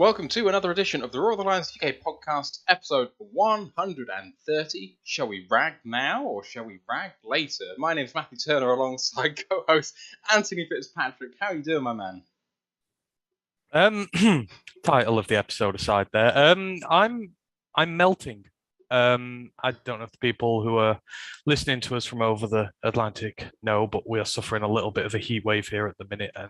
Welcome to another edition of the Royal Lions UK podcast, episode 130. Shall we rag now or shall we rag later? My name's Matthew Turner alongside co-host Anthony Fitzpatrick. How are you doing, my man? Title of the episode aside there. I'm melting. I don't know if the people who are listening to us from over the Atlantic know, but we are suffering a little bit of a heat wave here at the minute, and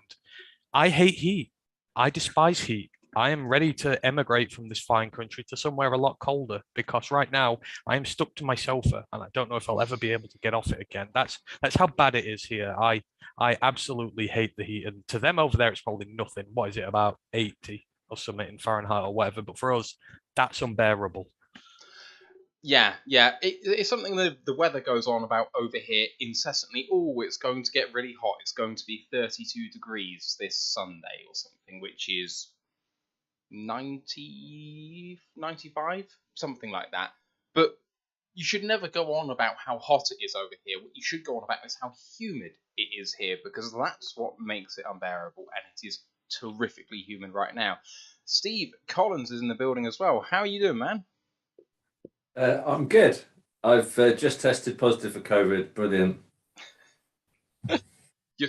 I hate heat. I despise heat. I am ready to emigrate from this fine country to somewhere a lot colder because right now I am stuck to my sofa and I don't know if I'll ever be able to get off it again. That's how bad it is here. I absolutely hate the heat, and to them over there it's probably nothing. What is it, about 80 or something in Fahrenheit or whatever? But for us, that's unbearable. Yeah. It's something that the weather goes on about over here incessantly. Oh, it's going to get really hot. It's going to be 32 degrees this Sunday or something, which is 90, 95, something like that. But you should never go on about how hot it is over here. What you should go on about is how humid it is here, because that's what makes it unbearable, and it is terrifically humid right now. Steve Collins is in the building as well. How are you doing, man? I'm good. I've just tested positive for COVID. Brilliant.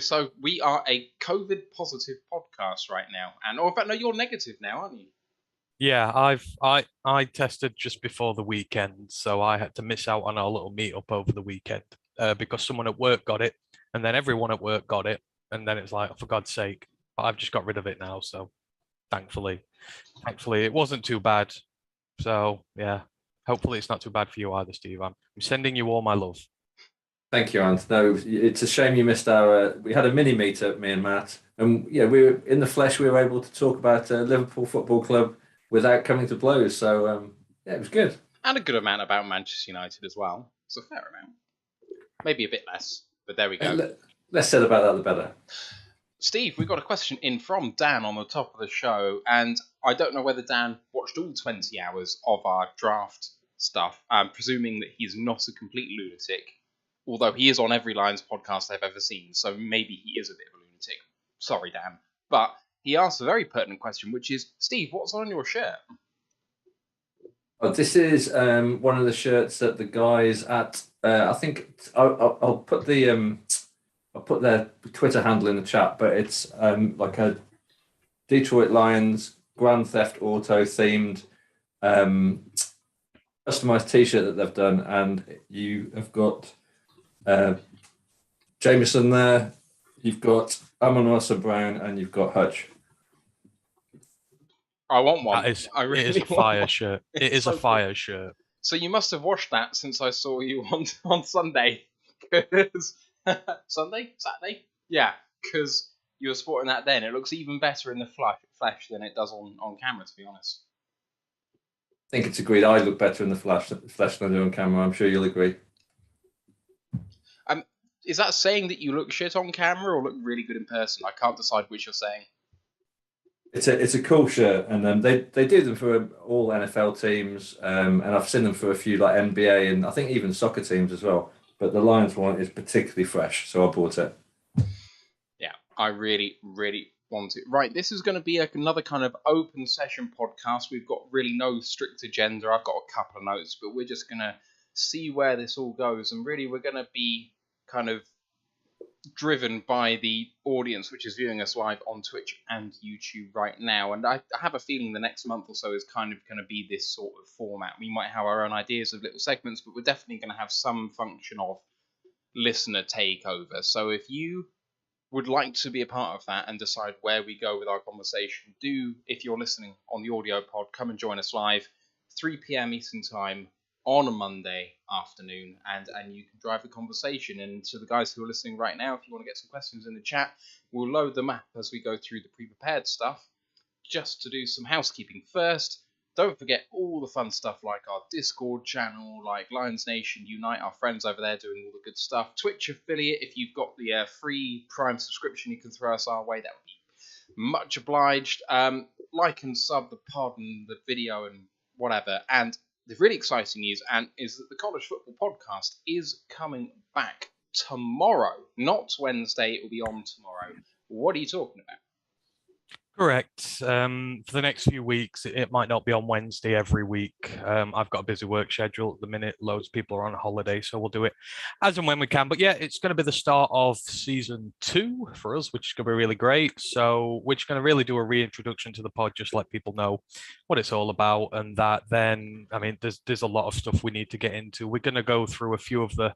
So we are a COVID positive podcast right now, and in fact, no, you're negative now, aren't you? Yeah, I tested just before the weekend, so I had to miss out on our little meetup over the weekend because someone at work got it, and then everyone at work got it, and then it's like, oh, for God's sake, I've just got rid of it now. So thankfully it wasn't too bad. So yeah, hopefully it's not too bad for you either, Steve. I'm sending you all my love. Thank you, Ant. No, it's a shame you missed our. We had a mini meetup, me and Matt, and yeah, we were in the flesh. We were able to talk about Liverpool Football Club without coming to blows. So yeah, it was good. And a good amount about Manchester United as well. It's a fair amount. Maybe a bit less, but there we go. Less said about that, the better. Steve, we've got a question in from Dan on the top of the show, and I don't know whether Dan watched all 20 hours of our draft stuff. I'm presuming that he's not a complete lunatic, although he is on every Lions podcast I've ever seen, so maybe he is a bit of a lunatic. Sorry, Dan. But he asked a very pertinent question, which is, Steve, what's on your shirt? Oh, this is one of the shirts that the guys at. I think I'll put their Twitter handle in the chat, but it's like a Detroit Lions Grand Theft Auto themed customized T-shirt that they've done, and you have got Jameson there, you've got Amon Brown, and you've got Hutch. I want one. It is a fire shirt. It is a fire shirt. So you must have washed that since I saw you on Sunday. Sunday? Saturday? Yeah, because you were sporting that then. It looks even better in the flesh than it does on camera, to be honest. I think it's agreed. I look better in the flesh than I do on camera. I'm sure you'll agree. Is that saying that you look shit on camera or look really good in person? I can't decide which you're saying. It's a cool shirt, and they do them for all NFL teams, and I've seen them for a few like NBA and I think even soccer teams as well. But the Lions one is particularly fresh, so I bought it. Yeah, I really, really want it. Right, this is going to be another kind of open session podcast. We've got really no strict agenda. I've got a couple of notes, but we're just going to see where this all goes. And really, we're going to be kind of driven by the audience which is viewing us live on Twitch and YouTube right now. And I have a feeling the next month or so is kind of going to be this sort of format. We might have our own ideas of little segments, but we're definitely going to have some function of listener takeover. So if you would like to be a part of that and decide where we go with our conversation, do, if you're listening on the audio pod, come and join us live, 3 p.m. Eastern Time on a Monday afternoon, and you can drive the conversation. And to the guys who are listening right now, if you want to get some questions in the chat, we'll load them up as we go through the pre-prepared stuff. Just to do some housekeeping first, don't forget all the fun stuff like our Discord channel, like Lions Nation Unite, our friends over there doing all the good stuff. Twitch affiliate, if you've got the free Prime subscription, you can throw us our way. That would be much obliged. Like and sub the pod and the video and whatever. And the really exciting news is that the College Football Podcast is coming back tomorrow. Not Wednesday, it will be on tomorrow. What are you talking about? Correct. For the next few weeks, it might not be on Wednesday every week. I've got a busy work schedule at the minute. Loads of people are on holiday, so we'll do it as and when we can. But yeah, it's going to be the start of season 2 for us, which is going to be really great. So we're just going to really do a reintroduction to the pod, just let people know what it's all about, and that. Then, I mean, there's a lot of stuff we need to get into. We're going to go through a few of the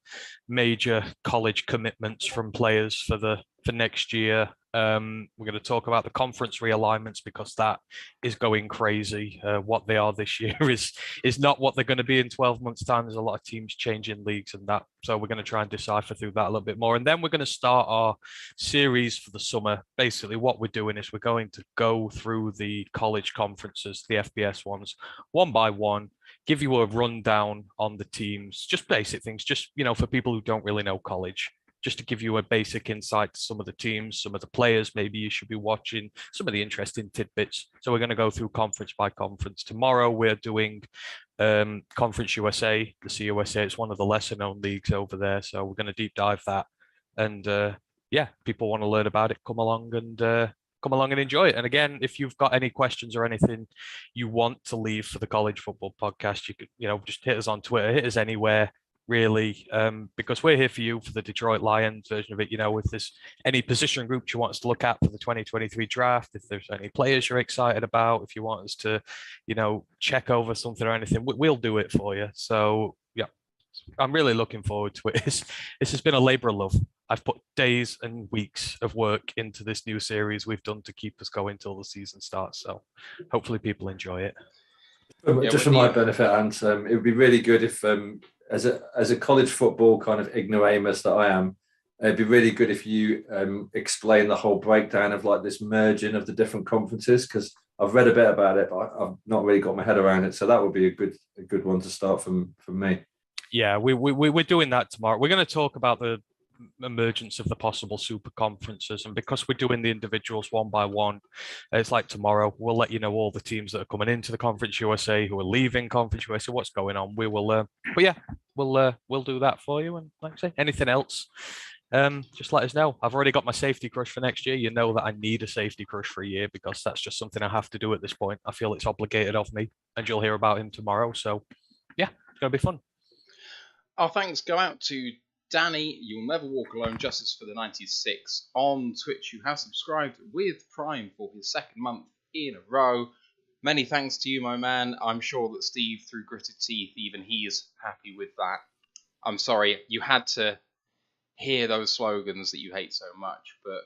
major college commitments from players for next year. We're going to talk about the conference realignments because that is going crazy. What they are this year is not what they're going to be in 12 months' time. There's a lot of teams changing leagues and that. So we're going to try and decipher through that a little bit more. And then we're going to start our series for the summer. Basically, what we're doing is we're going to go through the college conferences, the FBS ones, one by one, give you a rundown on the teams, just basic things, just, for people who don't really know college, just to give you a basic insight to some of the teams, some of the players maybe you should be watching, some of the interesting tidbits. So we're going to go through conference by conference. Tomorrow we're doing Conference USA, the CUSA. It's one of the lesser known leagues over there. So we're going to deep dive that. And yeah, people want to learn about it, come along and enjoy it. And again, if you've got any questions or anything you want to leave for the College Football Podcast, you could, just hit us on Twitter, hit us anywhere, really, because we're here for you for the Detroit Lions version of it. If there's any position groups you want us to look at for the 2023 draft, if there's any players you're excited about, if you want us to, check over something or anything, we'll do it for you. So yeah, I'm really looking forward to it. This has been a labor of love. I've put days and weeks of work into this new series we've done to keep us going till the season starts. So hopefully people enjoy it. Just for my benefit, and it would be really good if, as a college football kind of ignoramus that I am, it'd be really good if you explain the whole breakdown of like this merging of the different conferences, because I've read a bit about it, but I've not really got my head around it. So that would be a good one to start from me. Yeah, we're doing that tomorrow. We're going to talk about the emergence of the possible super conferences, and because we're doing the individuals one by one, it's like tomorrow we'll let you know all the teams that are coming into the Conference USA, who are leaving Conference USA, what's going on. We will but yeah, we'll do that for you. And like I say, anything else, just let us know. I've already got my safety crush for next year. You know that I need a safety crush for a year because that's just something I have to do at this point. I feel it's obligated of me, and you'll hear about him tomorrow. So yeah, it's gonna be fun. Our thanks go out to Danny, You'll Never Walk Alone, Justice for the 96 on Twitch, who has subscribed with Prime for his second month in a row. Many thanks to you, my man. I'm sure that Steve, through gritted teeth, even he is happy with that. I'm sorry, you had to hear those slogans that you hate so much, but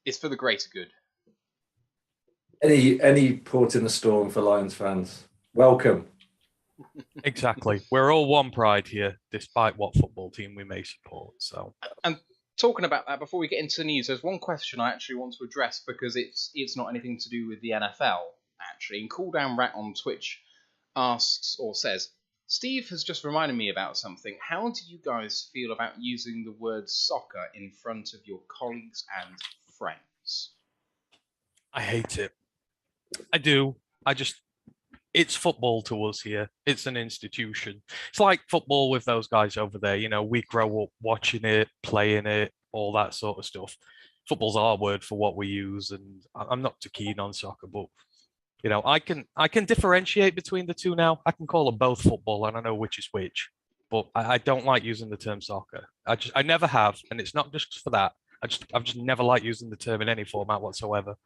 it's for the greater good. Any port in the storm for Lions fans, welcome. Exactly. We're all one pride here, despite what football team we may support. So, and talking about that, before we get into the news, there's one question I actually want to address because it's not anything to do with the NFL, actually. And Cool Down Rat on Twitch asks or says, Steve has just reminded me about something. How do you guys feel about using the word soccer in front of your colleagues and friends? I hate it. I do. It's football to us here. It's an institution. It's like football with those guys over there. We grow up watching it, playing it, all that sort of stuff. Football's our word for what we use, and I'm not too keen on soccer, but I can differentiate between the two now. I can call them both football, and I know which is which. But I don't like using the term soccer. I never have, and it's not just for that. I've just never liked using the term in any format whatsoever.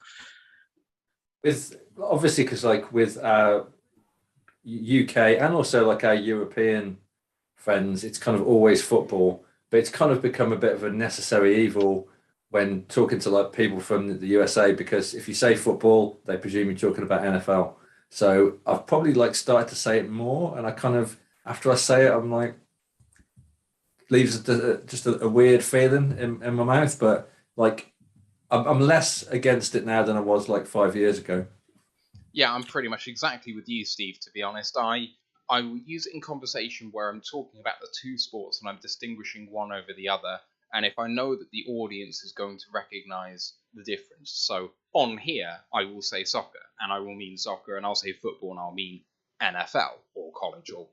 Obviously, because like with our UK and also like our European friends, it's kind of always football, but it's kind of become a bit of a necessary evil when talking to like people from the USA, because if you say football, they presume you're talking about NFL. So I've probably like started to say it more, and I kind of, after I say it, I'm like, leaves just a weird feeling in my mouth, but like I'm less against it now than I was like 5 years ago. Yeah, I'm pretty much exactly with you, Steve, to be honest. I will use it in conversation where I'm talking about the two sports and I'm distinguishing one over the other. And if I know that the audience is going to recognise the difference. So on here, I will say soccer, and I will mean soccer, and I'll say football, and I'll mean NFL or college or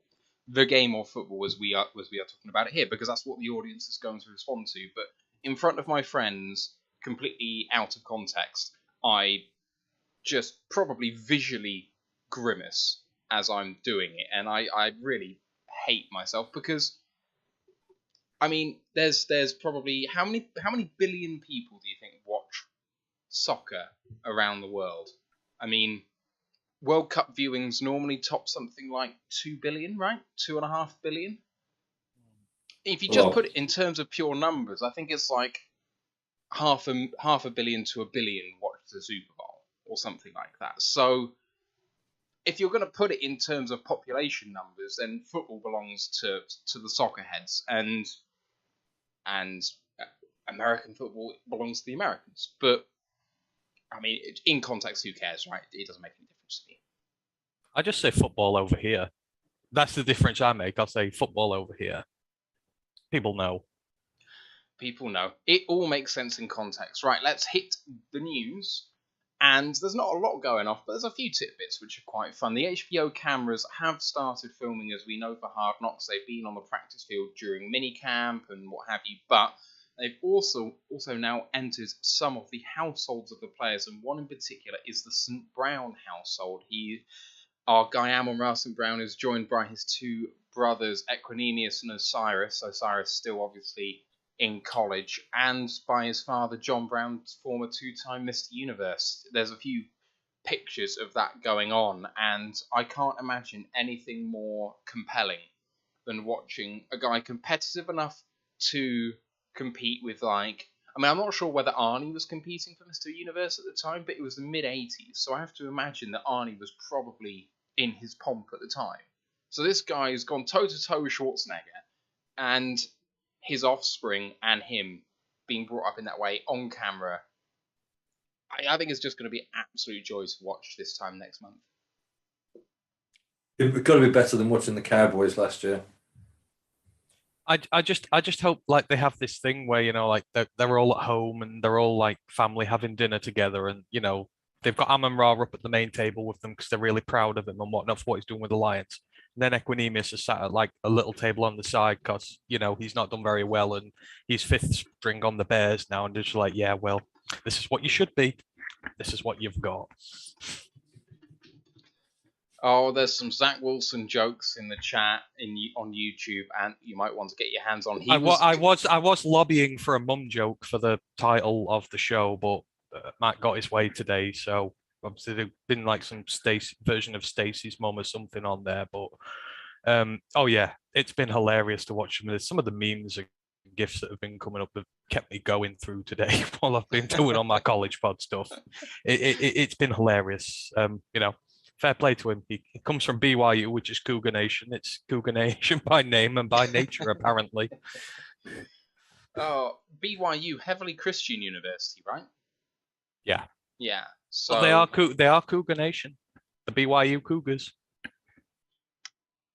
the game of football as we are talking about it here, because that's what the audience is going to respond to. But in front of my friends, completely out of context, I just probably visually grimace as I'm doing it, and I really hate myself because I mean there's probably how many billion people do you think watch soccer around the world? I mean, World Cup viewings normally top something like 2 billion, right? 2.5 billion. If you just put it in terms of pure numbers, I think it's like half a billion to a billion watch the Super Bowl or something like that. So if you're going to put it in terms of population numbers, then football belongs to the soccer heads, and American football belongs to the Americans. But I mean, in context, who cares, right? It doesn't make any difference to me. I just say football over here. That's the difference I make. I'll say football over here. People know. People know. It all makes sense in context. Right, let's hit the news. And there's not a lot going off, but there's a few tidbits which are quite fun. The HBO cameras have started filming, as we know, for Hard Knocks. They've been on the practice field during minicamp and what have you, but they've also now entered some of the households of the players, and one in particular is the St. Brown household. Our guy Amon-Ra St. Brown is joined by his two brothers, Equinemius and Osiris. Osiris still obviously in college, and by his father, John Brown, former two-time Mr. Universe. There's a few pictures of that going on, and I can't imagine anything more compelling than watching a guy competitive enough to compete with, like, I mean, I'm not sure whether Arnie was competing for Mr. Universe at the time, but it was the mid-80s, so I have to imagine that Arnie was probably in his pomp at the time. So this guy has gone toe-to-toe with Schwarzenegger, and his offspring and him being brought up in that way on camera, I think it's just going to be absolute joy to watch this time next month. It's got to be better than watching the Cowboys last year. I just hope like they have this thing where, you know, like they're all at home and they're all like family having dinner together, and you know they've got Amon-Ra up at the main table with them because they're really proud of him and whatnot for what he's doing with the Lions. And then Equinemius is sat at like a little table on the side because, you know, he's not done very well and he's fifth string on the Bears now, and just like, yeah, well, this is what you should be. This is what you've got. Oh, there's some Zach Wilson jokes in the chat on YouTube, and you might want to get your hands on. I was lobbying for a mum joke for the title of the show, but Matt got his way today, so obviously there's been like some Stacey version of Stacey's mum or something on there. But oh yeah, it's been hilarious to watch some of the memes and gifs that have been coming up have kept me going through today while I've been doing on my college pod stuff. It's been hilarious. You know, fair play to him. He comes from BYU, which is Cougar Nation. It's Cougar Nation by name and by nature, apparently. Oh, BYU, heavily Christian university, right? Yeah. Yeah. So well, they are Cougar Nation, the BYU Cougars.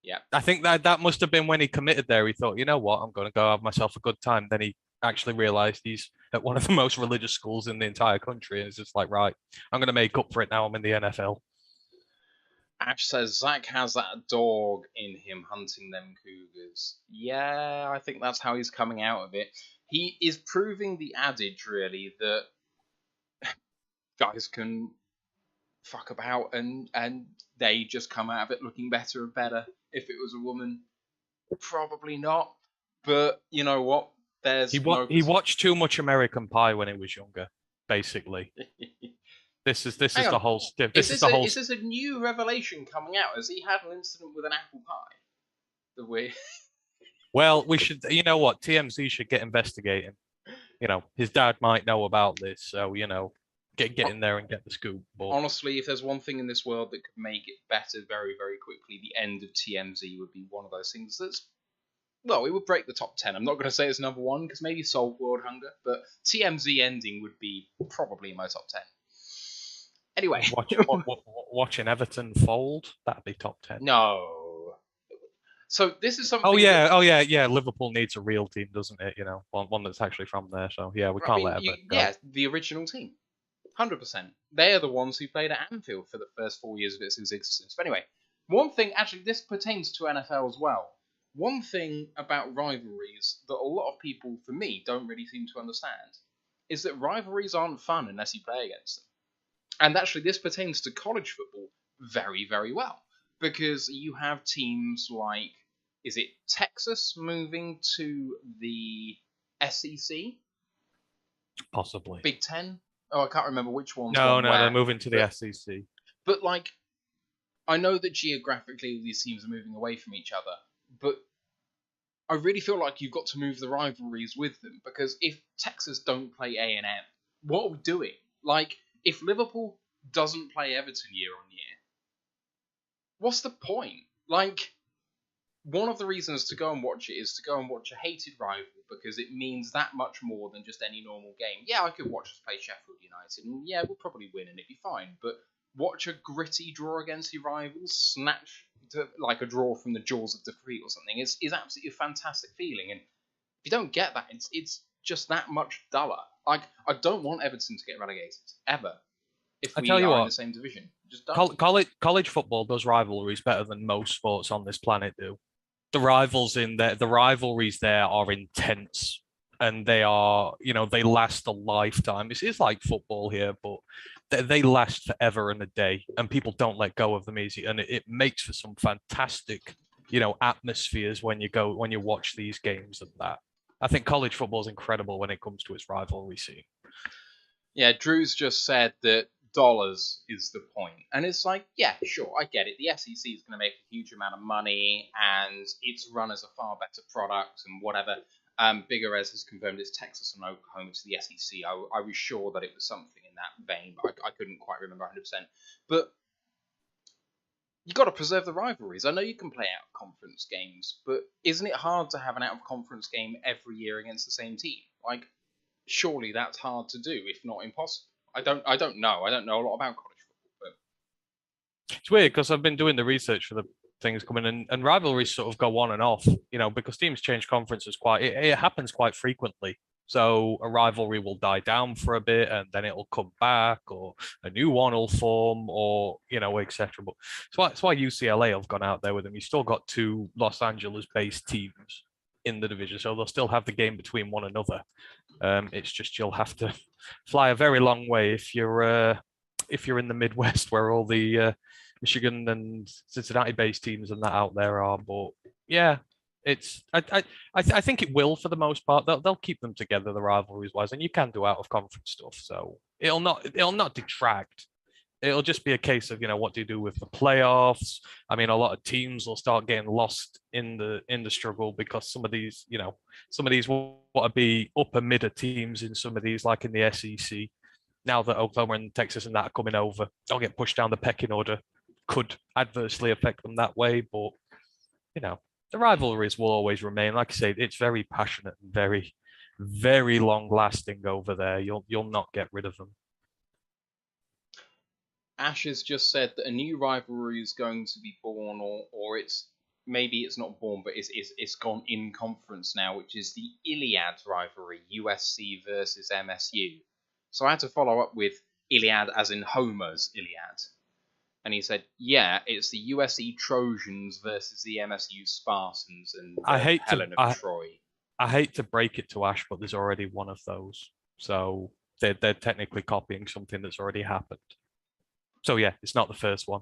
Yeah. I think that must have been when he committed there. He thought, you know what, I'm going to go have myself a good time. Then he actually realized he's at one of the most religious schools in the entire country, and it's just like, right, I'm going to make up for it now. I'm in the NFL. Ash says Zach has that dog in him hunting them cougars. Yeah, I think that's how he's coming out of it. He is proving the adage, really, that guys can fuck about and they just come out of it looking better and better. If it was a woman, probably not. But you know what? He watched too much American Pie when he was younger, basically. This is the whole. Is this a new revelation coming out? Has he had an incident with an apple pie? The way. Well, we should. You know what? TMZ should get investigating. You know, his dad might know about this, so you know, get in there and get the scoop. But honestly, if there's one thing in this world that could make it better very, very quickly, the end of TMZ would be one of those things that's. Well, it would break the top 10. I'm not going to say it's number one because maybe Solve World Hunger, but TMZ ending would be probably in my top 10. Anyway. Watching Everton fold, that'd be top 10. No. So this is something. Oh yeah. Liverpool needs a real team, doesn't it? You know, one that's actually from there. So yeah, we can't let Everton go. Yeah, the original team. 100%. They're the ones who played at Anfield for the first 4 years of its existence. But anyway, one thing, actually, this pertains to NFL as well. One thing about rivalries that a lot of people, for me, don't really seem to understand is that rivalries aren't fun unless you play against them. And actually, this pertains to college football very, very well. Because you have teams like, is it Texas moving to the SEC? Possibly. Big Ten? Oh, I can't remember which one's No, gone no, where. they're moving to the SEC. But, like, I know that geographically these teams are moving away from each other, but I really feel like you've got to move the rivalries with them, because if Texas don't play A&M, what are we doing? Like, if Liverpool doesn't play Everton year on year, what's the point? Like, one of the reasons to go and watch it is to go and watch a hated rival, because it means that much more than just any normal game. Yeah, I could watch us play Sheffield United, and yeah, we'll probably win and it'd be fine, but watch a gritty draw against your rivals, snatch like a draw from the jaws of defeat or something, is absolutely a fantastic feeling. And if you don't get that, it's just that much duller. Like, I don't want Everton to get relegated, ever, if I we tell you are in what, the same division. Just don't. college football does rivalries better than most sports on this planet do. The rivalries there are intense, and they are, they last a lifetime. It's like football here, but they last forever and a day, and people don't let go of them easy, and it makes for some fantastic, atmospheres when you watch these games and that. I think college football is incredible when it comes to its rivalry scene. Yeah, Drew's just said that dollars is the point. And it's like, yeah, sure, I get it. The SEC is going to make a huge amount of money, and it's run as a far better product and whatever. Big Erez has confirmed it's Texas and Oklahoma to the SEC. I was sure that it was something in that vein, but I couldn't quite remember 100%. But you got to preserve the rivalries. I know you can play out of conference games, but isn't it hard to have an out of conference game every year against the same team? Like, surely that's hard to do, if not impossible. I don't know. I don't know a lot about college football, It's weird because I've been doing the research for the things coming in, and rivalries sort of go on and off, because teams change conferences it happens quite frequently. So a rivalry will die down for a bit and then it'll come back, or a new one will form, or etc. But that's why UCLA have gone out there with them. You still got two Los Angeles-based teams in the division, so they'll still have the game between one another. It's just you'll have to fly a very long way if you're in the Midwest, where all the Michigan and Cincinnati-based teams and that out there are. But yeah, I think it will, for the most part. They'll keep them together, the rivalries wise, and you can do out of conference stuff, so it'll not detract. It'll just be a case of, what do you do with the playoffs? I mean, a lot of teams will start getting lost in the struggle, because some of these want to be upper midder teams in some of these, like in the SEC. Now that Oklahoma and Texas and that are coming over, they'll get pushed down the pecking order. Could adversely affect them that way, but the rivalries will always remain. Like I say, it's very passionate and very, very long lasting over there. You'll not get rid of them. Ash has just said that a new rivalry is going to be born, or maybe it's not born, but it's gone in conference now, which is the Iliad rivalry, USC versus MSU. So I had to follow up with Iliad as in Homer's Iliad. And he said, yeah, it's the USC Trojans versus the MSU Spartans and Helen of Troy. I hate to break it to Ash, but there's already one of those. So they're technically copying something that's already happened. So yeah, it's not the first one.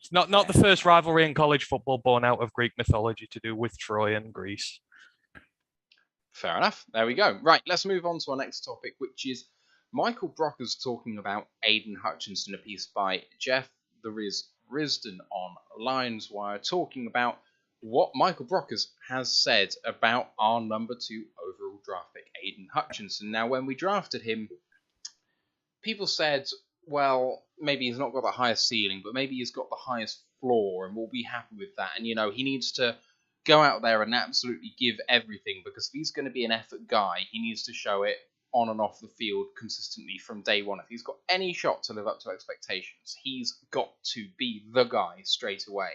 It's not the first rivalry in college football born out of Greek mythology to do with Troy and Greece. Fair enough. There we go. Right, let's move on to our next topic, which is Michael Brockers talking about Aiden Hutchinson, a piece by Jeff the Riz Risden on Lionswire, talking about what Michael Brockers has said about our number 2 overall draft pick, Aiden Hutchinson. Now, when we drafted him, people said, well, maybe he's not got the highest ceiling, but maybe he's got the highest floor, and we'll be happy with that. And, he needs to go out there and absolutely give everything, because if he's going to be an effort guy, he needs to show it on and off the field consistently from day one. If he's got any shot to live up to expectations, he's got to be the guy straight away.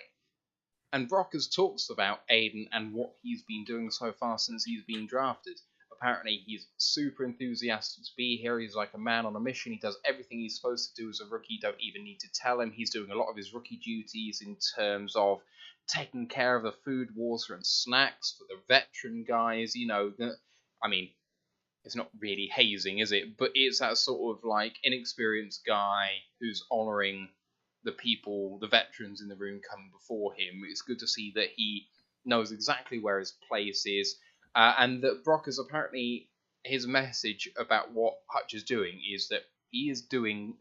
And Brockers talks about Aiden and what he's been doing so far since he's been drafted. Apparently, he's super enthusiastic to be here. He's like a man on a mission. He does everything he's supposed to do as a rookie. You don't even need to tell him. He's doing a lot of his rookie duties in terms of taking care of the food, water, and snacks for the veteran guys. it's not really hazing, is it? But it's that sort of like inexperienced guy who's honouring the people, the veterans in the room coming before him. It's good to see that he knows exactly where his place is, and that Brock is apparently his message about what Hutch is doing is that he is doing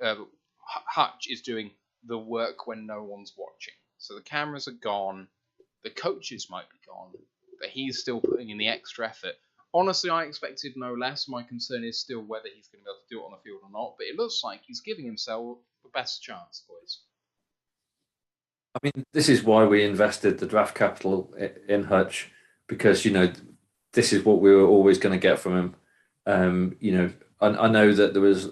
Hutch is doing the work when no one's watching. So the cameras are gone, the coaches might be gone, but he's still putting in the extra effort. Honestly, I expected no less. My concern is still whether he's going to be able to do it on the field or not, but it looks like he's giving himself the best chance, boys. I mean, this is why we invested the draft capital in Hutch, because, this is what we were always going to get from him. I know that there was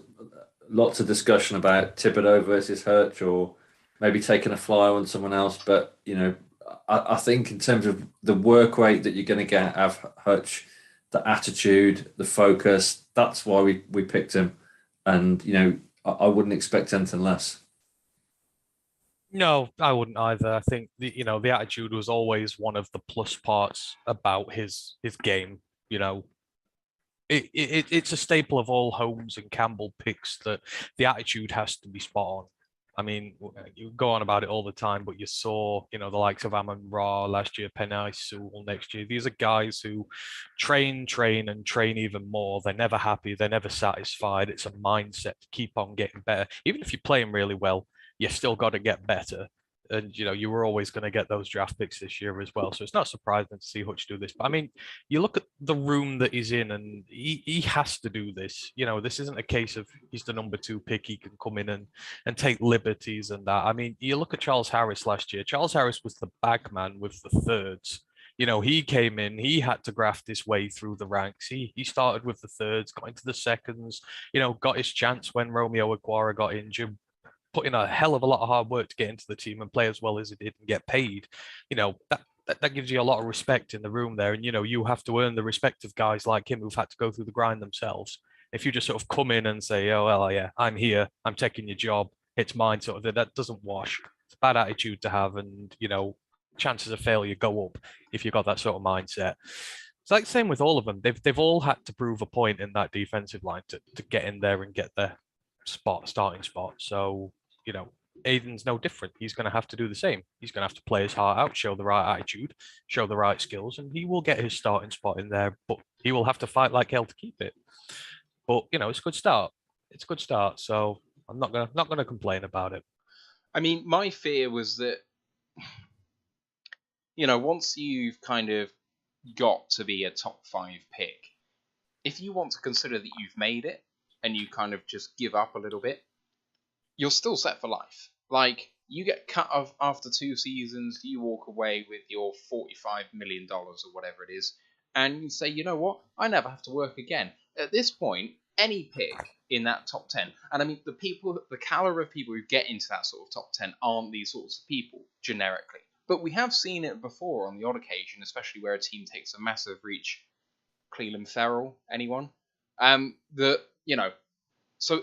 lots of discussion about Thibodeau versus Hutch, or maybe taking a flyer on someone else, but, I think in terms of the work rate that you're going to get out of Hutch, the attitude, the focus, that's why we picked him. And, I wouldn't expect anything less. No, I wouldn't either. I think the attitude was always one of the plus parts about his game. It's a staple of all Holmes and Campbell picks that the attitude has to be spot on. I mean, you go on about it all the time, but you saw, the likes of Amon Ra last year, Penai Sewell next year. These are guys who train, and train even more. They're never happy. They're never satisfied. It's a mindset to keep on getting better. Even if you're playing really well, you still got to get better. And, you were always going to get those draft picks this year as well. So it's not surprising to see Hutch do this. But I mean, you look at the room that he's in, and he has to do this. This isn't a case of he's the number 2 pick. He can come in and take liberties and that. I mean, you look at Charles Harris last year. Charles Harris was the bag man with the thirds. He came in, he had to graft his way through the ranks. He started with the thirds, got into the seconds, got his chance when Romeo Aguara got injured, put in a hell of a lot of hard work to get into the team and play as well as he did and get paid. That gives you a lot of respect in the room there. And, you have to earn the respect of guys like him who've had to go through the grind themselves. If you just sort of come in and say, oh, well, yeah, I'm here, I'm taking your job, it's mine, sort of thing, that doesn't wash. It's a bad attitude to have. And, chances of failure go up if you've got that sort of mindset. It's like the same with all of them. They've all had to prove a point in that defensive line to get in there and get their starting spot. So, Aiden's no different. He's going to have to do the same. He's going to have to play his heart out, show the right attitude, show the right skills, and he will get his starting spot in there. But he will have to fight like hell to keep it. But it's a good start. It's a good start. So I'm not gonna complain about it. I mean, my fear was that once you've kind of got to be a top 5 pick, if you want to consider that you've made it and you kind of just give up a little bit, you're still set for life. Like, you get cut off after 2 seasons, you walk away with your $45 million or whatever it is, and you say, you know what, I never have to work again. At this point, any pick in that top 10, and I mean, the caliber of people who get into that sort of top 10 aren't these sorts of people, generically. But we have seen it before on the odd occasion, especially where a team takes a massive reach. Cleveland Ferrell, anyone? So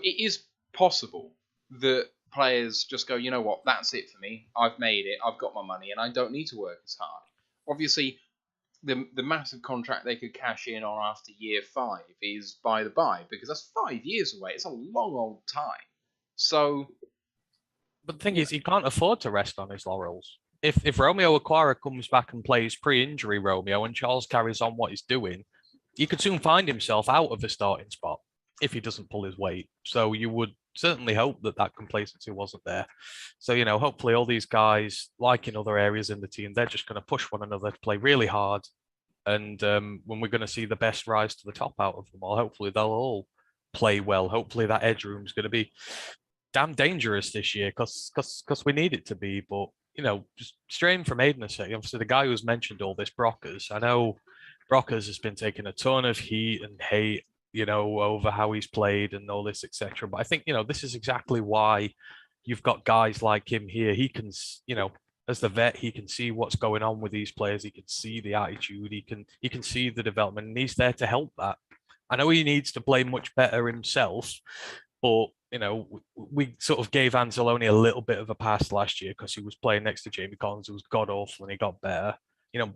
it is possible that players just go, you know what, that's it for me. I've made it. I've got my money, and I don't need to work as hard. Obviously, the massive contract they could cash in on after year 5 is by the by, because that's 5 years away. It's a long old time. So, but the thing is, he can't afford to rest on his laurels. If Romeo Aguara comes back and plays pre-injury Romeo, and Charles carries on what he's doing, he could soon find himself out of a starting spot if he doesn't pull his weight. So you would certainly hope that complacency wasn't there. So, hopefully all these guys, like in other areas in the team, they're just going to push one another to play really hard. And when we're going to see the best rise to the top out of them all, hopefully they'll all play well. Hopefully that edge room is going to be damn dangerous this year because we need it to be. But, just straying from Aiden's sake, obviously the guy who's mentioned all this, Brockers, I know Brockers has been taking a ton of heat and hate over how he's played and all this, etc. But I think, this is exactly why you've got guys like him here. He can, as the vet, he can see what's going on with these players. He can see the attitude. He can see the development, and he's there to help that. I know he needs to play much better himself, but, we sort of gave Anzalone a little bit of a pass last year because he was playing next to Jamie Collins, who was god-awful, and he got better.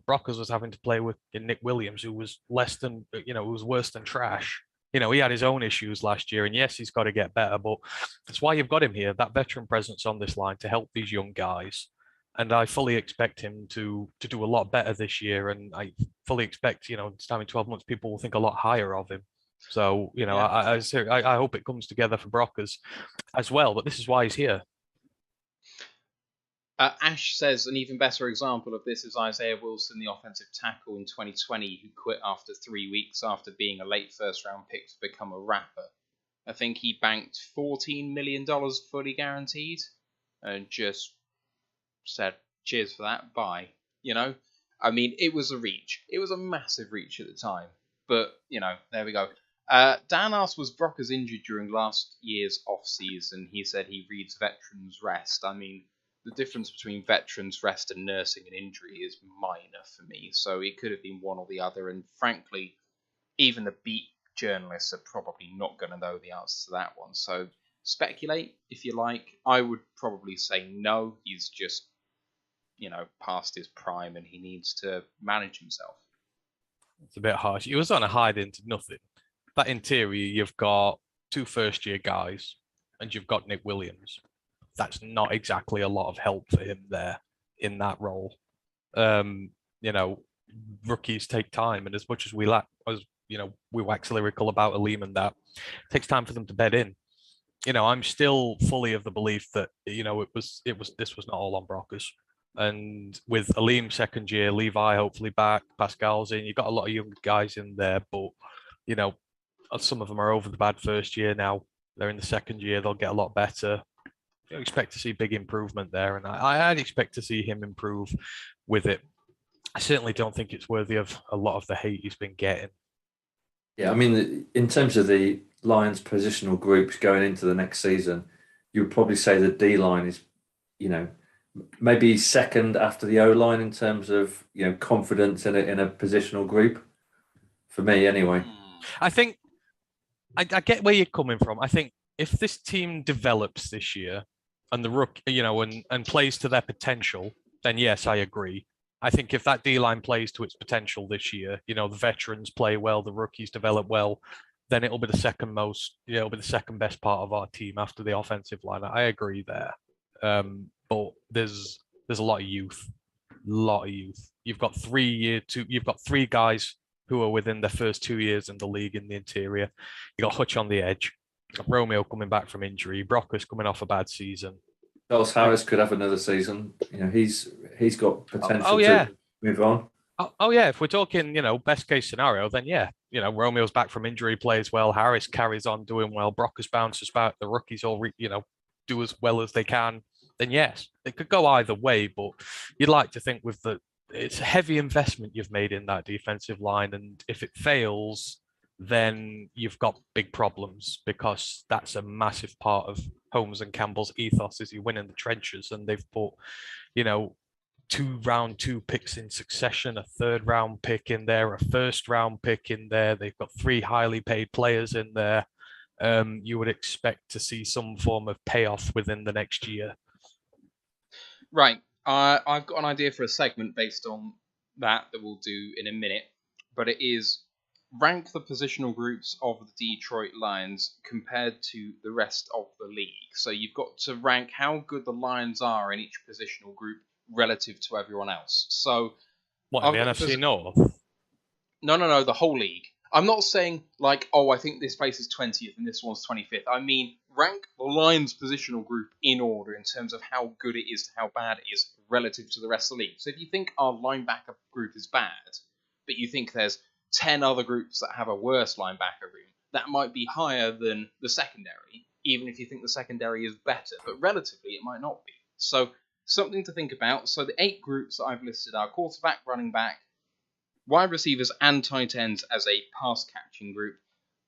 Brockers was having to play with Nick Williams, who was who was worse than trash. he had his own issues last year, and yes, he's got to get better, but that's why you've got him here, that veteran presence on this line to help these young guys. And I fully expect him to do a lot better this year, and I fully expect, this time in 12 months, people will think a lot higher of him. So, Yeah. I hope it comes together for Brock as well, but this is why he's here. Ash says an even better example of this is Isaiah Wilson, the offensive tackle in 2020, who quit after 3 weeks after being a late first-round pick to become a rapper. I think he banked $14 million fully guaranteed and just said, cheers for that, bye. I mean, it was a reach. It was a massive reach at the time. But, there we go. Dan asked, was Brockers injured during last year's off-season? He said he reads veterans rest. I mean, the difference between veterans rest and nursing an injury is minor for me. So it could have been one or the other. And frankly, even the beat journalists are probably not going to know the answer to that one. So speculate if you like. I would probably say no. He's just, past his prime and he needs to manage himself. It's a bit harsh. He was on a hide into nothing. That interior, you've got 2 first-year guys, and you've got Nick Williams. That's not exactly a lot of help for him there in that role. Rookies take time, and as much as we wax lyrical about Aleem and that, it takes time for them to bed in. I'm still fully of the belief that this was not all on Brockers. And with Aleem second year, Levi hopefully back, Pascal's in, you've got a lot of young guys in there, but some of them are over the bad first year now. They're in the second year, they'll get a lot better. You expect to see big improvement there, and I'd expect to see him improve with it. I certainly don't think it's worthy of a lot of the hate he's been getting. Yeah, I mean, in terms of the Lions' positional groups going into the next season, you would probably say the D line is, maybe second after the O line in terms of confidence in a positional group. For me, anyway. I think I get where you're coming from. I think if this team develops this year and the rook, and plays to their potential, then yes, I agree. I think if that D line plays to its potential this year, the veterans play well, the rookies develop well, then it'll be the second best part of our team after the offensive line. I agree there. But there's a lot of youth. You've got 3 guys who are within their first 2 years in the league in the interior. You got Hutch on the edge, Romeo coming back from injury, Brockers coming off a bad season. Charles Harris could have another season. He's got potential to move on. Oh yeah, if we're talking, best case scenario, then yeah, Romeo's back from injury, plays well, Harris carries on doing well, Brockers bounces back, the rookies all do as well as they can. Then yes, it could go either way, but you'd like to think it's a heavy investment you've made in that defensive line, and if it fails, then you've got big problems, because that's a massive part of Holmes and Campbell's ethos is you win in the trenches, and they've put, 2 round 2 picks in succession, a 3rd round pick in there, a 1st round pick in there. They've got 3 highly paid players in there. You would expect to see some form of payoff within the next year. Right. I've got an idea for a segment based on that we'll do in a minute, but it is rank the positional groups of the Detroit Lions compared to the rest of the league. So you've got to rank how good the Lions are in each positional group relative to everyone else. So what, in the NFC North? No, the whole league. I'm not saying like, I think this place is 20th and this one's 25th. I mean, rank the Lions positional group in order in terms of how good it is to how bad it is relative to the rest of the league. So if you think our linebacker group is bad, but you think there's 10 other groups that have a worse linebacker room, that might be higher than the secondary, even if you think the secondary is better. But relatively, it might not be. So something to think about. So the 8 groups that I've listed are quarterback, running back, wide receivers and tight ends as a pass-catching group,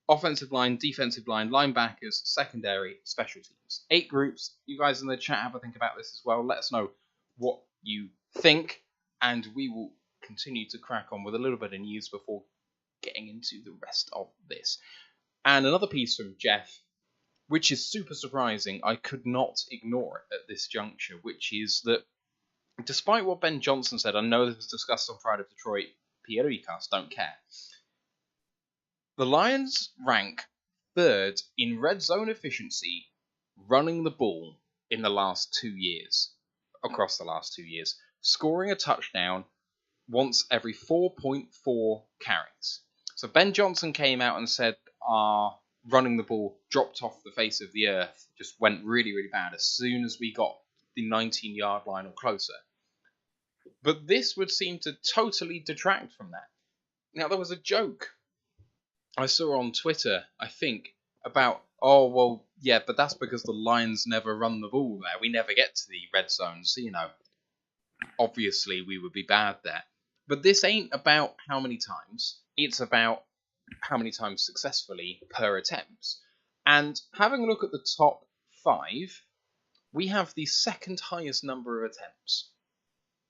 offensive line, defensive line, linebackers, secondary, special teams. 8 groups. You guys in the chat have a think about this as well. Let us know what you think, and we will continue to crack on with a little bit of news before getting into the rest of this. And another piece from Jeff, which is super surprising. I could not ignore it at this juncture, which is that despite what Ben Johnson said, I know this was discussed on Pride of Detroit, Pierre Cast don't care. The Lions rank third in red zone efficiency running the ball in the last 2 years, across the last 2 years, scoring a touchdown once every 4.4 carries. So Ben Johnson came out and said our running the ball dropped off the face of the earth, just went really, really bad as soon as we got the 19-yard line or closer. But this would seem to totally detract from that. Now, there was a joke I saw on Twitter, I think, about, oh, well, yeah, but that's because the Lions never run the ball there. We never get to the red zone, so, obviously we would be bad there. But this ain't about how many times. It's about how many times successfully per attempt. And having a look at the top 5, we have the second highest number of attempts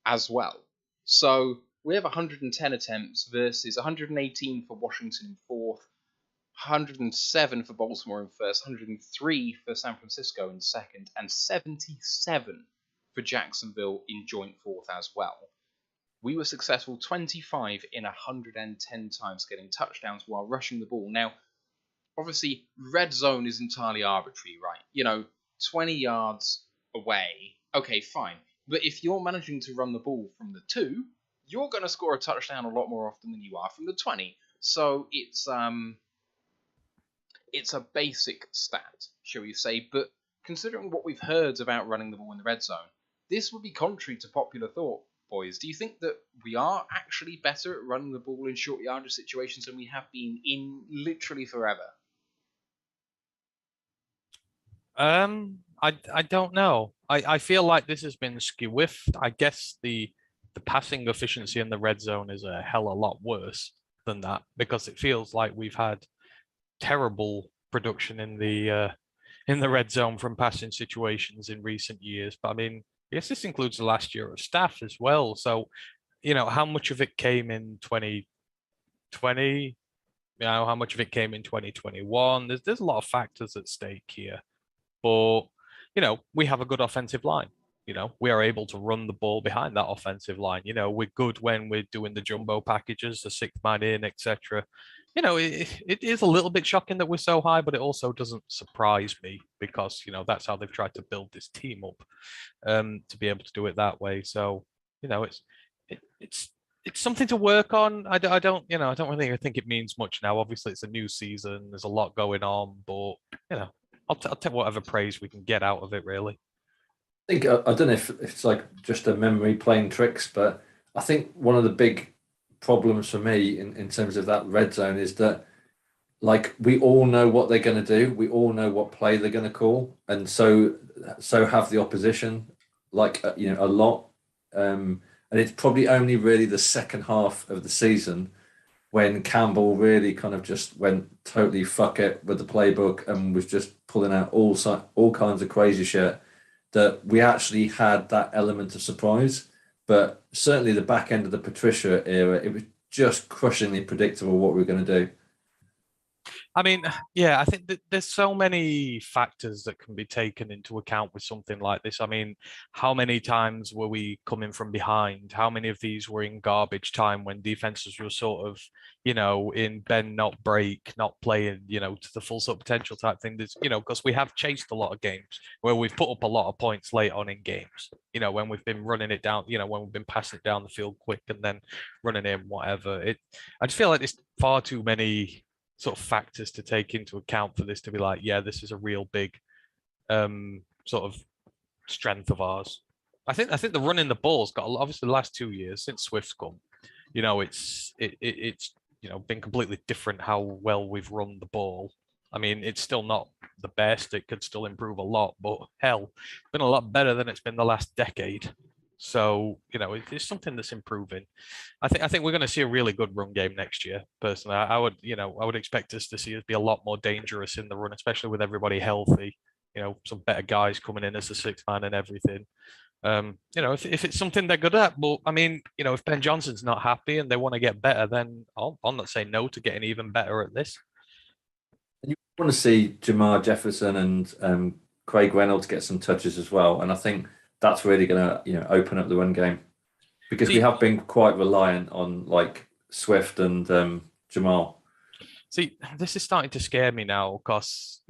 as well. So we have 110 attempts versus 118 for Washington in fourth, 107 for Baltimore in first, 103 for San Francisco in second, and 77 for Jacksonville in joint fourth as well. We were successful 25 in 110 times getting touchdowns while rushing the ball. Now, obviously, red zone is entirely arbitrary, right? 20 yards away, okay, fine. But if you're managing to run the ball from the 2, you're going to score a touchdown a lot more often than you are from the 20. So it's a basic stat, shall we say. But considering what we've heard about running the ball in the red zone, this would be contrary to popular thought, boys. Do you think that we are actually better at running the ball in short yardage situations than we have been in literally forever? I don't know. I feel like this has been skew-whiffed. I guess the passing efficiency in the red zone is a hell of a lot worse than that, because it feels like we've had terrible production in the red zone from passing situations in recent years. But I mean, I guess this includes the last year of staff as well. So, how much of it came in 2020? How much of it came in 2021? There's a lot of factors at stake here. But, we have a good offensive line. We are able to run the ball behind that offensive line. We're good when we're doing the jumbo packages, the 6-man in, etc. It is a little bit shocking that we're so high, but it also doesn't surprise me because, that's how they've tried to build this team up, to be able to do it that way. So, it's something to work on. I don't really think it means much now. Obviously, it's a new season. There's a lot going on, but, I'll take whatever praise we can get out of it, really. I don't know if it's like just a memory playing tricks, but I think one of the big problems for me in terms of that red zone is that, like, we all know what they're going to do. We all know what play they're going to call. And so have the opposition, like, a lot. And it's probably only really the second half of the season when Campbell really kind of just went totally fuck it with the playbook and was just pulling out all kinds of crazy shit, that we actually had that element of surprise. But certainly the back end of the Patricia era, it was just crushingly predictable what we were going to do. I mean, yeah, I think that there's so many factors that can be taken into account with something like this. I mean, how many times were we coming from behind? How many of these were in garbage time when defenses were sort of, in bend, not break, not playing, to the full sort of potential type thing? There's, because we have chased a lot of games where we've put up a lot of points late on in games, when we've been running it down, when we've been passing it down the field quick and then running in whatever. I just feel like there's far too many sort of factors to take into account for this to be like, yeah, this is a real big sort of strength of ours. I think the running the ball's got obviously the last 2 years since Swift's come, it's been completely different how well we've run the ball. I mean, it's still not the best. It could still improve a lot, but hell, it's been a lot better than it's been the last decade. So, it's something that's improving. I think we're going to see a really good run game next year. Personally, I would expect us to see us be a lot more dangerous in the run, especially with everybody healthy. Some better guys coming in as a 6-man and everything. If it's something they're good at, but I mean, if Ben Johnson's not happy and they want to get better, then I'll not say no to getting even better at this. And you want to see Jamar Jefferson and Craig Reynolds get some touches as well, and I think that's really going to open up the run game, because we have been quite reliant on like Swift and Jamal. See, this is starting to scare me now because,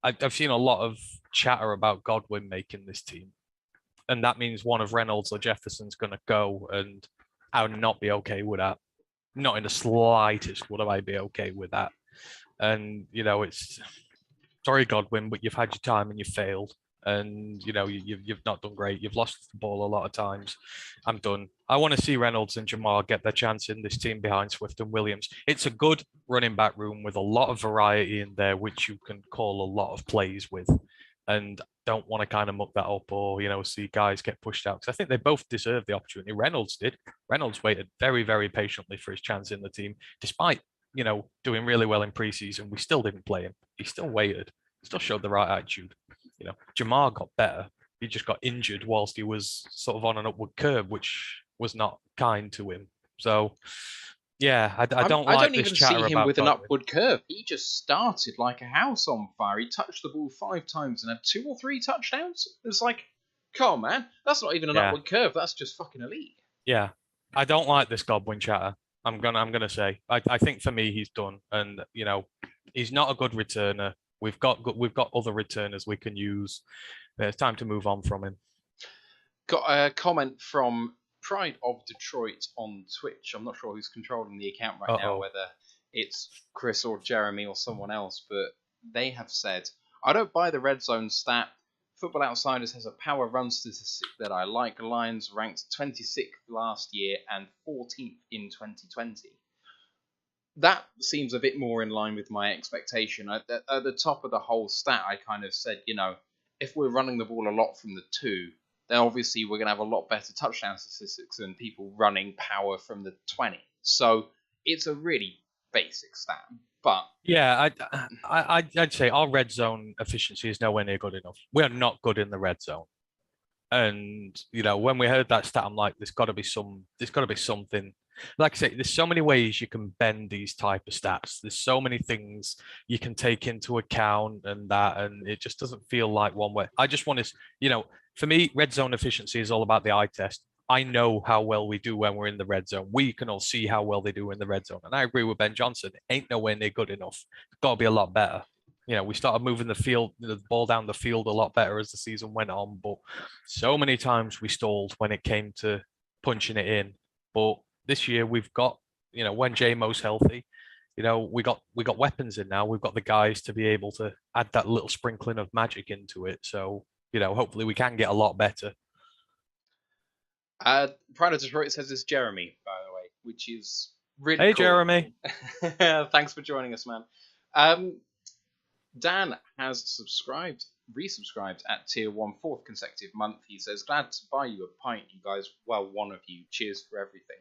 I've seen a lot of chatter about Godwin making this team. And that means one of Reynolds or Jefferson's going to go. And I would not be okay with that. Not in the slightest would I be okay with that. And, it's sorry, Godwin, but you've had your time and you failed. And you've not done great. You've lost the ball a lot of times. I'm done. I want to see Reynolds and Jamar get their chance in this team behind Swift and Williams. It's a good running back room with a lot of variety in there, which you can call a lot of plays with. And don't want to kind of muck that up or see guys get pushed out because I think they both deserve the opportunity. Reynolds did. Reynolds waited very, very patiently for his chance in the team, despite doing really well in preseason. We still didn't play him. He still waited. Still showed the right attitude. Jamar got better. He just got injured whilst he was sort of on an upward curve, which was not kind to him. So, yeah, I don't like this chatter about I don't even see him with an Godwin. upward curve. He just started like a house on fire. He touched the ball 5 times and had 2 or 3 touchdowns. It's like, come on, man. That's not even an upward curve. That's just fucking elite. Yeah, I don't like this Godwin chatter. I'm gonna say. I think for me he's done, and he's not a good returner. We've got other returners we can use. It's time to move on from him. Got a comment from Pride of Detroit on Twitch. I'm not sure who's controlling the account right now, whether it's Chris or Jeremy or someone else, but they have said, I don't buy the red zone stat. Football Outsiders has a power run statistic that I like. Lions ranked 26th last year and 14th in 2020. That seems a bit more in line with my expectation. At the top of the whole stat, I kind of said, if we're running the ball a lot from the 2, then obviously we're going to have a lot better touchdown statistics than people running power from the 20. So it's a really basic stat. But yeah, I'd say our red zone efficiency is nowhere near good enough. We are not good in the red zone. And when we heard that stat, I'm like, there's got to be something. Like I say, there's so many ways you can bend these type of stats. There's so many things you can take into account and it just doesn't feel like one way. I just want to, for me, red zone efficiency is all about the eye test. I know how well we do when we're in the red zone. We can all see how well they do in the red zone. And I agree with Ben Johnson. It ain't nowhere near good enough. It's got to be a lot better. We started moving the ball down the field a lot better as the season went on, but so many times we stalled when it came to punching it in. But this year we've got, when JMO's healthy, we got weapons in now. We've got the guys to be able to add that little sprinkling of magic into it. So, hopefully we can get a lot better. Pride of Detroit says it's Jeremy, by the way, which is really cool. Hey, Jeremy. Thanks for joining us, man. Dan has resubscribed at tier 1 4th consecutive month. He says, glad to buy you a pint, you guys. Well, one of you. Cheers for everything.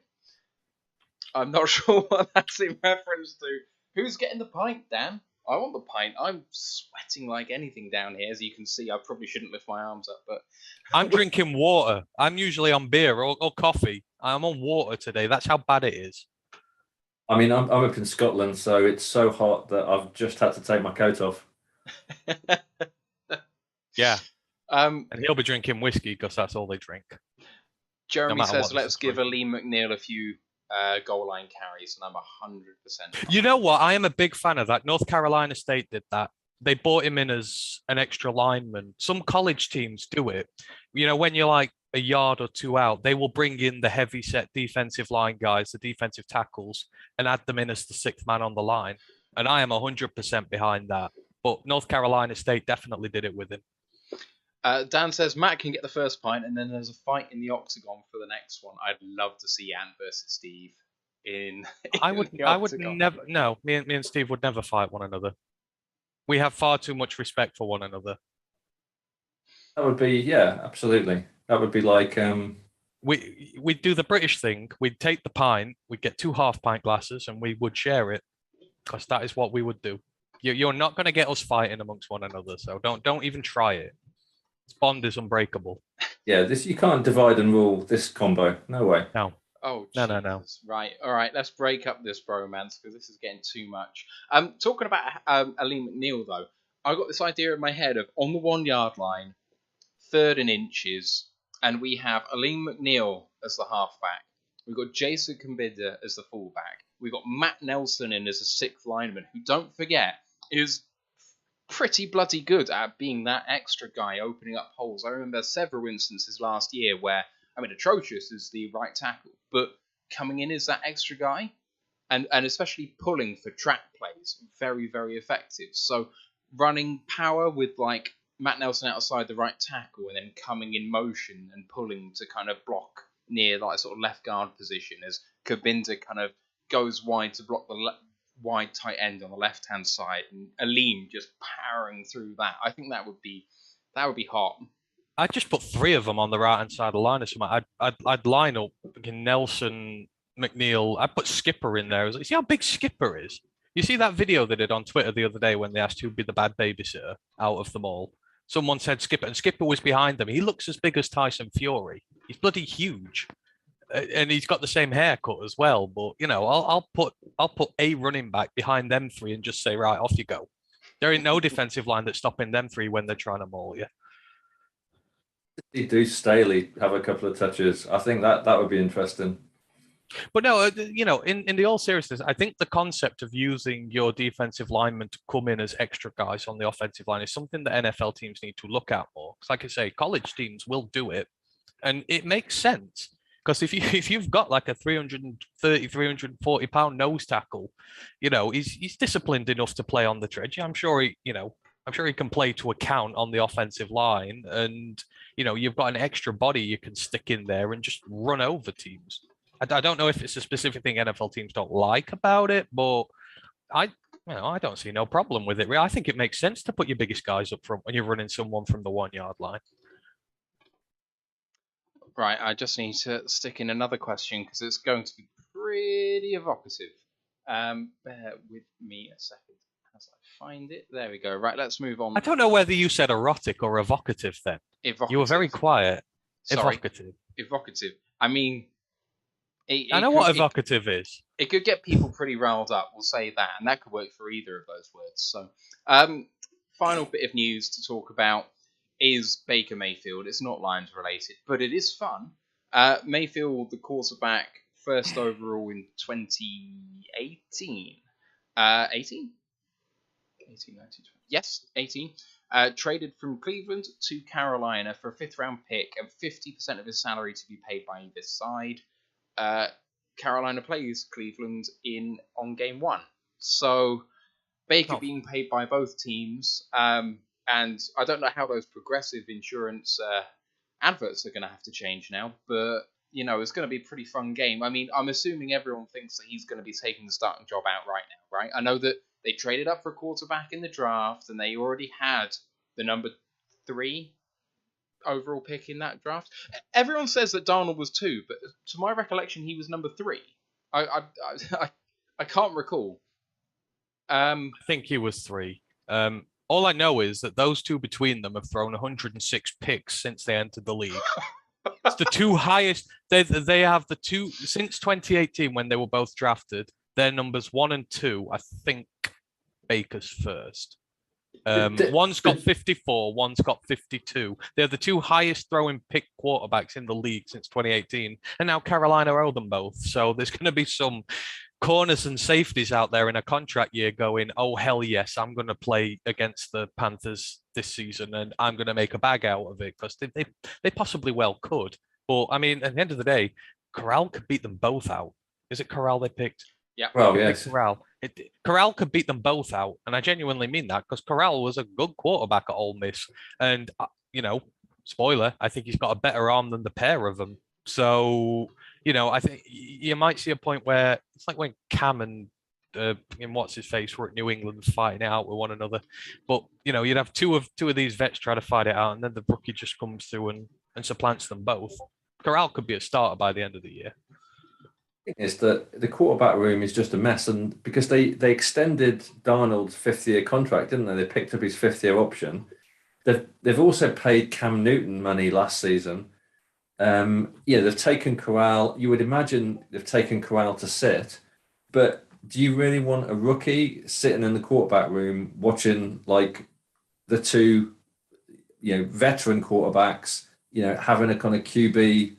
I'm not sure what that's in reference to. Who's getting the pint, Dan? I want the pint. I'm sweating like anything down here. As you can see, I probably shouldn't lift my arms up, but I'm drinking water. I'm usually on beer or coffee. I'm on water today. That's how bad it is. I mean, I'm up in Scotland, so it's so hot that I've just had to take my coat off. Yeah. And he'll be drinking whiskey because that's all they drink. Jeremy says, let's give Aleem McNeil a few goal line carries, and I'm 100%. You know what? I am a big fan of that. North Carolina State did that. They brought him in as an extra lineman. Some college teams do it. When you're like a yard or 2 out, they will bring in the heavy set defensive line guys, the defensive tackles, and add them in as the 6th man on the line. And I am 100% behind that. But North Carolina State definitely did it with him. Dan says Matt can get the first pint, and then there's a fight in the octagon for the next one. I'd love to see Ant versus Steve in I would never. No, me and Steve would never fight one another. We have far too much respect for one another. That would be, yeah, absolutely. That would be like we'd do the British thing. We'd take the pint, we'd get 2 half-pint glasses, and we would share it because that is what we would do. You're not going to get us fighting amongst one another, so don't even try it. Bond is unbreakable. Yeah, you can't divide and rule this combo. No way. No. Oh, no. Right. All right. Let's break up this bromance because this is getting too much. Talking about Aleem McNeil, though, I got this idea in my head of on the 1 yard line, 3rd and inches, and we have Aleem McNeil as the halfback. We've got Jason Kambinda as the fullback. We've got Matt Nelson in as a sixth lineman, who, don't forget, is pretty bloody good at being that extra guy opening up holes. I remember several instances last year where, atrocious is the right tackle, but coming in as that extra guy, and especially pulling for track plays, very, very effective. So running power with like Matt Nelson outside the right tackle and then coming in motion and pulling to kind of block near like sort of left guard position as Kabinda kind of goes wide to block the wide tight end on the left hand side, and Aleem just powering through that. I think that would be hot. I'd just put three of them on the right hand side of the line or something. I'd line up Nelson, McNeil. I'd put Skipper in there. You see how big Skipper is? You see that video they did on Twitter the other day when they asked who'd be the bad babysitter out of them all? Someone said Skipper, and Skipper was behind them. He looks as big as Tyson Fury. He's bloody huge. And he's got the same haircut as well. But I'll put a running back behind them three and just say, right, off you go. There ain't no defensive line that's stopping them three when they're trying to maul you. Do Staley have a couple of touches? I think that would be interesting. But no, in the all seriousness, I think the concept of using your defensive linemen to come in as extra guys on the offensive line is something that NFL teams need to look at more. Because, like I say, college teams will do it, and it makes sense. Because if you've got like a 330, 340 pound nose tackle, he's disciplined enough to play on the dredge. I'm sure he can play to account on the offensive line, and you've got an extra body you can stick in there and just run over teams. I don't know if it's a specific thing NFL teams don't like about it, but I don't see no problem with it. I think it makes sense to put your biggest guys up front when you're running someone from the 1 yard line. Right, I just need to stick in another question because it's going to be pretty evocative. Bear with me a second as I find it. There we go. Right, let's move on. I don't know whether you said erotic or evocative then. Evocative. You were very quiet. Sorry. Evocative. Evocative. I mean, I know what evocative is. It could get people pretty riled up, we'll say that, and that could work for either of those words. So, final bit of news to talk about is Baker Mayfield. It's not Lions related, but it is fun. Mayfield, the quarterback, first overall in 2018. 18? 18, 19, 20. Yes, 18. Traded from Cleveland to Carolina for a 5th round pick and 50% of his salary to be paid by either side. Carolina plays Cleveland on game 1. So Baker being paid by both teams. And I don't know how those progressive insurance adverts are going to have to change now, but it's going to be a pretty fun game. I mean, I'm assuming everyone thinks that he's going to be taking the starting job out right now, right? I know that they traded up for a quarterback in the draft, and they already had the number 3 overall pick in that draft. Everyone says that Darnold was 2, but to my recollection, he was number 3. I can't recall. I think he was 3. All I know is that those two between them have thrown 106 picks since they entered the league. It's the 2 highest. They have the 2 since 2018 when they were both drafted. Their numbers 1 and 2. I think Baker's first. One's got 54, one's got 52. They're the 2 highest throwing pick quarterbacks in the league since 2018, and now Carolina owe them both. So there's going to be some corners and safeties out there in a contract year going, oh hell yes, I'm going to play against the Panthers this season and I'm going to make a bag out of it, because they possibly well could. But I mean, at the end of the day, Corral could beat them both out. Is it Corral they picked? Yeah. Well, yes. Corral could beat them both out, and I genuinely mean that, because Corral was a good quarterback at Ole Miss, and spoiler, I think he's got a better arm than the pair of them. So I think you might see a point where it's like when Cam and what's his face were at New England fighting it out with one another. But you'd have two of these vets try to fight it out, and then the rookie just comes through and supplants them both. Corral could be a starter by the end of the year. Is that the quarterback room is just a mess, and because they extended Darnold's 5th-year contract, didn't they? They picked up his 5th-year option. They've also paid Cam Newton money last season. They've taken Corral. You would imagine they've taken Corral to sit, but do you really want a rookie sitting in the quarterback room watching like the 2, veteran quarterbacks, having a kind of QB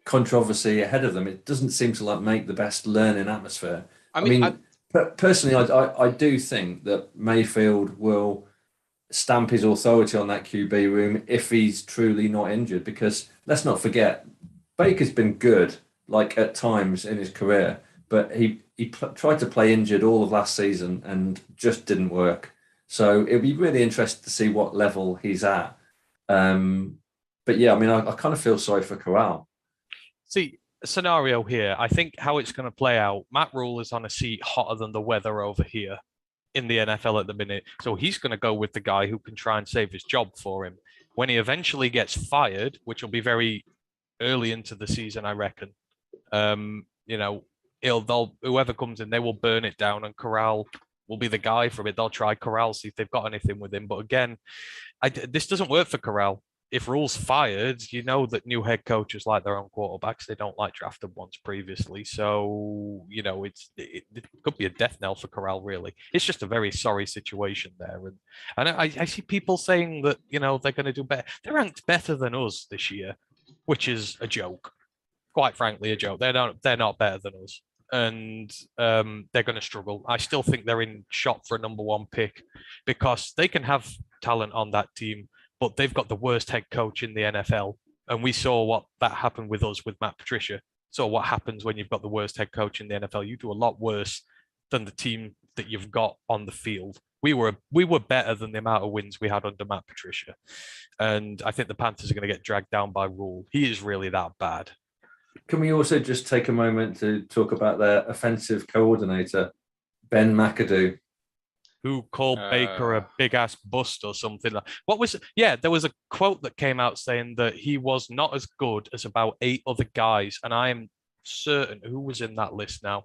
controversy ahead of them, it doesn't seem to like make the best learning atmosphere. I mean, Personally, I do think that Mayfield will stamp his authority on that QB room if he's truly not injured. Because let's not forget, Baker's been good, like at times in his career, but he tried to play injured all of last season and just didn't work. So it'd be really interesting to see what level he's at. But yeah, I mean, I kind of feel sorry for Corral. See, a scenario here, I think how it's going to play out, Matt Rule is on a seat hotter than the weather over here in the NFL at the minute. So he's going to go with the guy who can try and save his job for him. When he eventually gets fired, which will be very early into the season, I reckon, whoever comes in, they will burn it down, and Corral will be the guy for it. They'll try Corral, see if they've got anything with him. But again, this doesn't work for Corral. If Rule's fired, you know that new head coaches like their own quarterbacks. They don't like drafted ones previously. So, it could be a death knell for Corral, really. It's just a very sorry situation there. And I see people saying that, they're going to do better. They're ranked better than us this year, which is a joke. Quite frankly, a joke. They're not better than us. And they're going to struggle. I still think they're in shot for a number one pick because they can have talent on that team, but they've got the worst head coach in the NFL. And we saw what that happened with us with Matt Patricia. So what happens when you've got the worst head coach in the NFL? You do a lot worse than the team that you've got on the field. We were better than the amount of wins we had under Matt Patricia. And I think the Panthers are going to get dragged down by Rule. He is really that bad. Can we also just take a moment to talk about their offensive coordinator, Ben McAdoo? Who called Baker a big ass bust or something. There was a quote that came out saying that he was not as good as about 8 other guys, and I am certain who was in that list now.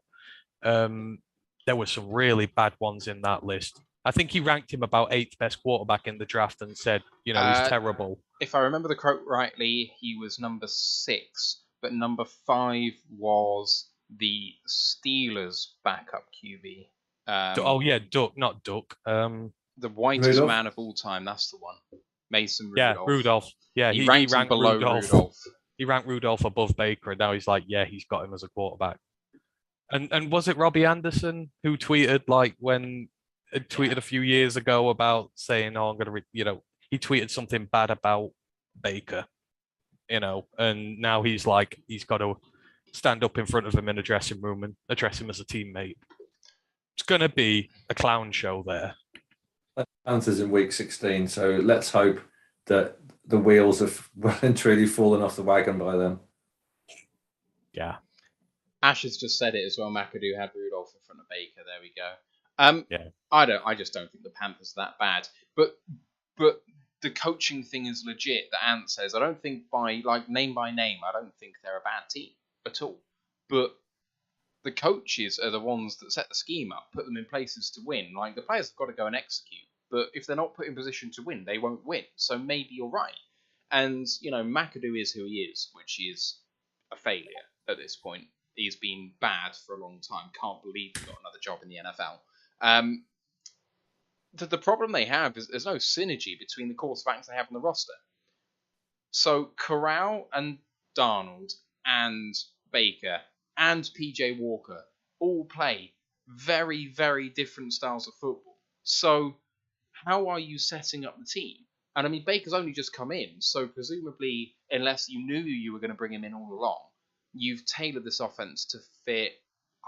There were some really bad ones in that list. I think he ranked him about 8th best quarterback in the draft and said, he's terrible. If I remember the quote rightly, he was number 6, but number 5 was the Steelers' backup QB. Duck, not Duck. The whitest man of all time, that's the one. Mason Rudolph. Yeah, Rudolph. Yeah, he ranked him below Rudolph. He ranked Rudolph above Baker, and now he's like, yeah, he's got him as a quarterback. And was it Robbie Anderson who tweeted a few years ago about saying, "Oh, I'm gonna," he tweeted something bad about Baker, and now he's like, he's got to stand up in front of him in a dressing room and address him as a teammate. It's going to be a clown show there. Panthers in week 16, so let's hope that the wheels have well and truly fallen off the wagon by then. Yeah. Ash has just said it as well. McAdoo had Rudolph in front of Baker. There we go. Yeah. I just don't think the Panthers are that bad. But the coaching thing is legit. That Ant says, I don't think by name, I don't think they're a bad team at all. But the coaches are the ones that set the scheme up, put them in places to win. The players have got to go and execute. But if they're not put in position to win, they won't win. So maybe you're right. And, McAdoo is who he is, which is a failure at this point. He's been bad for a long time. Can't believe he got another job in the NFL. The problem they have is there's no synergy between the quarterbacks they have on the roster. So Corral and Darnold and Baker and PJ Walker all play very, very different styles of football. So how are you setting up the team? And I mean, Baker's only just come in, so presumably, unless you knew you were going to bring him in all along, you've tailored this offense to fit,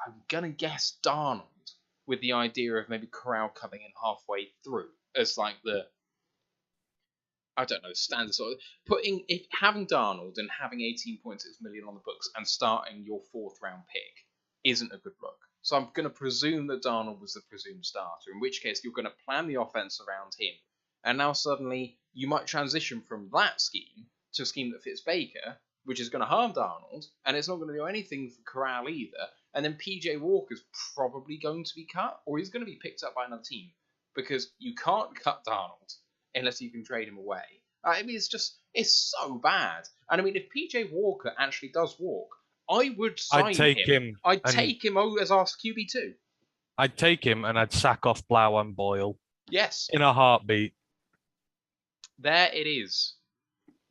I'm going to guess, Darnold, with the idea of maybe Corral coming in halfway through as standard sort of having Darnold and having 18.6 million on the books and starting your 4th round pick isn't a good look. So I'm going to presume that Darnold was the presumed starter, in which case you're going to plan the offense around him. And now suddenly you might transition from that scheme to a scheme that fits Baker, which is going to harm Darnold, and it's not going to do anything for Corral either. And then PJ Walker's probably going to be cut, or he's going to be picked up by another team, because you can't cut Darnold unless you can trade him away. I mean, it's so bad. And I mean, if PJ Walker actually does walk, I would sign him. I'd take him as our QB2. I'd take him and I'd sack off Blau and Boyle. Yes. In a heartbeat. There it is.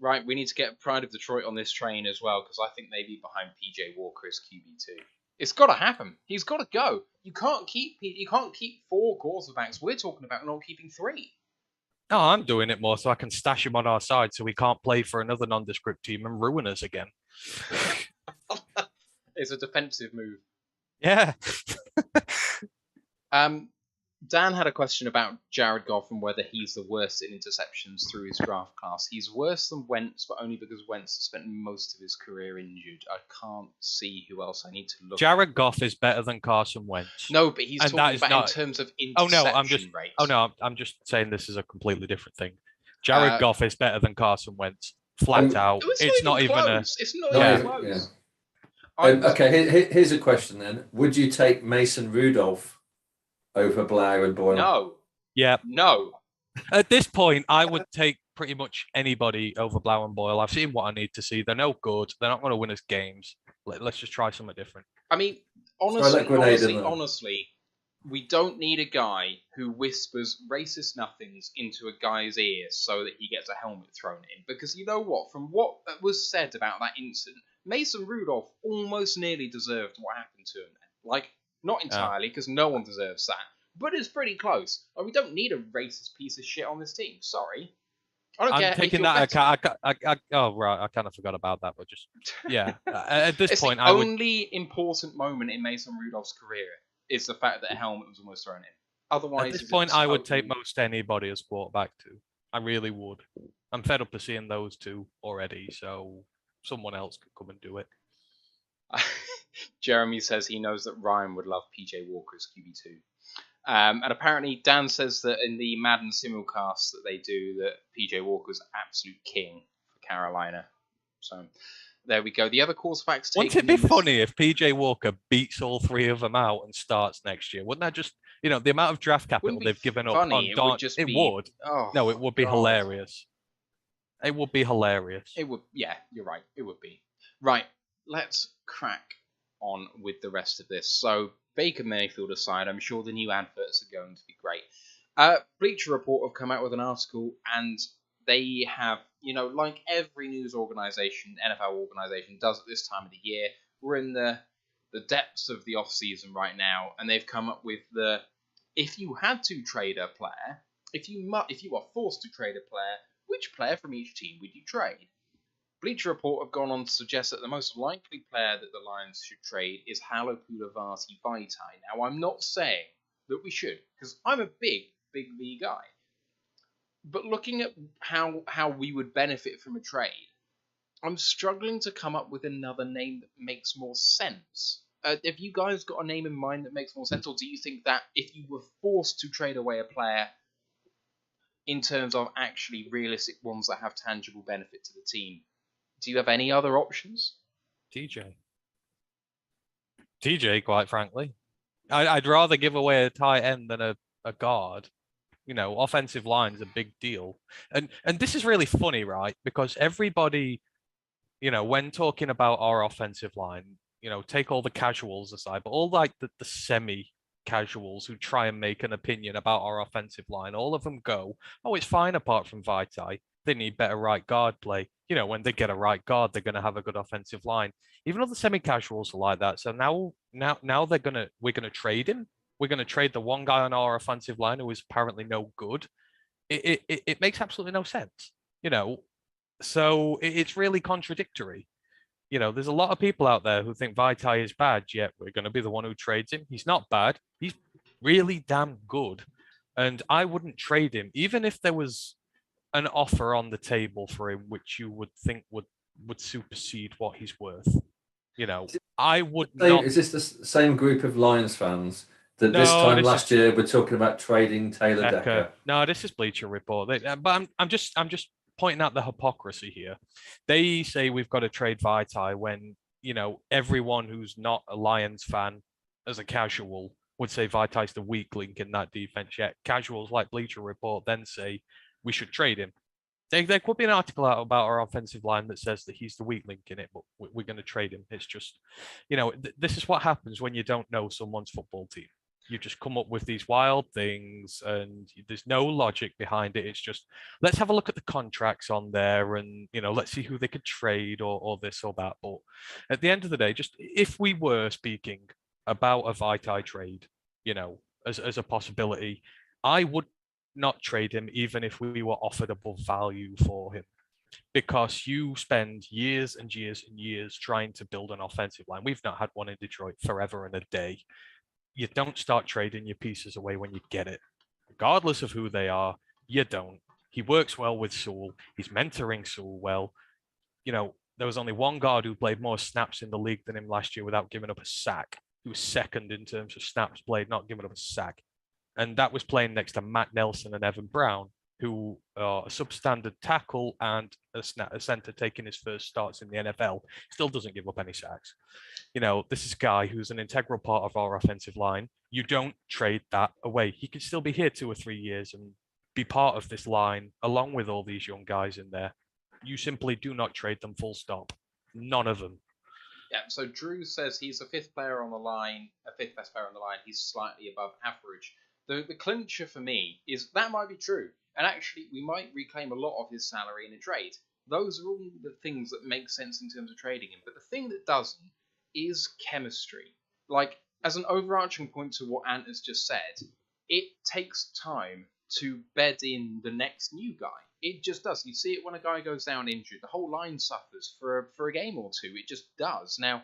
Right, we need to get Pride of Detroit on this train as well, because I think they'd be behind PJ Walker as QB2. It's got to happen. He's got to go. You can't keep 4 quarterbacks. We're talking about not keeping 3. No, I'm doing it more so I can stash him on our side so we can't play for another nondescript team and ruin us again. It's a defensive move. Yeah. Dan had a question about Jared Goff and whether he's the worst in interceptions through his draft class. He's worse than Wentz, but only because Wentz has spent most of his career injured. I can't see who else I need to look Jared at. Goff is better than Carson Wentz. No, but he's And talking that is about not- in terms of interception rate. I'm just saying this is a completely different thing. Jared Goff is better than Carson Wentz, flat out. It's not even close. It's not even close. Okay, here's a question then. Would you take Mason Rudolph over Blair and Boyle? No. Yeah. No. At this point, I would take pretty much anybody over Blau and Boyle. I've seen what I need to see. They're no good. They're not going to win us games. Let's just try something different. I mean, honestly, we don't need a guy who whispers racist nothings into a guy's ear so that he gets a helmet thrown in. Because you know what? From what was said about that incident, Mason Rudolph almost nearly deserved what happened to him. Like, not entirely, because no one deserves that. But it's pretty close. Like, we don't need a racist piece of shit on this team. Sorry. I don't care. I'm taking that. Oh, right. I kind of forgot about that, but just, yeah. At this point, the only important moment in Mason Rudolph's career is the fact that a helmet was almost thrown in. Otherwise, at this point, I would take most anybody as quarterback too. I really would. I'm fed up of seeing those two already, so someone else could come and do it. Jeremy says he knows that Ryan would love PJ Walker as QB2. And apparently Dan says that in the Madden simulcast that they do, that PJ Walker's absolute king for Carolina. So there we go. The other quarterbacks. Wouldn't it be funny if PJ Walker beats all 3 of them out and starts next year? Wouldn't that just, the amount of draft capital they've given up on Don? It would. No, it would be hilarious. It would be hilarious. It would. Yeah, you're right. It would be. Right. Let's crack on with the rest of this. So Baker Mayfield aside, I'm sure the new adverts are going to be great. Bleacher Report have come out with an article, and they have, like every news organization, NFL organization does at this time of the year, we're in the depths of the off-season right now, and they've come up with if you had to trade a player, if you are forced to trade a player, which player from each team would you trade? Bleacher Report have gone on to suggest that the most likely player that the Lions should trade is Halapoulivaati Vaitai. Now, I'm not saying that we should, because I'm a big V guy. But looking at how we would benefit from a trade, I'm struggling to come up with another name that makes more sense. Have you guys got a name in mind that makes more sense, or do you think that if you were forced to trade away a player, in terms of actually realistic ones that have tangible benefit to the team, do you have any other options? TJ, quite frankly. I'd rather give away a tight end than a guard. Offensive line's a big deal. And this is really funny, right? Because everybody, when talking about our offensive line, take all the casuals aside, but all like the semi-casuals who try and make an opinion about our offensive line, all of them go, oh, it's fine apart from Vaitai. They need better right guard play. When they get a right guard, they're going to have a good offensive line. Even though the semi-casuals are like that. So now we're going to trade him. We're going to trade the one guy on our offensive line who is apparently no good. It makes absolutely no sense. So it's really contradictory. There's a lot of people out there who think Vaitai is bad, yet we're going to be the one who trades him. He's not bad. He's really damn good. And I wouldn't trade him, even if there was an offer on the table for him, which you would think would supersede what he's worth. I would not. Is this the same group of Lions fans that this time last year we're talking about trading Taylor Decker? No, this is Bleacher Report. But I'm just pointing out the hypocrisy here. They say we've got to trade Vaitai when everyone who's not a Lions fan, as a casual, would say Vaitai's the weak link in that defense. Yet casuals like Bleacher Report then say we should trade him. There could be an article out about our offensive line that says that he's the weak link in it, but we're going to trade him. It's just, this is what happens when you don't know someone's football team. You just come up with these wild things, and there's no logic behind it. It's just, let's have a look at the contracts on there, and let's see who they could trade, or this or that. But at the end of the day, just if we were speaking about a Vaitai trade, as a possibility, I would not trade him even if we were offered above value for him, because you spend years and years and years trying to build an offensive line. We've not had one in Detroit forever and a day. You don't start trading your pieces away when you get it. Regardless of who they are, you don't. He works well with Sewell. He's mentoring Sewell well. There was only one guard who played more snaps in the league than him last year without giving up a sack. He was second in terms of snaps played, not giving up a sack. And that was playing next to Matt Nelson and Evan Brown, who are a substandard tackle and a center taking his first starts in the NFL. Still doesn't give up any sacks. This is a guy who's an integral part of our offensive line. You don't trade that away. He could still be here 2 or 3 years and be part of this line along with all these young guys in there. You simply do not trade them, full stop. None of them. Yeah, so Drew says he's a fifth player on the line, a fifth best player on the line. He's slightly above average. The clincher for me is that might be true. And actually, we might reclaim a lot of his salary in a trade. Those are all the things that make sense in terms of trading him. But the thing that doesn't is chemistry. Like, as an overarching point to what Ant has just said, it takes time to bed in the next new guy. It just does. You see it when a guy goes down injured. The whole line suffers for a game or two. It just does. Now,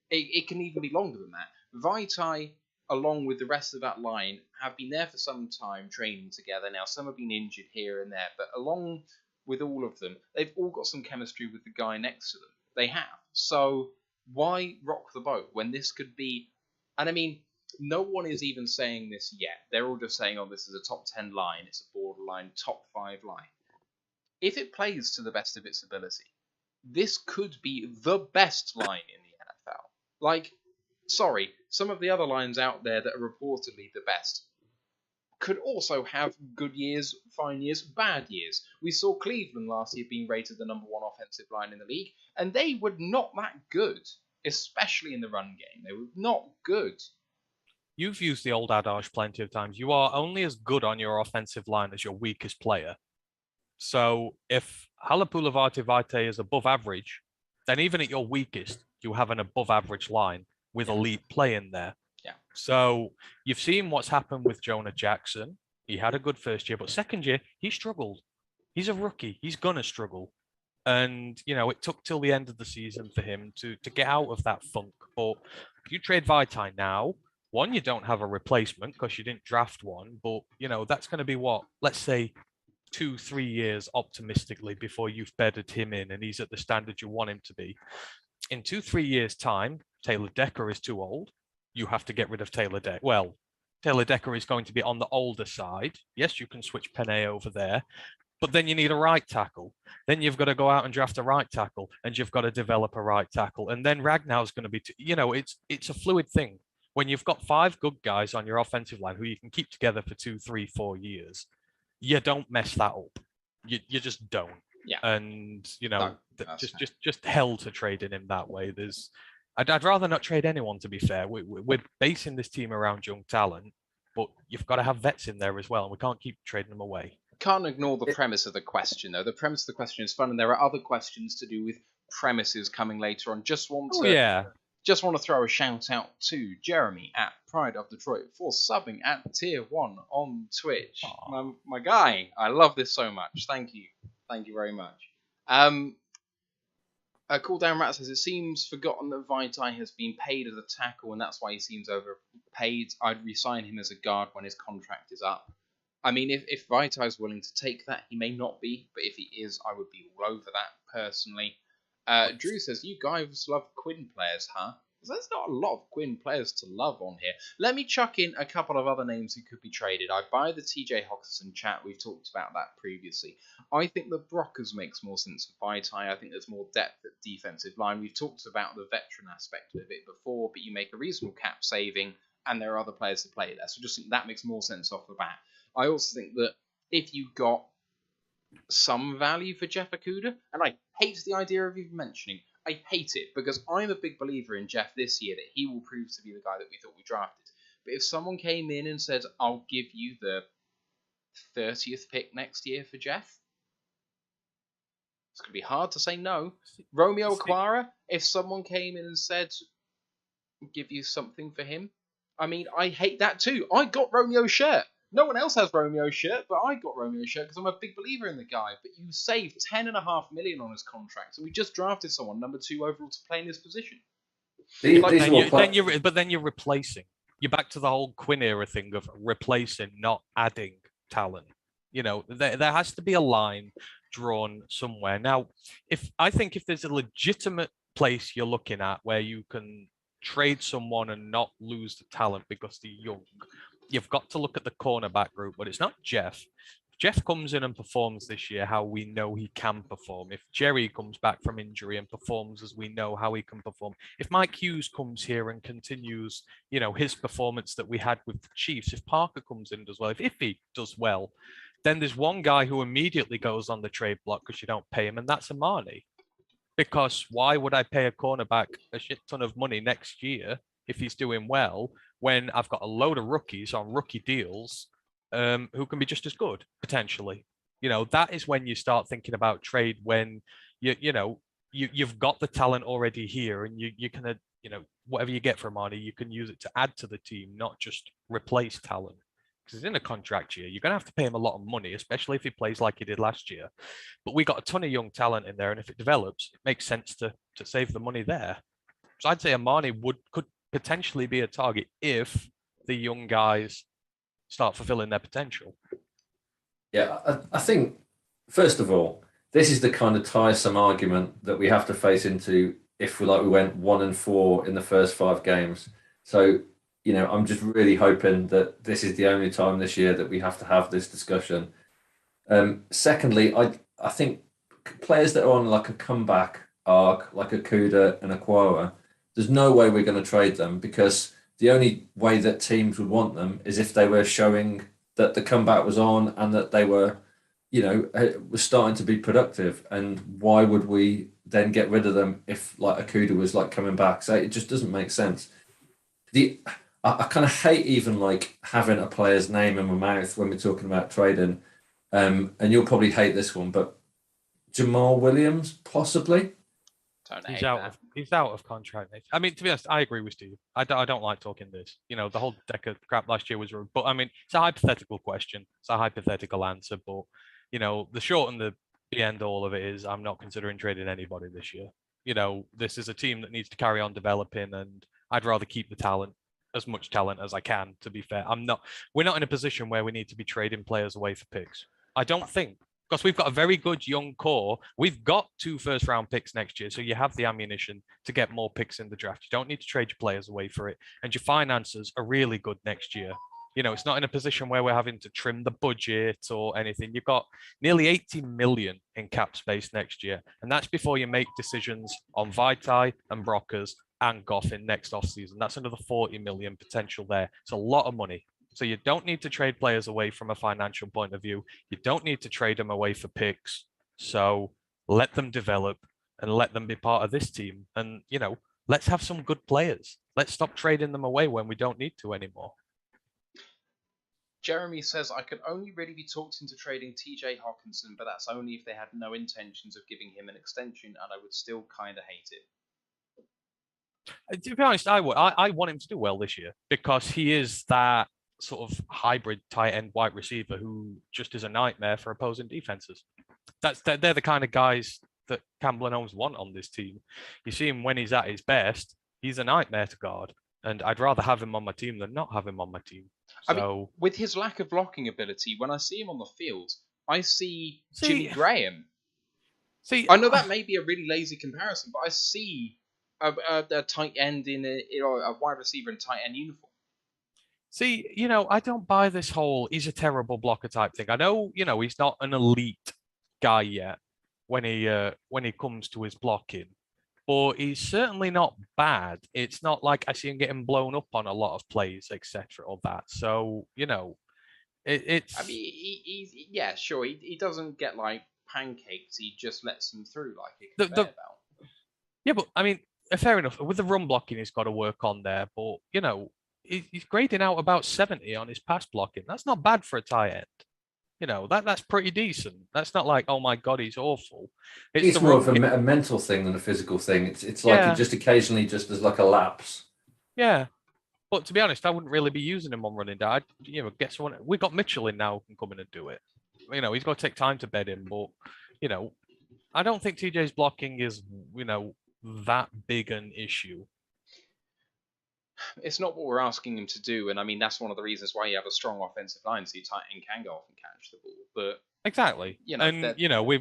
it can even be longer than that. Vaitai, along with the rest of that line, have been there for some time training together. Now, some have been injured here and there, but along with all of them, they've all got some chemistry with the guy next to them. They have. So why rock the boat when this could be... And I mean, no one is even saying this yet. They're all just saying, oh, this is a top 10 line. It's a borderline top 5 line. If it plays to the best of its ability, this could be the best line in the NFL. Like, sorry, some of the other lines out there that are reportedly the best could also have good years, fine years, bad years. We saw Cleveland last year being rated the number 1 offensive line in the league, and they were not that good, especially in the run game. They were not good. You've used the old adage plenty of times. You are only as good on your offensive line as your weakest player. So if Halapoulivaati Vaitai is above average, then even at your weakest, you have an above average line with elite play in there. Yeah. So you've seen what's happened with Jonah Jackson. He had a good first year, but second year, he struggled. He's a rookie. He's going to struggle. And, it took till the end of the season for him to get out of that funk. But if you trade Vaitai now, one, you don't have a replacement because you didn't draft one. But, that's going to be what? Let's say 2-3 years optimistically before you've bedded him in and he's at the standard you want him to be. In 2-3 years' time, Taylor Decker is too old. You have to get rid of Taylor Decker. Well, Taylor Decker is going to be on the older side. Yes, you can switch Penei over there, but then you need a right tackle. Then you've got to go out and draft a right tackle, and you've got to develop a right tackle. And then Ragnar's going to be, it's a fluid thing. When you've got 5 good guys on your offensive line who you can keep together for 2, 3, 4 years, you don't mess that up. You just don't. Yeah. And No, just hell to trade in him that way. I'd rather not trade anyone, to be fair. We're basing this team around young talent, but you've got to have vets in there as well, and we can't keep trading them away. Can't ignore the premise of the question, though. The premise of the question is fun, and there are other questions to do with premises coming later on. Just want to throw a shout out to Jeremy at Pride of Detroit for subbing at Tier 1 on Twitch. My guy, I love this so much. Thank you very much. Cool Down Rat says, it seems forgotten that Vaitai has been paid as a tackle and that's why he seems overpaid. I'd re-sign him as a guard when his contract is up. I mean, if Vaitai is willing to take that, he may not be, but if he is, I would be all over that personally. Drew says, you guys love Quinn players, huh? There's not a lot of Quinn players to love on here. Let me chuck in a couple of other names who could be traded. I buy the TJ Hockenson chat. We've talked about that previously. I think the Brockers makes more sense for Vaitai. I think there's more depth at defensive line. We've talked about the veteran aspect of it before, but you make a reasonable cap saving, and there are other players to play there. So just think that makes more sense off the bat. I also think that if you got some value for Jeff Okudah, and I hate the idea of even mentioning, I hate it because I'm a big believer in Jeff this year that he will prove to be the guy that we thought we drafted. But if someone came in and said, I'll give you the 30th pick next year for Jeff, it's going to be hard to say no. Romeo Aquara, if someone came in and said, give you something for him, I mean, I hate that too. I got Romeo's shirt. No one else has Romeo's shirt, but I got Romeo's shirt because I'm a big believer in the guy. But you saved $10.5 million on his contract, and we just drafted someone number 2 overall to play in his position. But then you're replacing. You're back to the whole Quinn era thing of replacing, not adding talent. You know, there has to be a line drawn somewhere. Now, if there's a legitimate place you're looking at where you can trade someone and not lose the talent because they're young, you've got to look at the cornerback group. But it's not Jeff. Jeff comes in and performs this year how we know he can perform. If Jerry comes back from injury and performs as we know how he can perform. If Mike Hughes comes here and continues, you know, his performance that we had with the Chiefs. If Parker comes in and does well, if he does well, then there's one guy who immediately goes on the trade block because you don't pay him, and that's Amani. Because why would I pay a cornerback a shit ton of money next year if he's doing well when I've got a load of rookies on rookie deals who can be just as good potentially? You know, that is when you start thinking about trade, when you've got the talent already here, and you can, you know, whatever you get from Arnie, you can use it to add to the team, not just replace talent. Because he's in a contract year, you're going to have to pay him a lot of money, especially if he plays like he did last year. But we got a ton of young talent in there, and if it develops, it makes sense to save the money there. So I'd say Amani could potentially be a target if the young guys start fulfilling their potential. Yeah, I think, first of all, this is the kind of tiresome argument that we have to face into if we went 1-4 in the first 5 games. So, you know, I'm just really hoping that this is the only time this year that we have to have this discussion. Secondly, I think players that are on like a comeback arc, like Okudah and Aquara, there's no way we're going to trade them, because the only way that teams would want them is if they were showing that the comeback was on and that they were, you know, was starting to be productive. And why would we then get rid of them if like Okudah was like coming back? So it just doesn't make sense. I kind of hate even like having a player's name in my mouth when we're talking about trading. And you'll probably hate this one, but Jamal Williams, possibly. He's out of contract. I mean, to be honest, I agree with Steve. I don't like talking this. You know, the whole deck of crap last year was rude. But I mean, it's a hypothetical question. It's a hypothetical answer. But, you know, the short and the end all of it is I'm not considering trading anybody this year. You know, this is a team that needs to carry on developing, and I'd rather keep the talent, as much talent as I can, to be fair. We're not in a position where we need to be trading players away for picks. I don't think. Because we've got a very good young core. We've got 2 first-round picks next year, so you have the ammunition to get more picks in the draft. You don't need to trade your players away for it, and your finances are really good next year. You know, it's not in a position where we're having to trim the budget or anything. You've got nearly 80 million in cap space next year, and that's before you make decisions on Vitae and Brockers and Goffin next offseason. That's another 40 million potential there. It's a lot of money. So you don't need to trade players away from a financial point of view. You don't need to trade them away for picks. So let them develop and let them be part of this team. And, you know, let's have some good players. Let's stop trading them away when we don't need to anymore. Jeremy says, I could only really be talked into trading TJ Hawkinson, but that's only if they had no intentions of giving him an extension, and I would still kind of hate it. To be honest, I want him to do well this year, because he is that sort of hybrid tight end wide receiver who just is a nightmare for opposing defenses. They're the kind of guys that Campbell and Holmes want on this team. You see him when he's at his best, he's a nightmare to guard, and I'd rather have him on my team than not have him on my team. So, I mean, with his lack of blocking ability, when I see him on the field, I see Jimmy Graham. I know that may be a really lazy comparison, but I see a tight end in a wide receiver in tight end uniform. See, you know, I don't buy this whole he's a terrible blocker type thing. I know, you know, he's not an elite guy yet when he comes to his blocking, but he's certainly not bad. It's not like I see him getting blown up on a lot of plays, etc. or that. So, you know, it's. I mean, yeah, sure. He doesn't get like pancakes. He just lets them through like a conveyor belt. Yeah, but I mean, fair enough. With the run blocking, he's got to work on there. But you know, he's grading out about 70 on his pass blocking. That's not bad for a tight end. That's pretty decent. That's not like, oh my God, he's awful. It's more of a mental thing than a physical thing. It's like it just occasionally just there's like a lapse. Yeah. But to be honest, I wouldn't really be using him on running down. Get someone. We got Mitchell in now who can come in and do it. He's got to take time to bed in, but I don't think TJ's blocking is that big an issue. It's not what we're asking him to do, and I mean that's one of the reasons why you have a strong offensive line, so your tight end can go off and catch the ball. But exactly,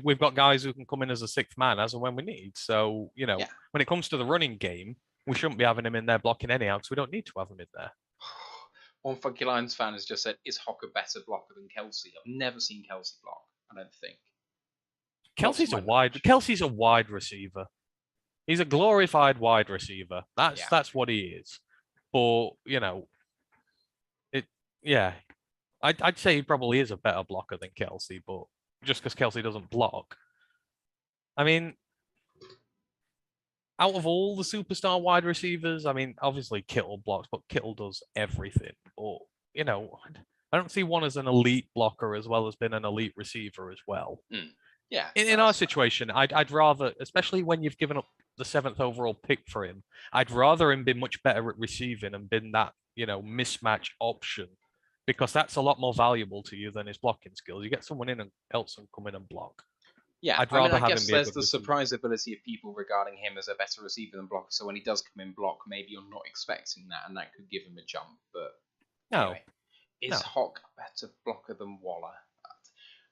we've got guys who can come in as a sixth man as and when we need. So when it comes to the running game, we shouldn't be having him in there blocking anyhow because we don't need to have him in there. One Funky Lions fan has just said, "Is Hock a better blocker than Kelsey?" I've never seen Kelsey block. I don't think. Kelsey's a wide receiver. He's a glorified wide receiver. That's what he is. But I'd say he probably is a better blocker than Kelsey, but just because Kelsey doesn't block. I mean, out of all the superstar wide receivers, I mean, obviously Kittle blocks, but Kittle does everything. Or I don't see one as an elite blocker as well as being an elite receiver as well. Yeah. In our situation, I'd rather, especially when you've given up the 7th overall pick for him, I'd rather him be much better at receiving and been that, mismatch option, because that's a lot more valuable to you than his blocking skills. You get someone else and come in and block. Yeah, I guess there's the surprise ability of people regarding him as a better receiver than blocker. So when he does come in block, maybe you're not expecting that, and that could give him a jump. But anyway, is Hock a better blocker than Waller?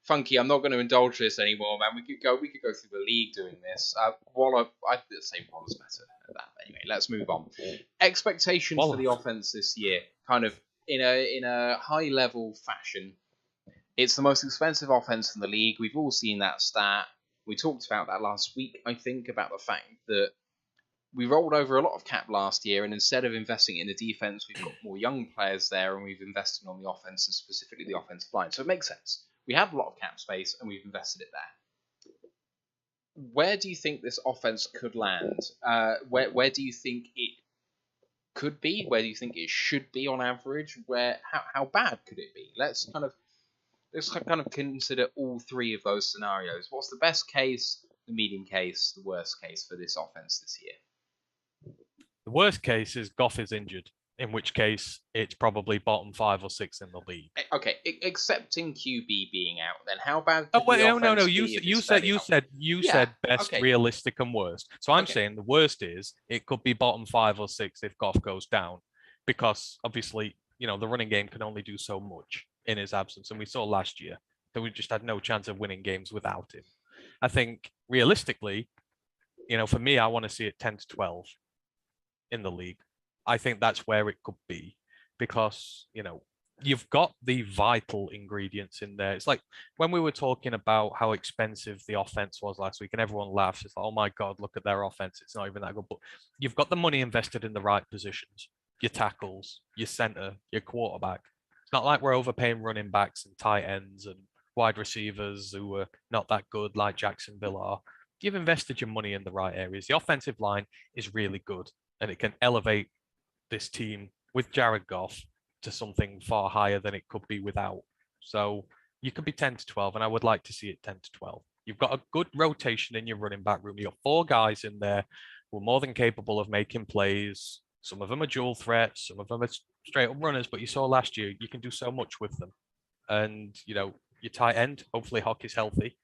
Funky, I'm not going to indulge this anymore, man. We could go through the league doing this. Waller, I'd say Waller's better at that. Anyway, let's move on. Expectations for the offense this year, kind of in a high level fashion. It's the most expensive offense in the league. We've all seen that stat. We talked about that last week, I think, about the fact that we rolled over a lot of cap last year, and instead of investing in the defense, we've got more young players there, and we've invested on the offense, and specifically the offensive line. So it makes sense. We have a lot of cap space, and we've invested it there. Where do you think this offense could land? Where do you think it could be? Where do you think it should be on average? How bad could it be? Let's kind of consider all three of those scenarios. What's the best case, the medium case, the worst case for this offense this year? The worst case is Goff is injured, in which case it's probably bottom 5 or 6 in the league. Okay, excepting QB being out, then how bad? No. You said best, realistic, and worst. So I'm saying the worst is it could be bottom 5 or 6 if Goff goes down, because obviously the running game can only do so much in his absence, and we saw last year that we just had no chance of winning games without him. I think realistically, for me, I want to see it 10 to 12 in the league. I think that's where it could be, because you've got the vital ingredients in there. It's like when we were talking about how expensive the offense was last week, and everyone laughs. It's like, oh my God, look at their offense. It's not even that good. But you've got the money invested in the right positions: your tackles, your center, your quarterback. It's not like we're overpaying running backs and tight ends and wide receivers who are not that good, like Jacksonville are. You've invested your money in the right areas. The offensive line is really good, and it can elevate this team with Jared Goff to something far higher than it could be without. So you could be 10 to 12, and I would like to see it 10 to 12. You've got a good rotation in your running back room. You've got 4 guys in there who are more than capable of making plays. Some of them are dual threats, some of them are straight up runners, but you saw last year you can do so much with them. And your tight end, hopefully Hock is healthy.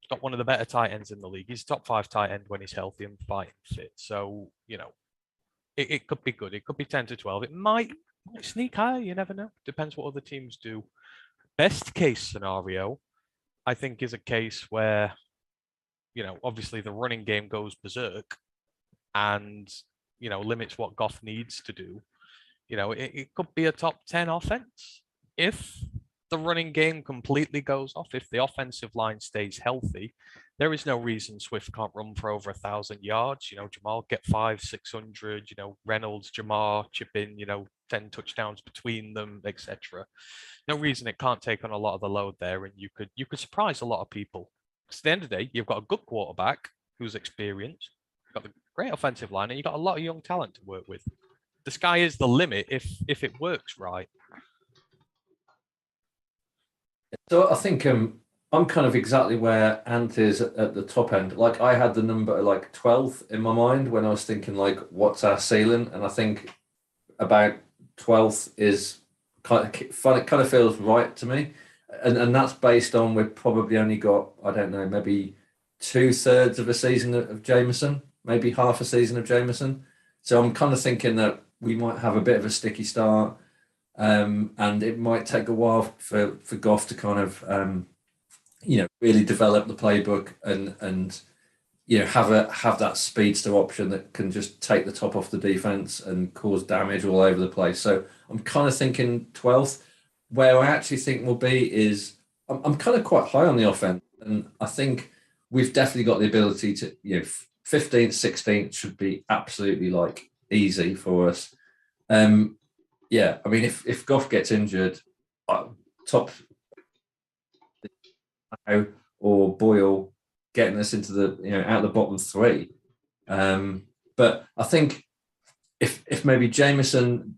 He's got one of the better tight ends in the league. He's a top 5 tight end when he's healthy and fighting fit. So, it could be good. It could be 10 to 12. It might sneak higher. You never know. Depends what other teams do. Best case scenario, I think, is a case where, obviously the running game goes berserk and, limits what Goff needs to do. It could be a top 10 offense. If the running game completely goes off, if the offensive line stays healthy, there is no reason Swift can't run for over 1,000 yards. Jamal get 500-600. Reynolds, Jamar chip in. 10 touchdowns between them, etc. No reason it can't take on a lot of the load there, and you could surprise a lot of people. Because at the end of the day, you've got a good quarterback who's experienced, you've got a great offensive line, and you've got a lot of young talent to work with. the sky is the limit if it works right. So I think I'm kind of exactly where Ant is at the top end. Like I had the number like 12th in my mind when I was thinking like, what's our ceiling? And I think about 12th is kind of fun. It kind of feels right to me, and that's based on we've probably only got, I don't know, maybe 2/3 of a season of Jameson, maybe half a season of Jameson. So I'm kind of thinking that we might have a bit of a sticky start, and it might take a while for Goff to kind of really develop the playbook and have that speedster option that can just take the top off the defense and cause damage all over the place. So I'm kind of thinking 12th. Where I actually think we'll be is I'm kind of quite high on the offense, and I think we've definitely got the ability to 15th, 16th should be absolutely like easy for us. Yeah, I mean if Goff gets injured, top or Boyle getting us into the out the bottom three. But I think if maybe Jameson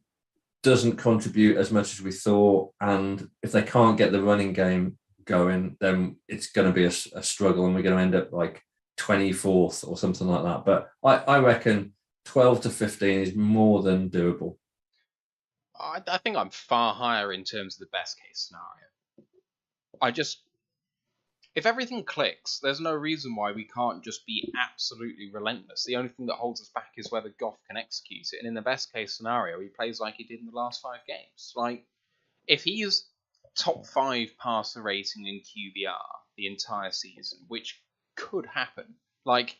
doesn't contribute as much as we thought, and if they can't get the running game going, then it's going to be a struggle, and we're going to end up like 24th or something like that. But I reckon 12 to 15 is more than doable. I think I'm far higher in terms of the best case scenario. If everything clicks, there's no reason why we can't just be absolutely relentless. The only thing that holds us back is whether Goff can execute it. And in the best case scenario, he plays like he did in the last 5 games. Like, if he is top 5 passer rating in QBR the entire season, which could happen, like,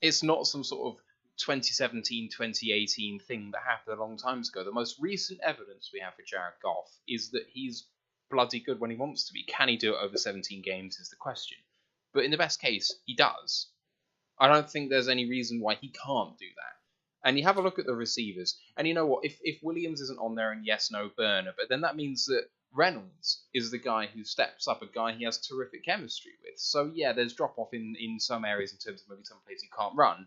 it's not some sort of 2017, 2018 thing that happened a long time ago. The most recent evidence we have for Jared Goff is that he's bloody good when he wants to be. Can he do it over 17 games is the question. But in the best case, he does. I don't think there's any reason why he can't do that. And you have a look at the receivers, and you know what? If Williams isn't on there, and yes, no Burner, but then that means that Reynolds is the guy who steps up, a guy he has terrific chemistry with. So yeah, there's drop off in some areas in terms of maybe some plays he can't run,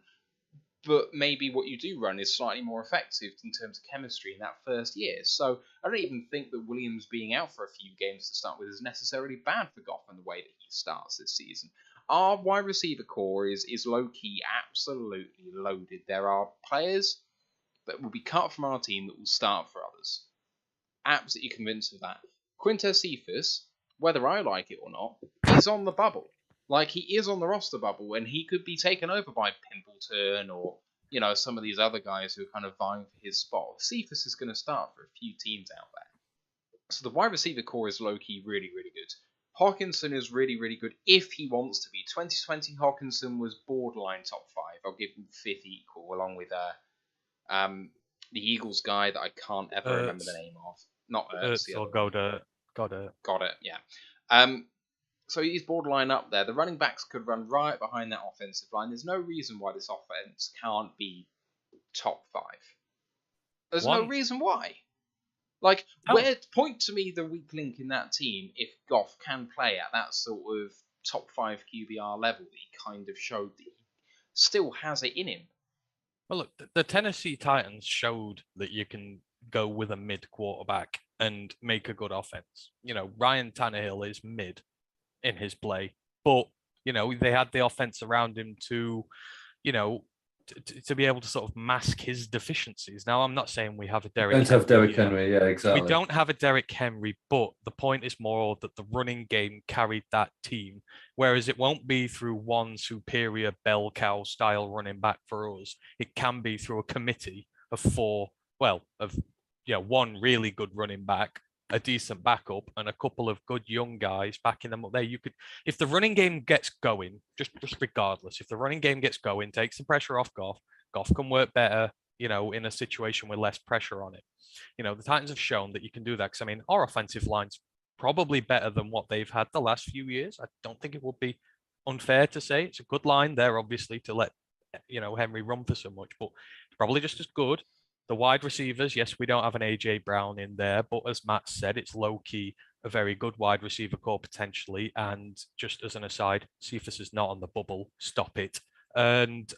but maybe what you do run is slightly more effective in terms of chemistry in that first year. So I don't even think that Williams being out for a few games to start with is necessarily bad for Goff in the way that he starts this season. Our wide receiver core is low-key absolutely loaded. There are players that will be cut from our team that will start for others. Absolutely convinced of that. Quintez Cephas, whether I like it or not, is on the bubble. Like, he is on the roster bubble, and he could be taken over by Pimpleton or, some of these other guys who are kind of vying for his spot. Cephas is going to start for a few teams out there. So the wide receiver core is low-key really, really good. Hawkinson is really, really good if he wants to be. 2020 Hawkinson was borderline top 5. I'll give him 5th equal, along with the Eagles guy that I can't ever remember the name of. Not Ertz. Or Goddard. Got it, yeah. So he's borderline up there. The running backs could run right behind that offensive line. There's no reason why this offense can't be top 5. There's no reason why. Like, point to me the weak link in that team if Goff can play at that sort of top 5 QBR level that he kind of showed that he still has it in him. Well, look, the Tennessee Titans showed that you can go with a mid quarterback and make a good offense. Ryan Tannehill is mid in his play, but they had the offense around him to be able to sort of mask his deficiencies. Now, I'm not saying we have a Derrick Henry. Don't have Derrick Henry, yeah, exactly. We don't have a Derrick Henry, but the point is more that the running game carried that team, whereas it won't be through one superior bell cow style running back for us. It can be through a committee of one really good running back, a decent backup, and a couple of good young guys backing them up there. You could, if the running game gets going, just regardless, if the running game gets going, takes the pressure off Goff can work better, in a situation with less pressure on it. The Titans have shown that you can do that. Because, I mean, our offensive line's probably better than what they've had the last few years. I don't think it would be unfair to say it's a good line there, obviously, to let, Henry run for so much, but it's probably just as good. The wide receivers, yes, we don't have an A.J. Brown in there, but as Matt said, it's low-key a very good wide receiver core potentially. And just as an aside, Cephas is not on the bubble. Stop it. And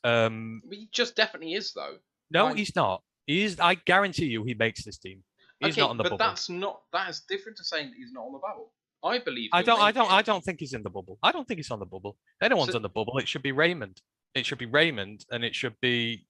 he just definitely is, though. No, he's not. I guarantee you, he makes this team. He's not on the bubble. That is different to saying that he's not on the bubble. I believe. I don't think he's in the bubble. I don't think he's on the bubble. Anyone's on the bubble. It should be Raymond. It should be Raymond, and it should be,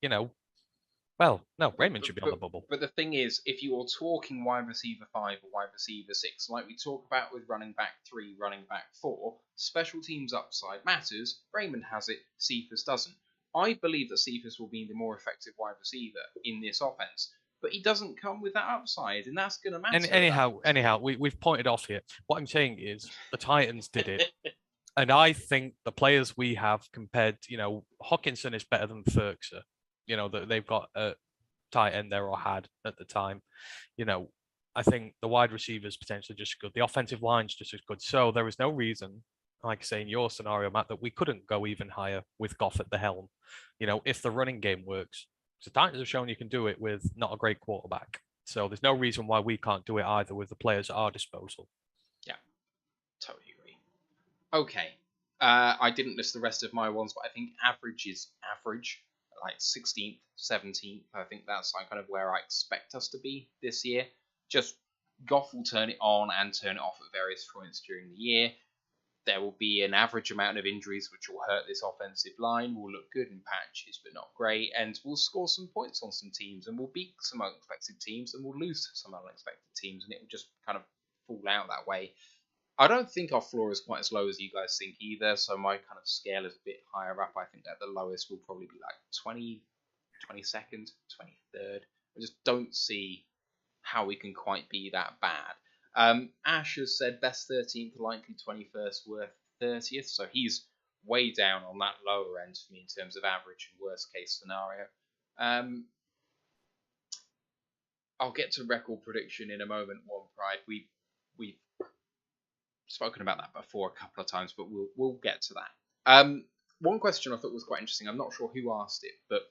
well, no, Raymond should be on the bubble. But the thing is, if you're talking wide receiver 5 or wide receiver 6, like we talk about with running back 3, running back 4, special teams upside matters. Raymond has it, Cephas doesn't. I believe that Cephas will be the more effective wide receiver in this offense, but he doesn't come with that upside, and that's going to matter. And anyhow, we've pointed off here. What I'm saying is the Titans did it. And I think the players we have compared, Hawkinson is better than Ferkser. That they've got a tight end there or had at the time. I think the wide receivers potentially just as good. The offensive line's just as good. So there is no reason, like I say in your scenario, Matt, that we couldn't go even higher with Goff at the helm. If the running game works. So Titans have shown you can do it with not a great quarterback. So there's no reason why we can't do it either with the players at our disposal. Yeah, totally agree. Okay. I didn't list the rest of my ones, but I think average is average. Like 16th, 17th. I think that's kind of where I expect us to be this year. Just Goff will turn it on and turn it off at various points during the year. There will be an average amount of injuries which will hurt this offensive line. We'll look good in patches, but not great. And we'll score some points on some teams, and we'll beat some unexpected teams, and we'll lose some unexpected teams, and it will just kind of fall out that way. I don't think our floor is quite as low as you guys think either, so my kind of scale is a bit higher up. I think at the lowest will probably be like 22nd, 23rd. I just don't see how we can quite be that bad. Ash has said best 13th, likely 21st, worth 30th, so he's way down on that lower end for me in terms of average and worst case scenario. I'll get to record prediction in a moment, One Pride. We've spoken about that before a couple of times, but we'll get to that. One question I thought was quite interesting. I'm not sure who asked it, but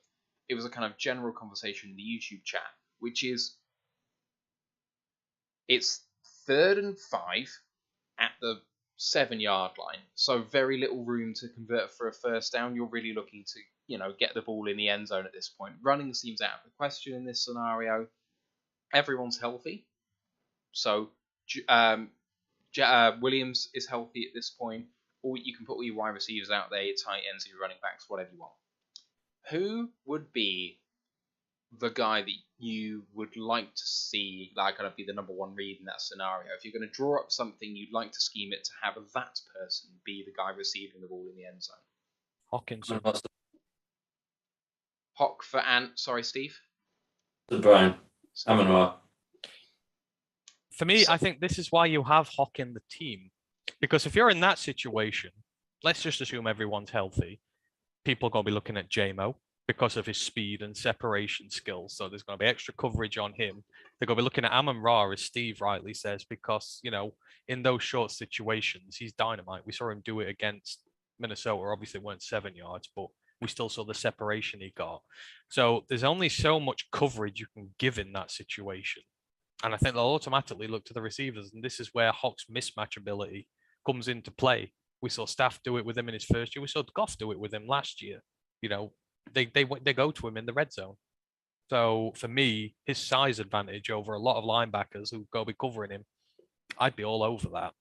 it was a kind of general conversation in the YouTube chat, which is it's 3rd and 5 at the 7-yard line, so very little room to convert for a first down. You're really looking to get the ball in the end zone at this point. Running seems out of the question in this scenario. Everyone's healthy, so Williams is healthy at this point. Or you can put all your wide receivers out there, your tight ends, your running backs, whatever you want. Who would be the guy that you would like to see, like, kind of be the number one read in that scenario? If you're going to draw up something, you'd like to scheme it to have that person be the guy receiving the ball in the end zone. Hawkinson. Hawk for Ant. Sorry, Steve. Brian. Amon-Ra. For me, I think this is why you have Hawk in the team. Because if you're in that situation, let's just assume everyone's healthy. People are going to be looking at JMO because of his speed and separation skills. So there's going to be extra coverage on him. They're going to be looking at Amon-Ra, as Steve rightly says, because, in those short situations, he's dynamite. We saw him do it against Minnesota. Obviously, it weren't 7 yards, but we still saw the separation he got. So there's only so much coverage you can give in that situation. And I think they'll automatically look to the receivers. And this is where Hawk's mismatch ability comes into play. We saw Staff do it with him in his first year. We saw Goff do it with him last year. They go to him in the red zone. So for me, his size advantage over a lot of linebackers who go be covering him, I'd be all over that.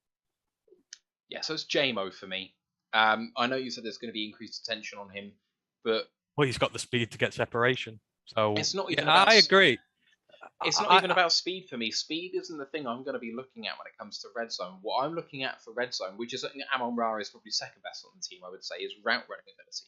Yeah, so it's JMO for me. I know you said there's going to be increased attention on him, but he's got the speed to get separation. So it's not even. I agree. It's not even about speed for me. Speed isn't the thing I'm going to be looking at when it comes to red zone. What I'm looking at for red zone, which is Amon-Ra is probably second best on the team, I would say, is route running ability.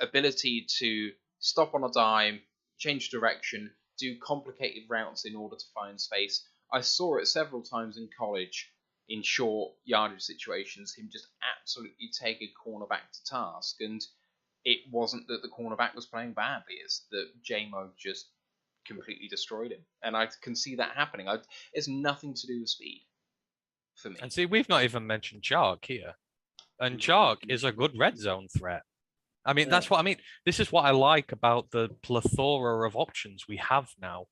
Ability to stop on a dime, change direction, do complicated routes in order to find space. I saw it several times in college in short yardage situations, him just absolutely take a cornerback to task. And it wasn't that the cornerback was playing badly, it's that JMO just completely destroyed him. And I can see that happening. It's nothing to do with speed for me. And see, we've not even mentioned Chark here. And Chark is a good red zone threat. I mean, that's what I mean. This is what I like about the plethora of options we have now.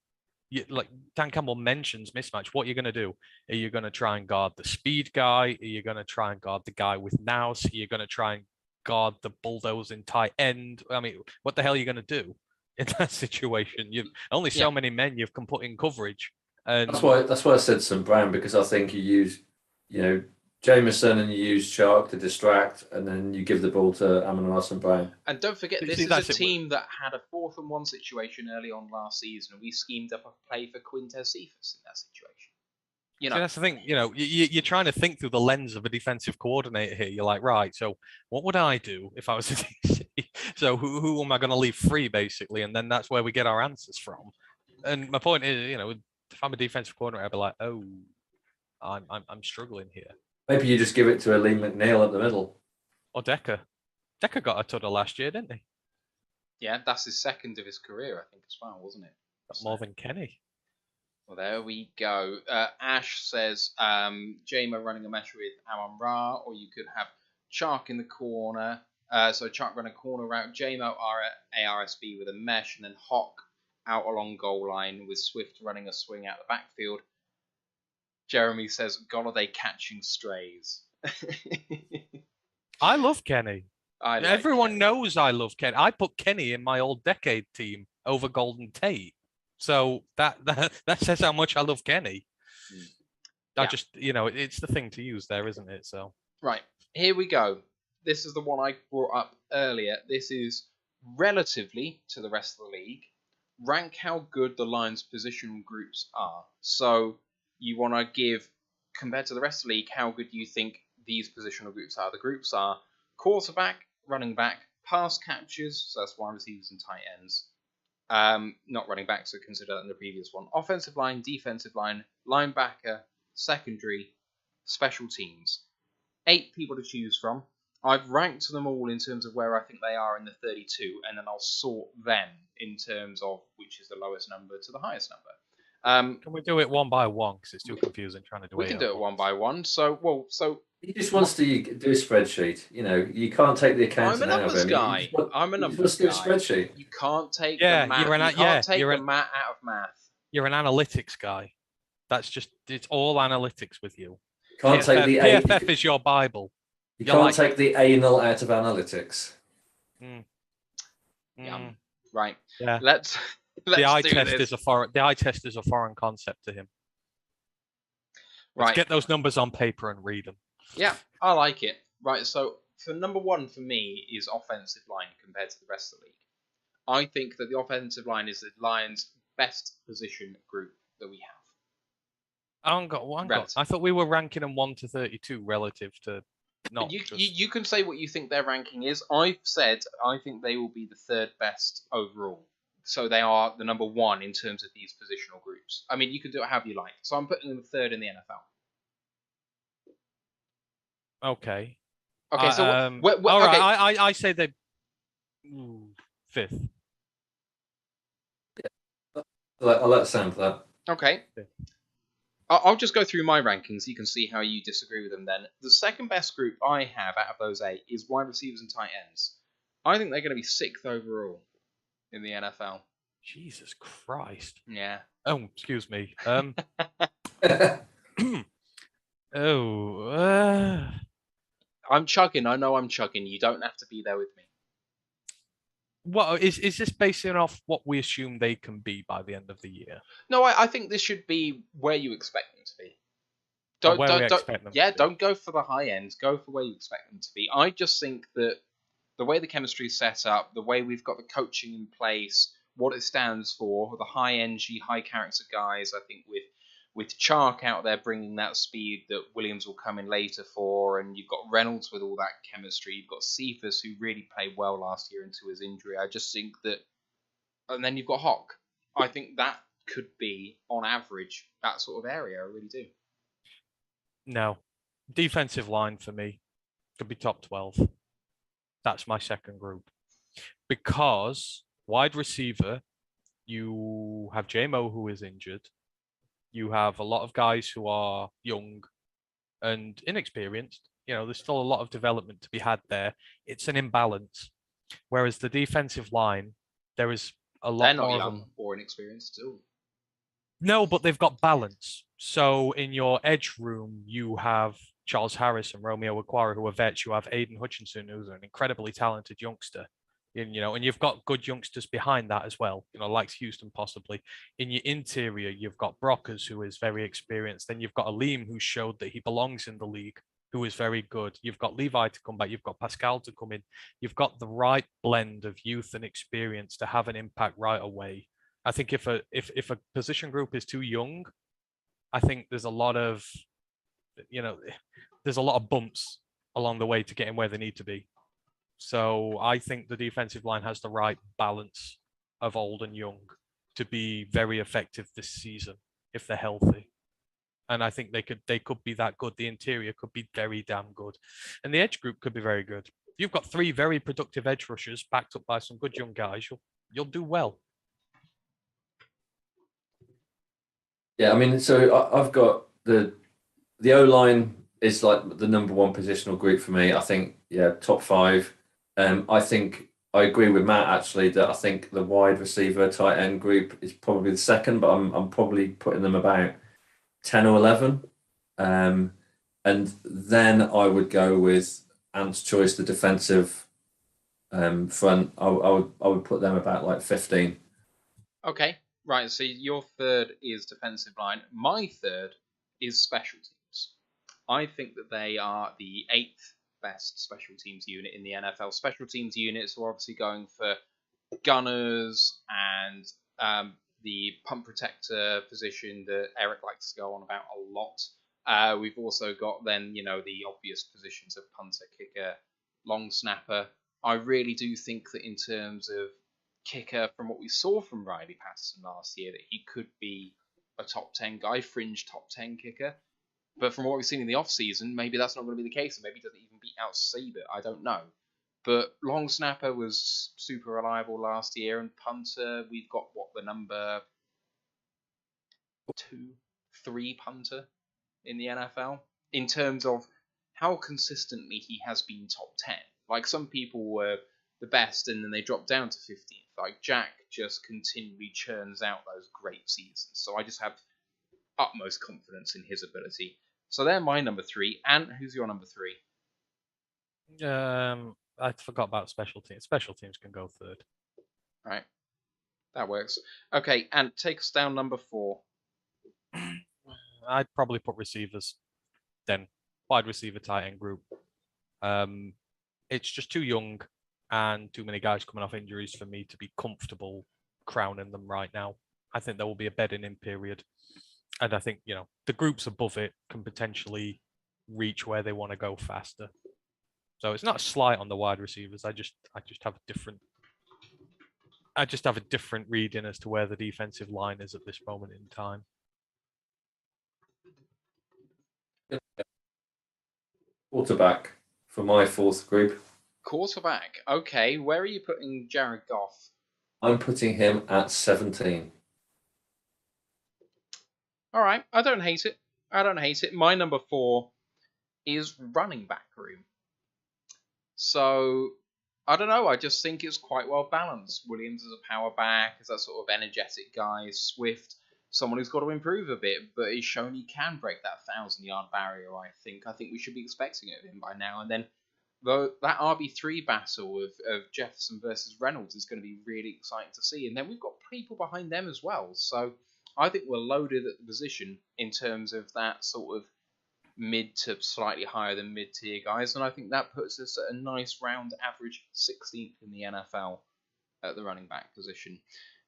Like Dan Campbell mentions mismatch. What are you going to do? Are you going to try and guard the speed guy? Are you going to try and guard the guy with nous? Are you going to try and guard the bulldozing tight end? I mean, what the hell are you going to do? in that situation. You've only so many men you've can put in coverage. And That's why I said St. Brown, because I think you use, Jameson and you use Shark to distract, and then you give the ball to Amon St. Brown. And don't forget, this is a team that had a 4th-and-1 situation early on last season, and we schemed up a play for Quintez Cephas in that situation. See, that's the thing. You're trying to think through the lens of a defensive coordinator here. You're like, right, so what would I do if I was a DC? So who am I going to leave free, basically? And then that's where we get our answers from. And my point is, if I'm a defensive coordinator, I'd be like, oh, I'm struggling here. Maybe you just give it to Aleem McNeil at the middle. Or Decker. Decker got a tuddle last year, didn't he? Yeah, that's his 2nd of his career, I think, as well, wasn't it? Got more than Kenny. Well, there we go. Ash says Jamo running a mesh with Amon Ra, or you could have Chark in the corner. So Chark running a corner route, Jamo ARSB with a mesh, and then Hawk out along goal line with Swift running a swing out the backfield. Jeremy says Golladay catching strays. I love Kenny. Everyone Kenny. knows I love Kenny. I put Kenny in my old decade team over Golden Tate. So that says how much I love Kenny. I just, it's the thing to use there, isn't it? So right, here we go. This is the one I brought up earlier. This is relatively to the rest of the league. Rank how good the Lions' positional groups are. So you want to give, compared to the rest of the league, how good you think these positional groups are. The groups are quarterback, running back, pass catchers, so that's wide receivers and tight ends. Not running back, so consider that in the previous one. Offensive line, defensive line, linebacker, secondary, special teams. 8 people to choose from. I've ranked them all in terms of where I think they are in the 32, and then I'll sort them in terms of which is the lowest number to the highest number. Can we do it one by one? Because it's too confusing trying to do it. We can do it one by one. So he just wants to do a spreadsheet. You can't take the accounting out of him. I'm a numbers guy. I'm a numbers guy. Do a spreadsheet. You can't take the math. You can't take the math out of math. You're an analytics guy. It's all analytics with you. Can't take the PFF is your Bible. You can't take the anal out of analytics. Right. Yeah. Let's the eye do test this. the eye test is a foreign concept to him. Let's get those numbers on paper and read them. Yeah, I like it. Right, so for number 1 for me is offensive line compared to the rest of the league. I think that the offensive line is the Lions' best position group that we have. I thought we were ranking them 1 to 32 relative to not. You can say what you think their ranking is. I've said I think they will be the 3rd best overall. So they are the number 1 in terms of these positional groups. I mean, you can do it however you like. So I'm putting them 3rd in the NFL. Okay. Okay. So all okay. right. I say they 5th. Yeah. I'll let Sam for that. Okay. I'll just go through my rankings. You can see how you disagree with them then. The second best group I have out of those 8 is wide receivers and tight ends. I think they're going to be 6th overall in the NFL. Jesus Christ. Yeah. Oh, excuse me. I'm chugging. I know I'm chugging. You don't have to be there with me. What is this basing off what we assume they can be by the end of the year? No, I think this should be where you expect them to be. Don't go for the high end. Go for where you expect them to be. I just think that the way the chemistry is set up, the way we've got the coaching in place, what it stands for, the high energy, high character guys, I think with Chark out there bringing that speed that Williams will come in later for, and you've got Reynolds with all that chemistry, you've got Cephas who really played well last year into his injury. I just think that, and then you've got Hawk. I think that could be, on average, that sort of area. I really do. No. Defensive line for me could be top 12. That's my second group. Because wide receiver, you have Jamo who is injured. You have a lot of guys who are young and inexperienced. There's still a lot of development to be had there. It's an imbalance. Whereas the defensive line, there is a lot more. They're not young or inexperienced at all. No, but they've got balance. So in your edge room, you have Charles Harris and Romeo Okwara, who are vets. You have Aiden Hutchinson, who's an incredibly talented youngster. And you've got good youngsters behind that as well, like Houston possibly. In your interior, you've got Brockers, who is very experienced. Then you've got Aleem, who showed that he belongs in the league, who is very good. You've got Levi to come back. You've got Pascal to come in. You've got the right blend of youth and experience to have an impact right away. I think if a position group is too young, I think there's a lot of bumps along the way to getting where they need to be. So I think the defensive line has the right balance of old and young to be very effective this season if they're healthy. And I think they could be that good. The interior could be very damn good. And the edge group could be very good. You've got 3 very productive edge rushers backed up by some good young guys. You'll do well. Yeah, I mean, so I've got the O-line is like the number one positional group for me. I think, yeah, top 5. I think I agree with Matt actually that I think the wide receiver tight end group is probably the second, but I'm probably putting them about 10 or 11. And then I would go with Ant's choice, the defensive front. I would put them about like 15. Okay, right. So your third is defensive line. My third is special teams. I think that they are the 8th best special teams unit in the NFL. Special teams units are obviously going for gunners and the punt protector position that Eric likes to go on about a lot. We've also got then, the obvious positions of punter, kicker, long snapper. I really do think that in terms of kicker, from what we saw from Riley Patterson last year, that he could be a top 10 guy, fringe top 10 kicker. But from what we've seen in the offseason, maybe that's not going to be the case, and maybe he doesn't even beat out Saber. I don't know. But long snapper was super reliable last year, and punter, we've got the number 2, 3 punter in the NFL in terms of how consistently he has been top 10. Like, some people were the best and then they dropped down to 15th. Like, Jack just continually churns out those great seasons. So I just have utmost confidence in his ability. So they're my number 3. Ant, who's your number 3? I forgot about special teams. Special teams can go third. Right. That works. Okay, and take us down number 4. I'd probably put receivers, then wide receiver tight end group. It's just too young and too many guys coming off injuries for me to be comfortable crowning them right now. I think there will be a bedding in period. And I think, the groups above it can potentially reach where they want to go faster. So it's not a slight on the wide receivers. I just have a different reading as to where the defensive line is at this moment in time. Quarterback for my 4th group. Quarterback. Okay, where are you putting Jared Goff? I'm putting him at 17. All right, I don't hate it. My number 4 is running back room. So, I don't know. I just think it's quite well balanced. Williams is a power back, is that sort of energetic guy. Swift, someone who's got to improve a bit, but he's shown he can break that 1,000-yard barrier, I think. I think we should be expecting it of him by now. And then that RB3 battle of Jefferson versus Reynolds is going to be really exciting to see. And then we've got people behind them as well. So I think we're loaded at the position in terms of that sort of mid to slightly higher than mid-tier guys, and I think that puts us at a nice round average 16th in the NFL at the running back position.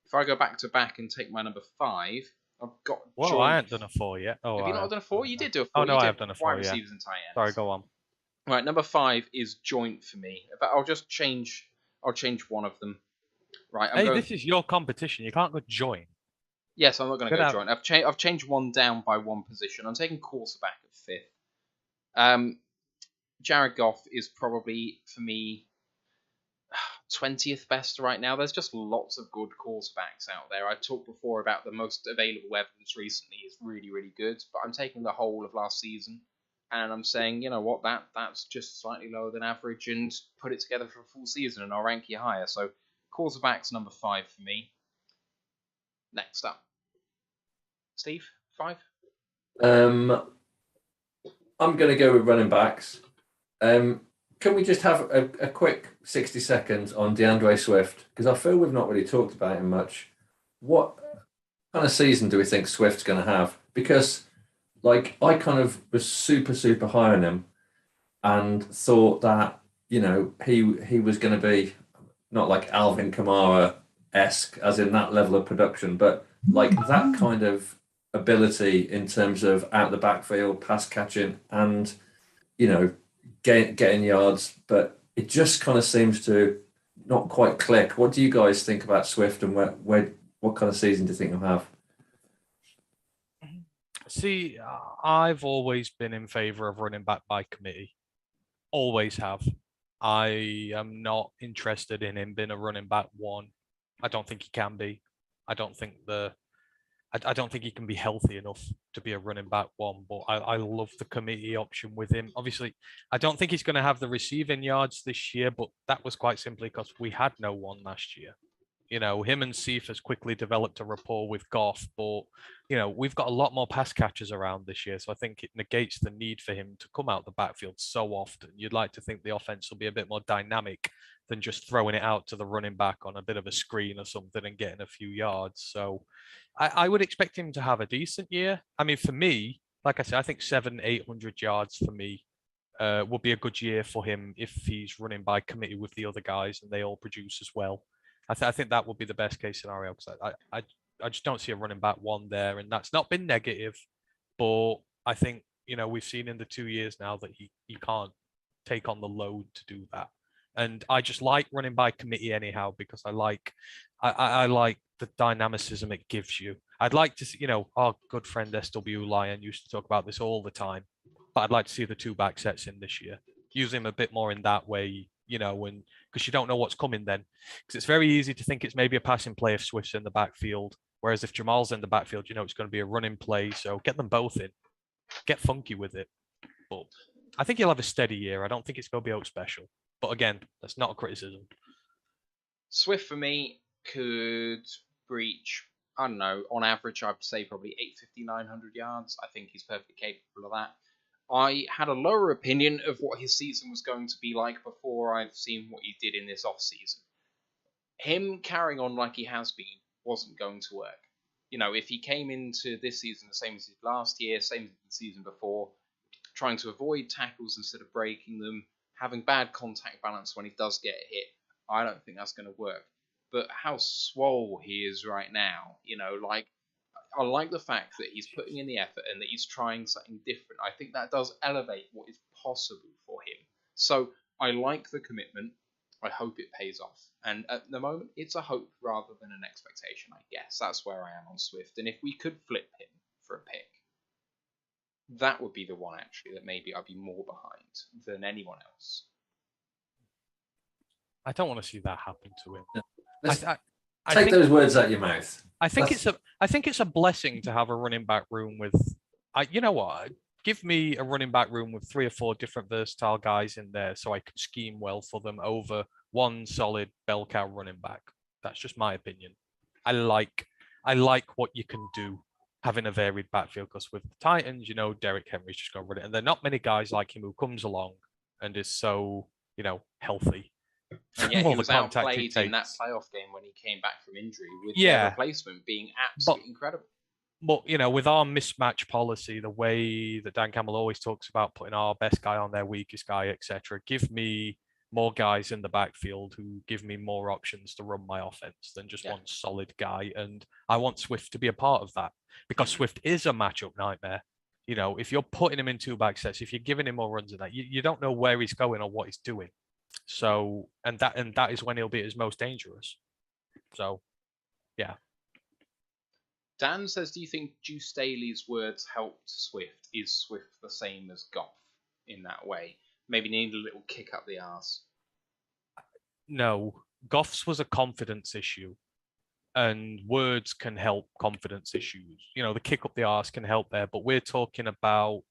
If I go back to back and take my number 5, I've got. Well, I haven't done a 4 yet. Oh, have you not done a 4? You did do a 4. Oh no, I have done a 4. Wide Yeah. receivers and tight ends. Sorry, go on. Right, number 5 is joint for me, but I'll just change. I'll change one of them. Right. This is your competition. You can't go joint. Yes, I'm not going to go joint. I've changed one down by one position. I'm taking quarterback at 5th. Jared Goff is probably, for me, 20th best right now. There's just lots of good quarterbacks out there. I talked before about the most available evidence recently is really, really good, but I'm taking the whole of last season, and I'm saying, you know what, that's just slightly lower than average, and put it together for a full season, and I'll rank you higher. So quarterback's number 5 for me. Next up, Steve, 5. I'm going to go with running backs. can we just have a quick 60 seconds on DeAndre Swift? Because I feel we've not really talked about him much. What kind of season do we think Swift's going to have? Because, like, I kind of was super, super high on him and thought that, you know, he was going to be not like Alvin Kamara-esque, as in that level of production, but like that kind of ability in terms of out the backfield, pass catching, and, you know, getting yards. But it just kind of seems to not quite click. What do you guys think about Swift, and what kind of season do you think he'll have? See, I've always been in favour of running back by committee. Always have. I am not interested in him being a running back one. I don't think he can be. I don't think I don't think he can be healthy enough to be a running back one, but I love the committee option with him. Obviously, I don't think he's going to have the receiving yards this year, but that was quite simply because we had no one last year. You know, him and Cephas quickly developed a rapport with Goff, but, you know, we've got a lot more pass catchers around this year. So I think it negates the need for him to come out the backfield so often. You'd like to think the offense will be a bit more dynamic than just throwing it out to the running back on a bit of a screen or something and getting a few yards. So I would expect him to have a decent year. I mean, for me, like I said, I think 700-800 yards for me would be a good year for him if he's running by committee with the other guys and they all produce as well. I think that would be the best case scenario, because I just don't see a running back one there, and that's not been negative, but I think, you know, we've seen in the 2 years now that he can't take on the load to do that. And I just like running by committee anyhow, because I like the dynamicism it gives you. I'd like to see, you know, our good friend SW Lyon used to talk about this all the time, but I'd like to see the two back sets in this year. Use him a bit more in that way, you know, and because you don't know what's coming then. Because it's very easy to think it's maybe a passing play if Swift's in the backfield. Whereas if Jamal's in the backfield, you know it's going to be a running play. So get them both in. Get funky with it. But I think he'll have a steady year. I don't think it's going to be out special. But again, that's not a criticism. Swift for me could breach, I don't know, on average I'd say probably 850, 900 yards. I think he's perfectly capable of that. I had a lower opinion of what his season was going to be like before I've seen what he did in this off-season. Him carrying on like he has been wasn't going to work. You know, if he came into this season the same as he did last year, same as the season before, trying to avoid tackles instead of breaking them, having bad contact balance when he does get hit, I don't think that's going to work. But how swole he is right now, you know, like, I like the fact that he's putting in the effort and that he's trying something different. I think that does elevate what is possible for him. So I like the commitment. I hope it pays off. And at the moment, it's a hope rather than an expectation, I guess. That's where I am on Swift. And if we could flip him for a pick, that would be the one, actually, that maybe I'd be more behind than anyone else. I don't want to see that happen to him. I think those words out your mouth. I think it's a blessing to have a running back room with. You know what? Give me a running back room with 3 or 4 different versatile guys in there, so I can scheme well for them over one solid bell cow running back. That's just my opinion. I like what you can do having a varied backfield, because with the Titans, you know, Derrick Henry's just going to run it, and there are not many guys like him who comes along and is so, you know, healthy. And yet he was outplayed in that playoff game when he came back from injury, with their replacement being absolutely incredible. But, you know, with our mismatch policy, the way that Dan Campbell always talks about putting our best guy on their weakest guy, etc., give me more guys in the backfield who give me more options to run my offense than just one solid guy. And I want Swift to be a part of that, because Swift is a matchup nightmare. You know, if you're putting him in 2 back sets, if you're giving him more runs than that, you don't know where he's going or what he's doing. So, and that is when he'll be at his most dangerous. So, yeah. Dan says, do you think Juice Staley's words helped Swift? Is Swift the same as Goff in that way? Maybe need a little kick up the arse. No, Goff's was a confidence issue, and words can help confidence issues. You know, the kick up the arse can help there, but we're talking about,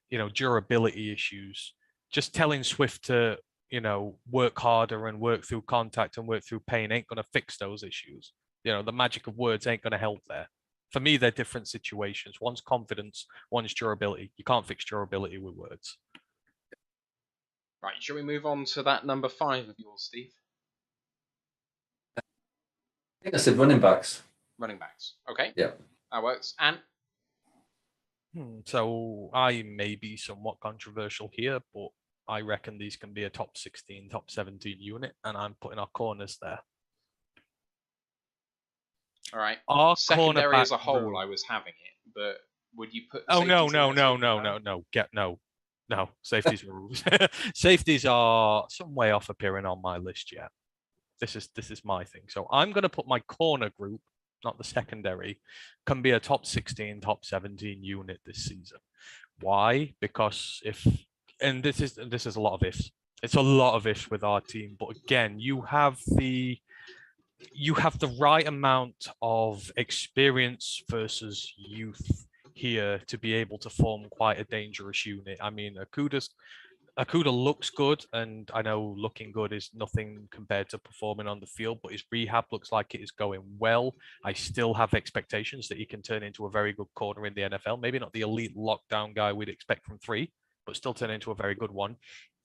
you know, durability issues. Just telling Swift to, you know, work harder and work through contact and work through pain ain't going to fix those issues. You know, the magic of words ain't going to help there. For me, they're different situations. One's confidence, one's durability. You can't fix durability with words. Right, shall we move on to that number 5 of yours, Steve? I think I said running backs. Running backs. Okay. Yeah. That works. And So I may be somewhat controversial here, but I reckon these can be a top 16, top 17 unit, and I'm putting our corners there. all right. Our Secondary cornerback as a whole, room. I was having it, but would you put? Oh no, safeties in no, this no, with no, you? no, no. No. Safeties are rules. Safeties are some way off appearing on my list yet. This is my thing. So I'm going to put my corner group, not the secondary, can be a top 16, top 17 unit this season. Why? Because and this is a lot of ifs. It's a lot of ifs with our team. But again, you have the right amount of experience versus youth here to be able to form quite a dangerous unit. I mean, Akuda looks good, and I know looking good is nothing compared to performing on the field, but his rehab looks like it is going well. I still have expectations that he can turn into a very good corner in the NFL. Maybe not the elite lockdown guy we'd expect from 3, but still turn into a very good one.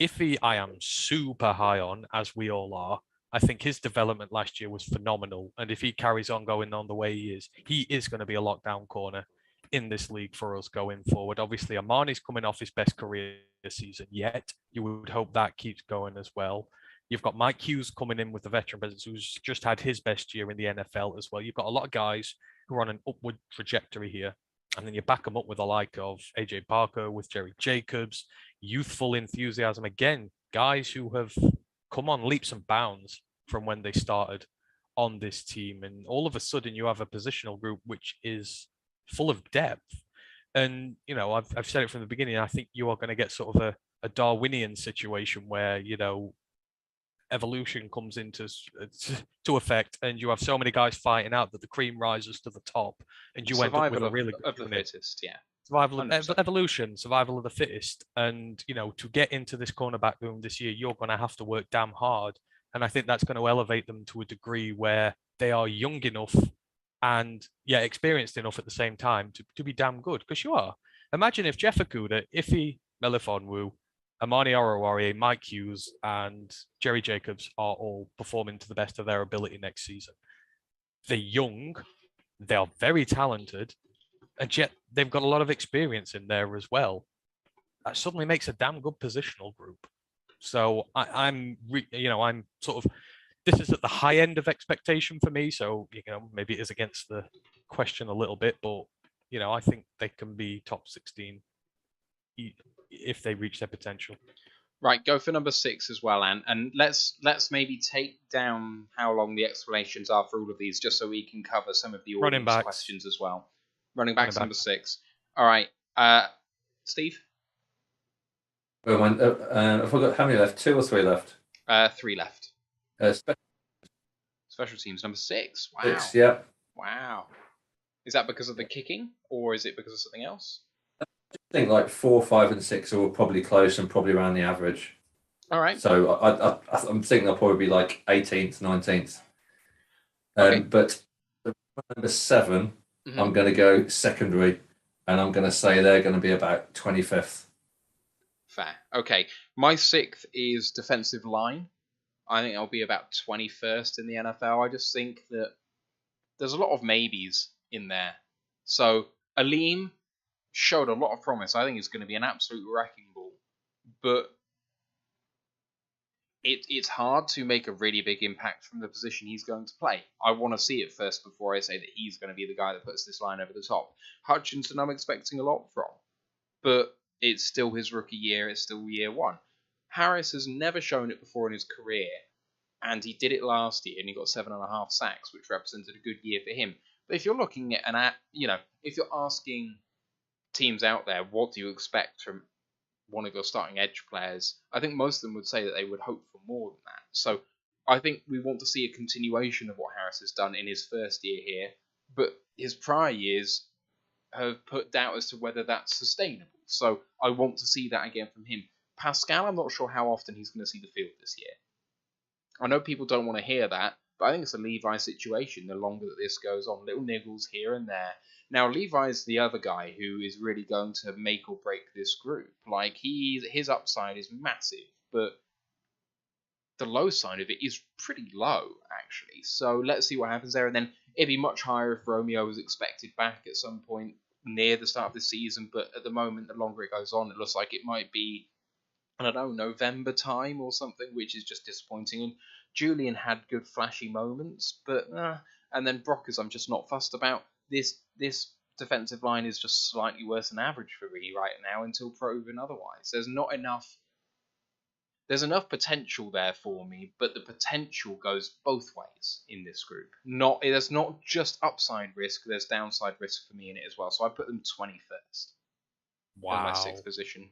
Iffy, I am super high on, as we all are. I think his development last year was phenomenal. And if he carries on going on the way he is going to be a lockdown corner in this league for us going forward. Obviously, Amani's coming off his best career season yet. You would hope that keeps going as well. You've got Mike Hughes coming in with the veteran presence, who's just had his best year in the NFL as well. You've got a lot of guys who are on an upward trajectory here. And then you back them up with the like of AJ Parker, with Jerry Jacobs, youthful enthusiasm. Again, guys who have come on leaps and bounds from when they started on this team. And all of a sudden, you have a positional group which is full of depth. And, I've said it from the beginning, I think you are going to get sort of a Darwinian situation where, evolution comes into to effect, and you have so many guys fighting out that the cream rises to the top, and you end up with a really good of the fittest, yeah. Survival of evolution, survival of the fittest. And, to get into this cornerback room this year, you're going to have to work damn hard. And I think that's going to elevate them to a degree where they are young enough and, experienced enough at the same time to be damn good. Because you are. Imagine if Jeff Okudah, Iffy Melifonwu, Amani Oruwariye, Mike Hughes, and Jerry Jacobs are all performing to the best of their ability next season. They're young, they are very talented, and yet they've got a lot of experience in there as well. That suddenly makes a damn good positional group. So I'm sort of, this is at the high end of expectation for me. So, maybe it is against the question a little bit, but, I think they can be top 16 if they reach their potential. Right, go for number 6 as well, Anne. And let's maybe take down how long the explanations are for all of these, just so we can cover some of the audience questions as well. Running backs, number 6. All right, Steve? I forgot how many left. 2 or 3 left? 3 left. Special teams, number 6. Wow. 6, yeah. Wow. Is that because of the kicking, or is it because of something else? I think like 4, 5, and 6 are all probably close and probably around the average. All right. So I'm thinking they'll probably be like 18th, 19th. Okay. But number 7, I'm going to go secondary, and I'm going to say they're going to be about 25th. Fair. Okay. My 6th is defensive line. I think I'll be about 21st in the NFL. I just think that there's a lot of maybes in there. So Aleem showed a lot of promise. I think he's going to be an absolute wrecking ball. But it's hard to make a really big impact from the position he's going to play. I want to see it first before I say that he's going to be the guy that puts this line over the top. Hutchinson, I'm expecting a lot from. But it's still his rookie year. It's still year 1. Harris has never shown it before in his career. And he did it last year, and he got 7.5 sacks, which represented a good year for him. But if you're looking at if you're asking teams out there, what do you expect from one of your starting edge players? I think most of them would say that they would hope for more than that. So I think we want to see a continuation of what Harris has done in his first year here, but his prior years have put doubt as to whether that's sustainable. So I want to see that again from him. Pascal, I'm not sure how often he's going to see the field this year. I know people don't want to hear that, but I think it's a Levi situation the longer that this goes on. Little niggles here and there. Now, Levi's the other guy who is really going to make or break this group. Like, his upside is massive. but the low side of it is pretty low, actually. So let's see what happens there. And then it'd be much higher if Romeo was expected back at some point near the start of the season. But at the moment, the longer it goes on, it looks like it might be, I don't know, November time or something, which is just disappointing. And Julian had good flashy moments, but and then Brockers, I'm just not fussed about. This defensive line is just slightly worse than average for me right now until proven otherwise. There's enough potential there for me, but the potential goes both ways in this group. There's not just upside risk, there's downside risk for me in it as well. So I put them 21st. Wow. In my 6th position.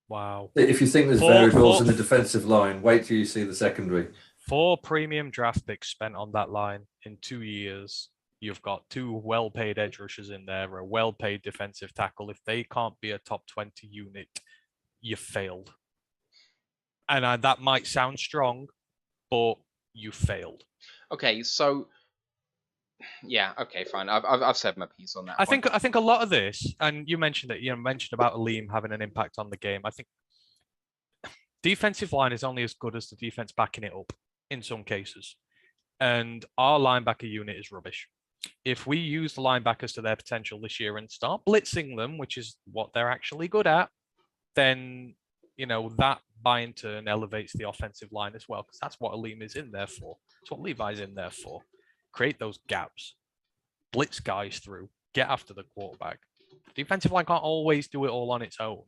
Wow. If you think there's variables in the defensive line, wait till you see the secondary. 4 premium draft picks spent on that line in 2 years. You've got 2 well-paid edge rushers in there, a well-paid defensive tackle. If they can't be a top 20 unit, you failed. And that might sound strong, but you failed. Okay, so yeah, okay, fine. I've said my piece on that. I think a lot of this, and you mentioned about Aleem having an impact on the game. I think defensive line is only as good as the defense backing it up in some cases, and our linebacker unit is rubbish. If we use the linebackers to their potential this year and start blitzing them, which is what they're actually good at, then that by in turn elevates the offensive line as well, because that's what Aleem is in there for. That's what Levi's in there for. Create those gaps, blitz guys through, get after the quarterback. Defensive line can't always do it all on its own.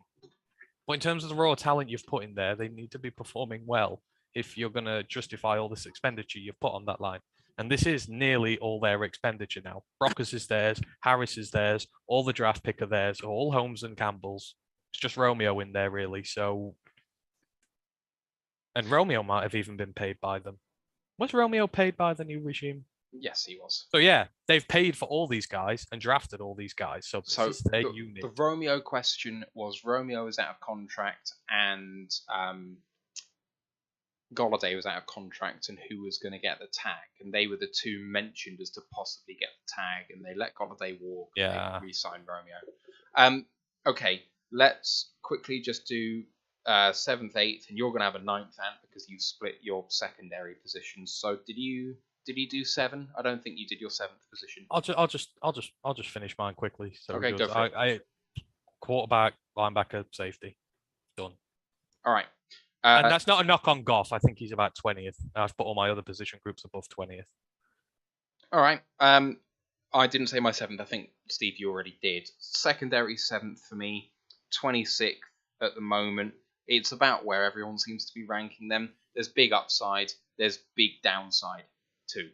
But in terms of the raw talent you've put in there, they need to be performing well if you're going to justify all this expenditure you've put on that line. And this is nearly all their expenditure now. Brockers is theirs, Harris is theirs, all the draft pick are theirs, all Holmes and Campbell's. It's just Romeo in there, really. So, and Romeo might have even been paid by them. Was Romeo paid by the new regime? Yes, he was. So yeah, they've paid for all these guys and drafted all these guys. So this is their unit. The Romeo question was Romeo is out of contract and Golladay was out of contract, and who was going to get the tag? And they were the 2 mentioned as to possibly get the tag, and they let Golladay walk. Yeah. And they re-signed Romeo. Okay, let's quickly just do 7th, 8th, and you're going to have a 9th, Ant, because you split your secondary positions. So did you do 7? I don't think you did your 7th position. I'll just finish mine quickly. So okay, go for it. Quarterback, linebacker, safety, done. All right. And that's not a knock on Goff. I think he's about 20th. I've put all my other position groups above 20th. All right. I didn't say my 7th. I think, Steve, you already did. Secondary 7th for me, 26th at the moment. It's about where everyone seems to be ranking them. There's big upside. There's big downside too.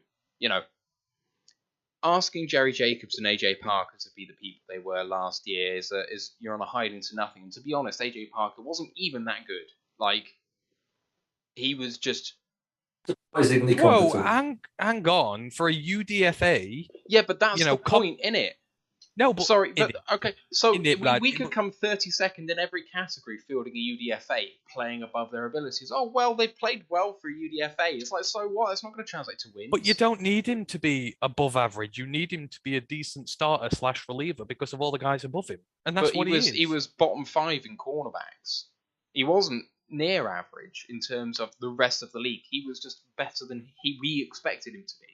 Asking Jerry Jacobs and AJ Parker to be the people they were last year is you're on a hide into nothing. And to be honest, AJ Parker wasn't even that good. Like, he was just surprisingly competent. Whoa, hang on. For a UDFA... Yeah, but that's the point, innit? No, but... Sorry, but, okay, so we could come 32nd in every category fielding a UDFA, playing above their abilities. Oh, well, they played well for a UDFA. It's like, so what? It's not going to translate to wins. But you don't need him to be above average. You need him to be a decent starter / reliever because of all the guys above him. And that's what he is. He was bottom 5 in cornerbacks. He wasn't near average in terms of the rest of the league. He was just better than we expected him to be.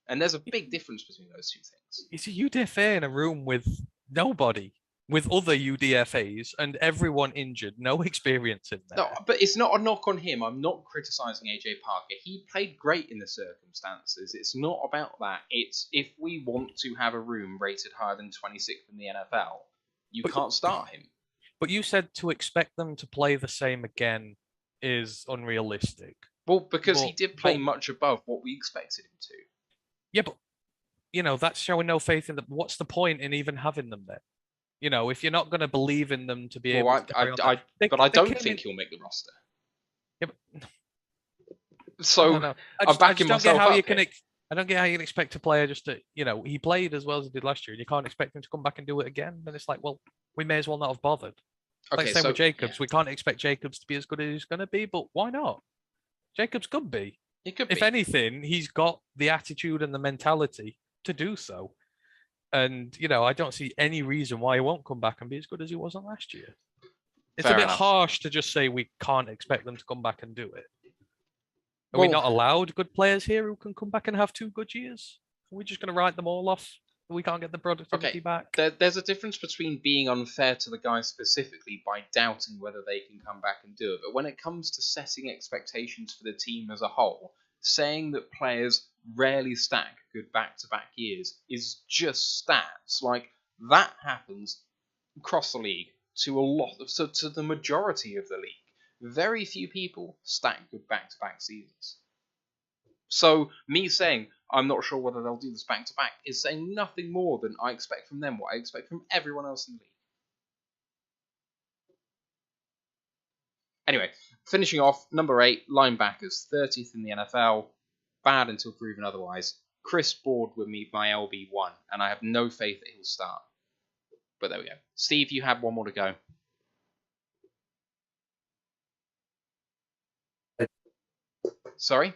And there's a big difference between those 2 things. It's a UDFA in a room with nobody, with other UDFAs and everyone injured, no experience in there. No, but it's not a knock on him. I'm not criticising AJ Parker. He played great in the circumstances. It's not about that. It's if we want to have a room rated higher than 26th in the NFL, you can't start him. But you said to expect them to play the same again is unrealistic. Well, because he did play much above what we expected him to. Yeah, but, that's showing no faith in them. What's the point in even having them there? If you're not going to believe in them to be able to carry on. But I don't think he'll make the roster. Yeah, but... So, I'm backing myself up. I don't get how you can expect a player just to, he played as well as he did last year, and you can't expect him to come back and do it again. Then it's like, well, we may as well not have bothered. Okay, same with Jacobs. Yeah. We can't expect Jacobs to be as good as he's going to be, but why not? Jacobs could be. He could be. If anything, he's got the attitude and the mentality to do so. And, I don't see any reason why he won't come back and be as good as he wasn't last year. It's a bit harsh to just say we can't expect them to come back and do it. Are we not allowed good players here who can come back and have 2 good years? Are we just going to write them all off? We can't get the productivity back? There's a difference between being unfair to the guys specifically by doubting whether they can come back and do it. But when it comes to setting expectations for the team as a whole, saying that players rarely stack good back-to-back years is just stats. Like, that happens across the league to the majority of the league. Very few people stack good back-to-back seasons. So me saying I'm not sure whether they'll do this back-to-back is saying nothing more than I expect from them what I expect from everyone else in the league. Anyway, finishing off, number 8, linebackers, 30th in the NFL, bad until proven otherwise. Chris Board with me, my LB1, and I have no faith that he'll start. But there we go. Steve, you have one more to go. Sorry?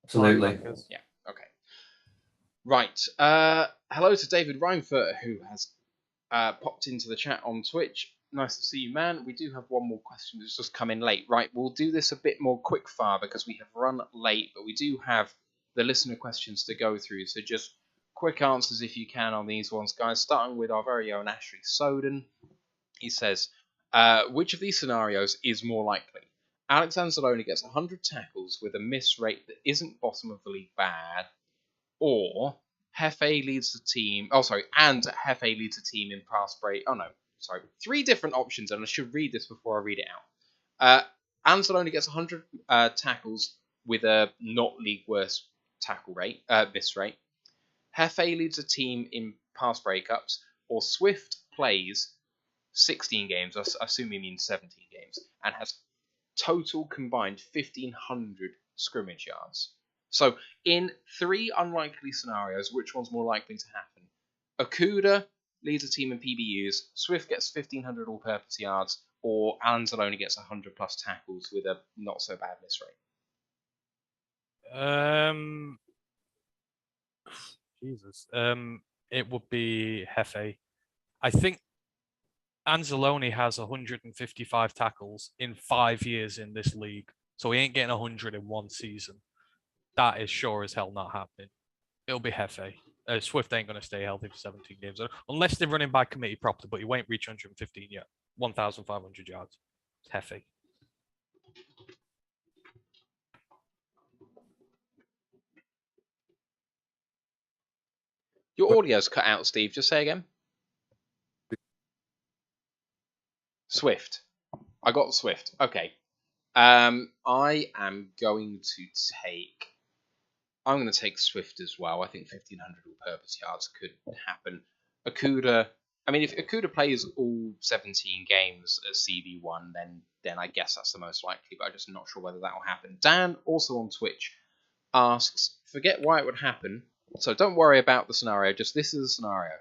Absolutely. Yeah, okay. Right. Hello to David Reinfurt, who has popped into the chat on Twitch. Nice to see you, man. We do have one more question that's just come in late. Right, we'll do this a bit more quick fire because we have run late, but we do have the listener questions to go through. So just quick answers if you can on these ones, guys. Starting with our very own Ashley Soden. He says, which of these scenarios is more likely? Alex Anzalone gets 100 tackles with a miss rate that isn't bottom of the league bad, or Hefe leads the team. And Hefe leads the team in pass break. 3 different options, and I should read this before I read it out. Anzalone gets 100 tackles with a not league worst tackle rate, miss rate. Hefe leads a team in pass breakups, or Swift plays 16 games. I assume he means 17 games, and has total combined 1,500 scrimmage yards. So, in 3 unlikely scenarios, which one's more likely to happen? Okuda leads a team in PBUs, Swift gets 1,500 all-purpose yards, or Anzalone gets 100 plus tackles with a not so bad miss rate. Jesus. It would be Hefe. I think Anzalone has 155 tackles in 5 years in this league, so he ain't getting 100 in 1 season. That is sure as hell not happening. It'll be Hefe. Swift ain't going to stay healthy for 17 games, unless they're running by committee properly, but he won't reach 115 yet. 1,500 yards. It's Hefe. Your audio's cut out, Steve. Just say again. Swift. I got Swift. Okay. I'm going to take Swift as well. I think 1,500 all-purpose yards could happen. Okuda. I mean, if Okuda plays all 17 games at CB1, then I guess that's the most likely. But I'm just not sure whether that will happen. Dan, also on Twitch, asks, forget why it would happen. So don't worry about the scenario. Just this is a scenario.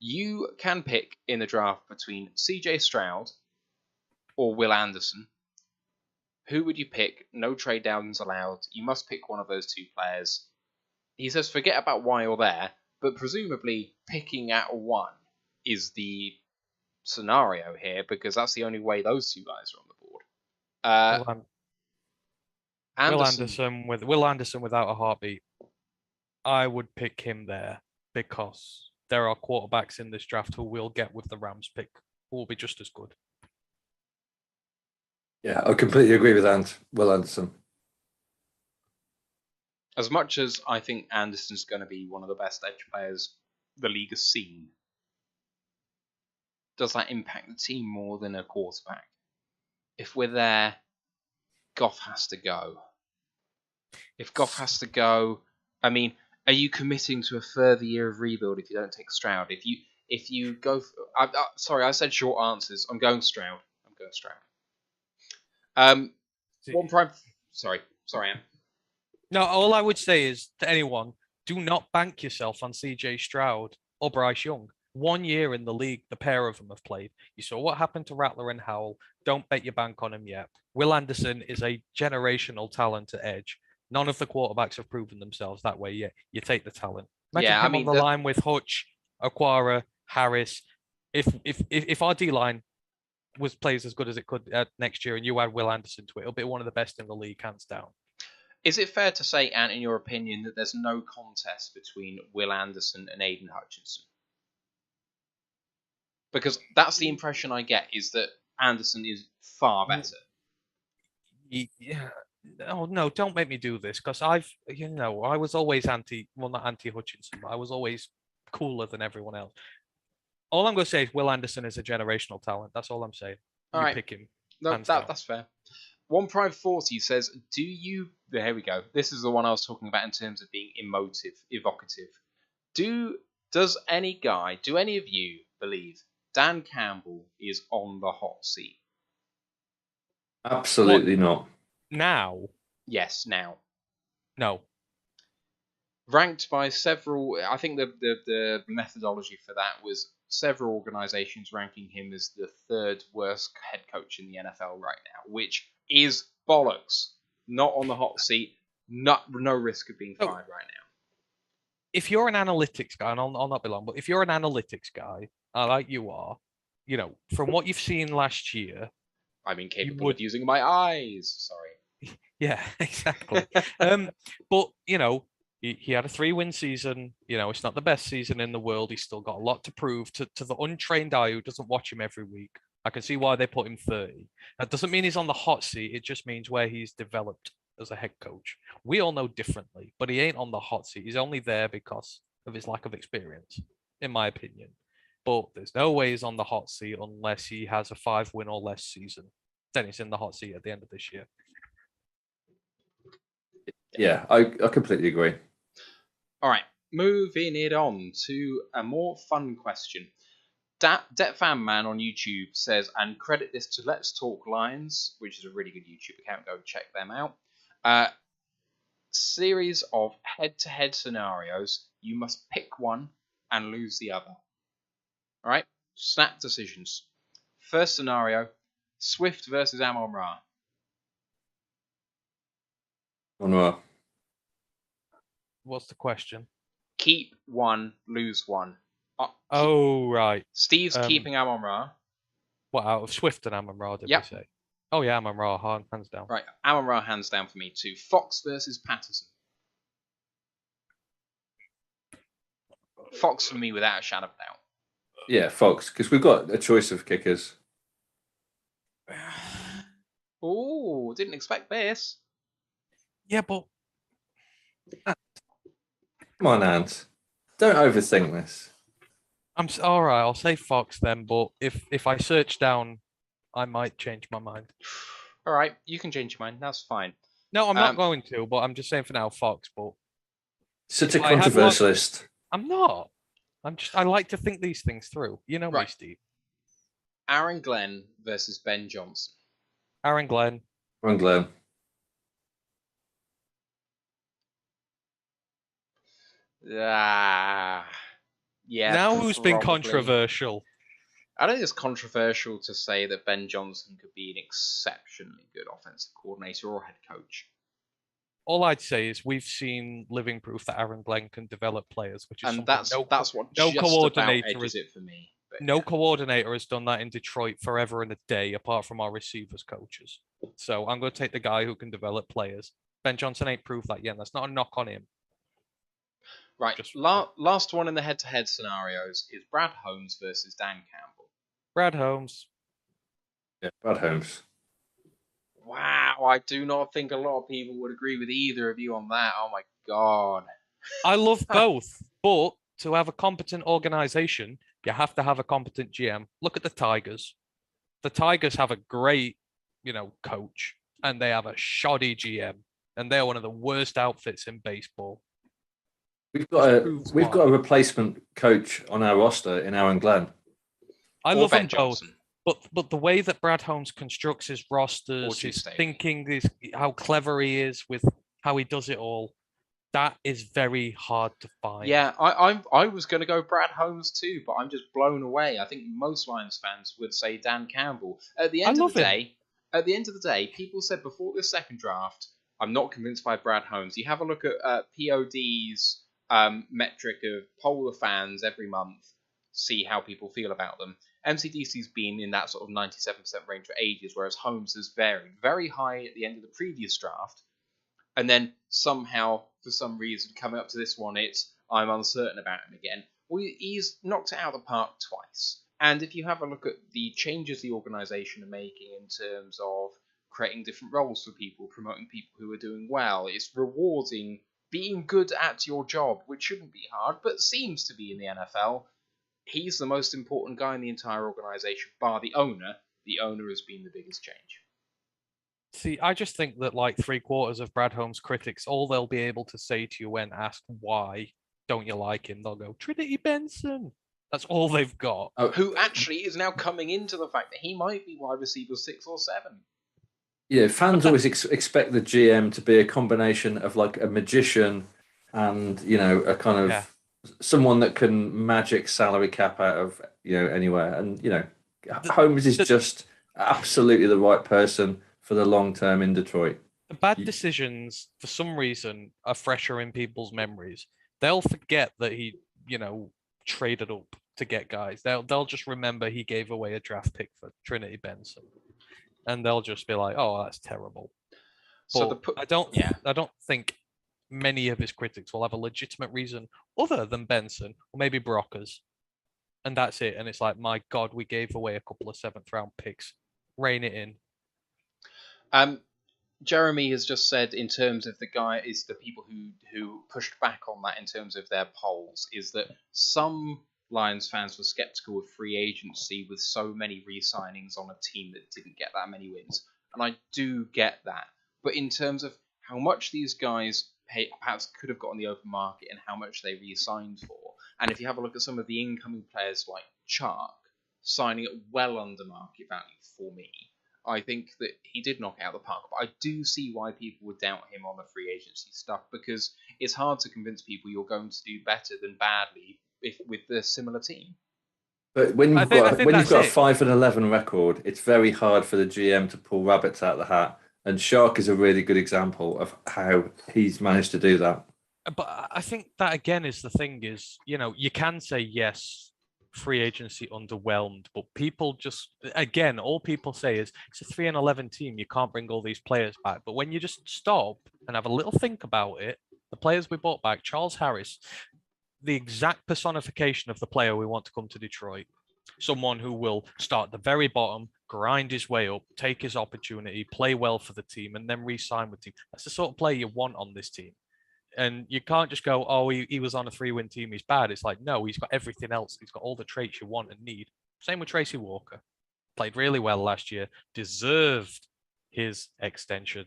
You can pick in the draft between CJ Stroud or Will Anderson. Who would you pick? No trade downs allowed. You must pick one of those 2 players. He says forget about why you're there, but presumably picking at 1 is the scenario here because that's the only way those 2 guys are on the board. Will Anderson without a heartbeat. I would pick him there because there are quarterbacks in this draft who will get with the Rams pick who will be just as good. Yeah, I completely agree with Will Anderson. As much as I think Anderson's going to be one of the best edge players the league has seen, does that impact the team more than a quarterback? If we're there, Goff has to go. If Goff has to go, I mean, are you committing to a further year of rebuild if you don't take Stroud? If you go, sorry, I said short answers. I'm going Stroud. Sorry, Am. No, all I would say is to anyone, do not bank yourself on CJ Stroud or Bryce Young. 1 year in the league, the pair of them have played. You saw what happened to Rattler and Howell. Don't bet your bank on him yet. Will Anderson is a generational talent at edge. None of the quarterbacks have proven themselves that way yet. You take the talent. Imagine him on the line with Hutch, Aquara, Harris. If our D-line plays as good as it could next year, and you add Will Anderson to it, it'll be one of the best in the league, hands down. Is it fair to say, Ant, in your opinion, that there's no contest between Will Anderson and Aiden Hutchinson? Because that's the impression I get, is that Anderson is far better. Yeah. Oh no! Don't make me do this, because I was always not anti Hutchinson, but I was always cooler than everyone else. All I'm going to say is Will Anderson is a generational talent. That's all I'm saying. All right. Pick him. No, that's fair. One Prime 40 says, "Do you?" Here we go. This is the one I was talking about in terms of being evocative. Does any of you believe Dan Campbell is on the hot seat? Absolutely not. Now? Yes, now. No. Ranked by several, I think the methodology for that was several organisations ranking him as the third worst head coach in the NFL right now, which is bollocks. Not on the hot seat, no risk of being fired right now. If you're an analytics guy, and I'll not be long, but if you're an analytics guy, like you are, from what you've seen last year, I'm incapable of using my eyes. Sorry. Yeah, exactly. But he had a 3-win season. It's not the best season in the world. He's still got a lot to prove to the untrained eye who doesn't watch him every week. I can see why they put him 30. That doesn't mean he's on the hot seat. It just means where he's developed as a head coach. We all know differently, but he ain't on the hot seat. He's only there because of his lack of experience, in my opinion. But there's no way he's on the hot seat unless he has a 5-win or less season. Then he's in the hot seat at the end of this year. Yeah, I completely agree. All right, moving it on to a more fun question. Debt Fan Man on YouTube says, and credit this to Let's Talk Lions, which is a really good YouTube account. Go check them out. Series of head-to-head scenarios. You must pick one and lose the other. All right, snap decisions. First scenario: Swift versus Amon-Ra. Amon-Ra. What's the question? Keep one, lose one. Right. Steve's keeping Amon-Ra. What, out of Swift and Amon-Ra, did we say? Oh, yeah, Amon-Ra, hands down. Right, Amon-Ra, hands down for me too. Fox versus Patterson. Fox for me without a shadow of doubt. Yeah, Fox, because we've got a choice of kickers. Oh, didn't expect this. Yeah, but... Come on, Ant. Don't overthink this. All right, I'll say Fox then, but if I search down, I might change my mind. All right, you can change your mind. That's fine. No, I'm not going to, but I'm just saying for now, Fox. But such a controversialist. I'm not. I like to think these things through. You know me, Steve. Aaron Glenn versus Ben Johnson. Aaron Glenn. Aaron Glenn. Yeah. Now who's been controversial? I don't think it's controversial to say that Ben Johnson could be an exceptionally good offensive coordinator or head coach. All I'd say is we've seen living proof that Aaron Glenn can develop players, which is that's what no coordinator is it for me. No coordinator has done that in Detroit forever and a day, apart from our receivers coaches. So I'm going to take the guy who can develop players. Ben Johnson ain't proved that yet. That's not a knock on him. Right. Last one in the head-to-head scenarios is Brad Holmes versus Dan Campbell. Brad Holmes. Yeah, Brad Holmes. Wow, I do not think a lot of people would agree with either of you on that. Oh my god. I love both, but to have a competent organization, you have to have a competent GM. Look at the Tigers. The Tigers have a great, coach, and they have a shoddy GM, and they're one of the worst outfits in baseball. We've got a replacement coach on our roster in Aaron Glenn. I love them both, but the way that Brad Holmes constructs his rosters, his thinking, how clever he is with how he does it all, that is very hard to find. Yeah, I was going to go Brad Holmes too, but I'm just blown away. I think most Lions fans would say Dan Campbell. At the end of the day, people said before the second draft, I'm not convinced by Brad Holmes. You have a look at POD's metric of poll the fans every month, see how people feel about them. MCDC's been in that sort of 97% range for ages, whereas Holmes has varied very high at the end of the previous draft, and then somehow, for some reason, coming up to this one, I'm uncertain about him again. Well, he's knocked it out of the park twice. And if you have a look at the changes the organisation are making in terms of creating different roles for people, promoting people who are doing well, it's rewarding being good at your job, which shouldn't be hard, but seems to be in the NFL. He's the most important guy in the entire organisation, bar the owner. The owner has been the biggest change. See, I just think that like 3/4 of Brad Holmes' critics, all they'll be able to say to you when asked why don't you like him, they'll go, Trinity Benson. That's all they've got. Who actually is now coming into the fact that he might be wide receiver 6 or 7. Yeah, fans always expect the GM to be a combination of like a magician and, a kind of someone that can magic salary cap out of, anywhere. And, Holmes is just absolutely the right person for the long term in Detroit. The bad decisions, for some reason, are fresher in people's memories. They'll forget that he, traded up to get guys. They'll just remember he gave away a draft pick for Trinity Benson, and they'll just be like, "Oh, that's terrible." So I don't think many of his critics will have a legitimate reason other than Benson or maybe Brockers, and that's it. And it's like, my God, we gave away a couple of 7th-round picks. Rein it in. Jeremy has just said, in terms of the people who pushed back on that in terms of their polls, is that some Lions fans were skeptical of free agency with so many re-signings on a team that didn't get that many wins. And I do get that. But in terms of how much these guys perhaps could have got on the open market and how much they re-signed for, and if you have a look at some of the incoming players like Chark, signing at well under market value for me, I think that he did knock it out of the park. But I do see why people would doubt him on the free agency stuff, because it's hard to convince people you're going to do better than badly with a similar team. But when you've got a 5-11 record, it's very hard for the GM to pull rabbits out of the hat. And Shark is a really good example of how he's managed to do that. But I think that again is the thing is, you can say yes, free agency underwhelmed, but people just, again, all people say is it's a 3-11 team. You can't bring all these players back. But when you just stop and have a little think about it, the players we brought back, Charles Harris, the exact personification of the player we want to come to Detroit. Someone who will start at the very bottom, grind his way up, take his opportunity, play well for the team, and then re-sign with the team. That's the sort of player you want on this team. And you can't just go, oh, he was on a 3-win team, he's bad. It's like, no, he's got everything else. He's got all the traits you want and need. Same with Tracy Walker. Played really well last year, deserved his extension,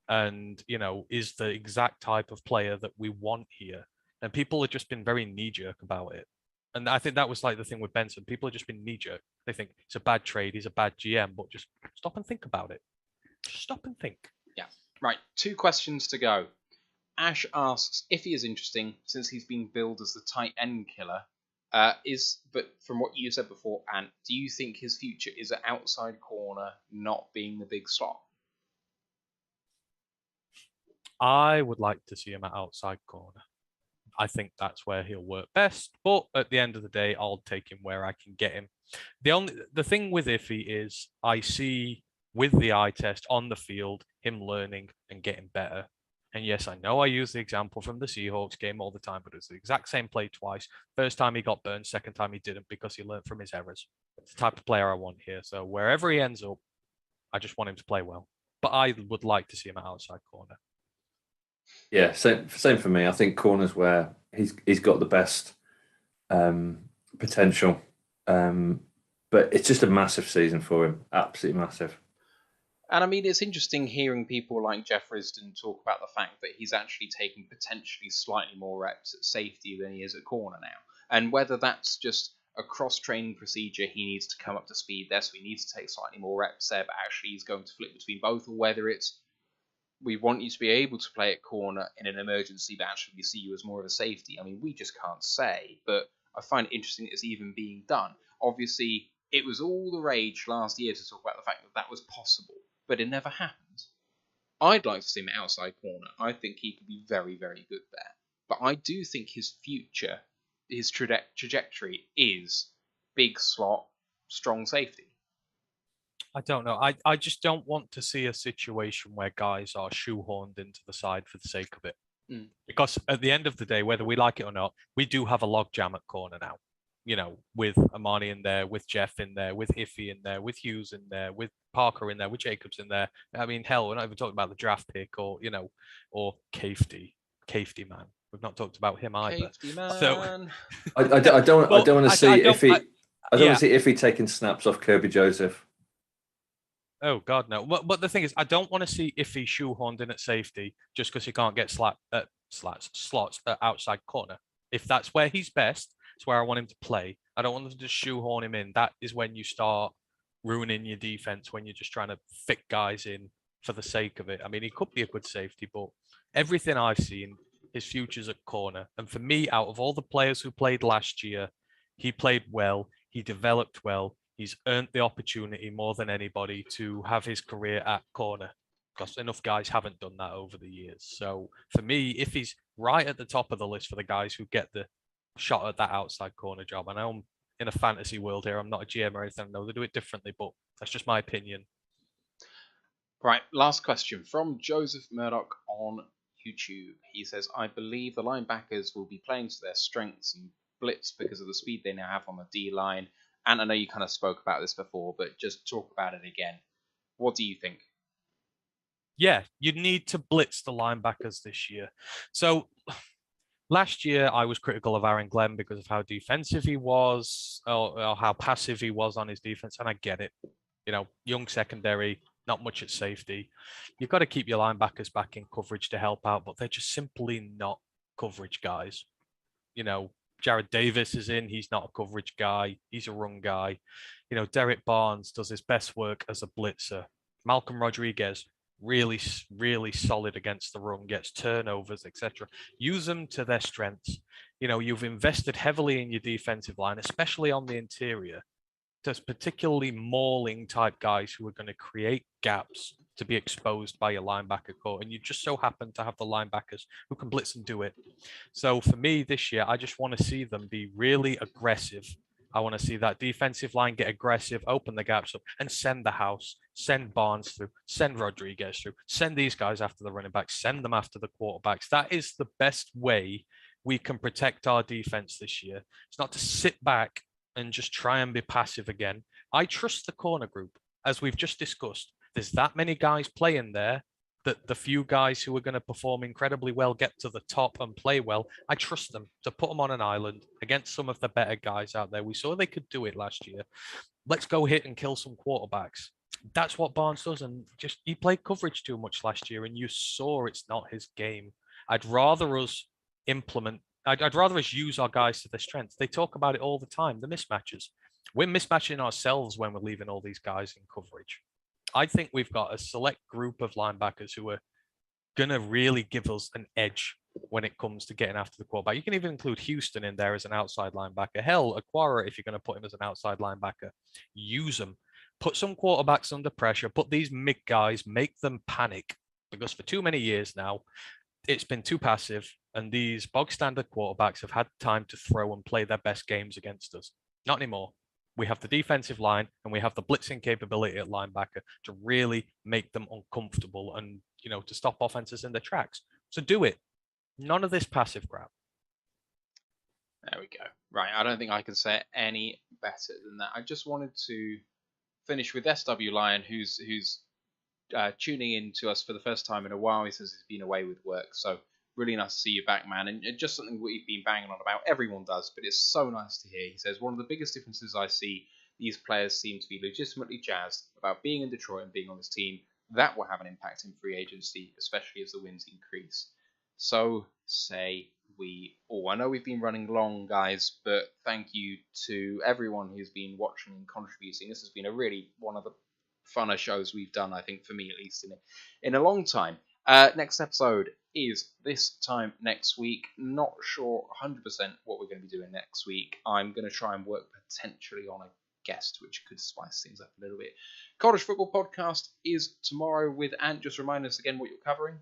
and, is the exact type of player that we want here. And people have just been very knee-jerk about it. And I think that was like the thing with Benson. People have just been knee-jerk. They think it's a bad trade, he's a bad GM, but just stop and think about it. Just stop and think. Yeah. Right, 2 questions to go. Ash asks if he is interesting, since he's been billed as the tight end killer. But from what you said before, Ant, do you think his future is an outside corner, not being the big slot? I would like to see him at outside corner. I think that's where he'll work best. But at the end of the day, I'll take him where I can get him. The thing with Iffy is I see with the eye test on the field him learning and getting better. And yes, I know I use the example from the Seahawks game all the time, but it's the exact same play twice. First time he got burned, second time he didn't, because he learned from his errors. It's the type of player I want here. So wherever he ends up, I just want him to play well. But I would like to see him at outside corner. Yeah, same for me. I think corner's where he's got the best potential. But it's just a massive season for him. Absolutely massive. And I mean, it's interesting hearing people like Jeff Risdon talk about the fact that he's actually taking potentially slightly more reps at safety than he is at corner now. And whether that's just a cross-training procedure, he needs to come up to speed there, so he needs to take slightly more reps there, but actually he's going to flip between both, or whether it's we want you to be able to play at corner in an emergency, but actually we see you as more of a safety. I mean, we just can't say, but I find it interesting that it's even being done. Obviously, it was all the rage last year to talk about the fact that that was possible, but it never happened. I'd like to see him outside corner. I think he could be very, very good there. But I do think his future, his trajectory is big slot, strong safety? I don't know. I just don't want to see a situation where guys are shoehorned into the side for the sake of it. Because at the end of the day, whether we like it or not, we do have a logjam at corner now. You know, with Amani in there, with Jeff in there, with Iffy in there, with Hughes in there, with Parker in there, with Jacobs in there. I mean, hell, we're not even talking about the draft pick or, or Kafety man. We've not talked about him either. Kafety man. So I don't want to see Iffy taking snaps off Kirby Joseph. Oh God, no! But the thing is, I don't want to see Iffy shoehorned in at safety just because he can't get slots at outside corner. If that's where he's best, it's where I want him to play. I don't want them to just shoehorn him in. That is when you start ruining your defense, when you're just trying to fit guys in for the sake of it. I mean, he could be a good safety, but everything I've seen, his future's at corner. And for me, out of all the players who played last year, he played well. He developed well. He's earned the opportunity more than anybody to have his career at corner, because enough guys haven't done that over the years. So for me, if he's right at the top of the list for the guys who get the shot at that outside corner job, and I'm in a fantasy world here, I'm not a GM or anything, no, they do it differently, but that's just my opinion. Right, last question from Joseph Murdoch on YouTube. He says, I believe the linebackers will be playing to their strengths and blitz because of the speed they now have on the D-line. And I know you kind of spoke about this before, but just talk about it again. What do you think? Yeah, you need to blitz the linebackers this year. So last year, I was critical of Aaron Glenn because of how defensive he was, or how passive he was on his defense, and I get it. You know, young secondary, not much at safety. You've got to keep your linebackers back in coverage to help out, but they're just simply not coverage guys. You know, Jared Davis is in. He's not a coverage guy. He's a run guy. You know, Derek Barnes does his best work as a blitzer. Malcolm Rodriguez, really, really solid against the run, gets turnovers, etc. Use them to their strengths. You know, you've invested heavily in your defensive line, especially on the interior. There's particularly mauling type guys who are going to create gaps to be exposed by your linebacker core. And you just so happen to have the linebackers who can blitz and do it. So for me this year, I just want to see them be really aggressive. I want to see that defensive line get aggressive, open the gaps up, and send the house, send Barnes through, send Rodriguez through, send these guys after the running backs, send them after the quarterbacks. That is the best way we can protect our defense this year. It's not to sit back and just try and be passive again. I trust the corner group, as we've just discussed. There's that many guys playing there that the few guys who are going to perform incredibly well get to the top and play well. I trust them to put them on an island against some of the better guys out there. We saw they could do it last year. Let's go hit and kill some quarterbacks. That's what Barnes does. And just he played coverage too much last year, and you saw it's not his game. I'd rather us use our guys to their strengths. They talk about it all the time, the mismatches. We're mismatching ourselves when we're leaving all these guys in coverage. I think we've got a select group of linebackers who are going to really give us an edge when it comes to getting after the quarterback. You can even include Houston in there as an outside linebacker. Hell, Aquara, if you're going to put him as an outside linebacker, use them. Put some quarterbacks under pressure. Put these mid guys, make them panic. Because for too many years now, it's been too passive, and these bog standard quarterbacks have had time to throw and play their best games against us. Not anymore. We have the defensive line and we have the blitzing capability at linebacker to really make them uncomfortable and, to stop offenses in their tracks. So do it. None of this passive crap. There we go. Right. I don't think I can say it any better than that. I just wanted to finish with SW Lion, who's tuning in to us for the first time in a while. He says he's been away with work. So really nice to see you back, man. And just something we've been banging on about. Everyone does, but it's so nice to hear. He says, one of the biggest differences I see, these players seem to be legitimately jazzed about being in Detroit and being on this team. That will have an impact in free agency, especially as the wins increase. So say we all. I know we've been running long, guys, but thank you to everyone who's been watching and contributing. This has been one of the funner shows we've done, I think, for me at least, in a long time. Next episode is this time next week. Not sure 100% what we're going to be doing next week. I'm going to try and work potentially on a guest, which could spice things up a little bit. College Football Podcast is tomorrow with Ant. Just remind us again what you're covering.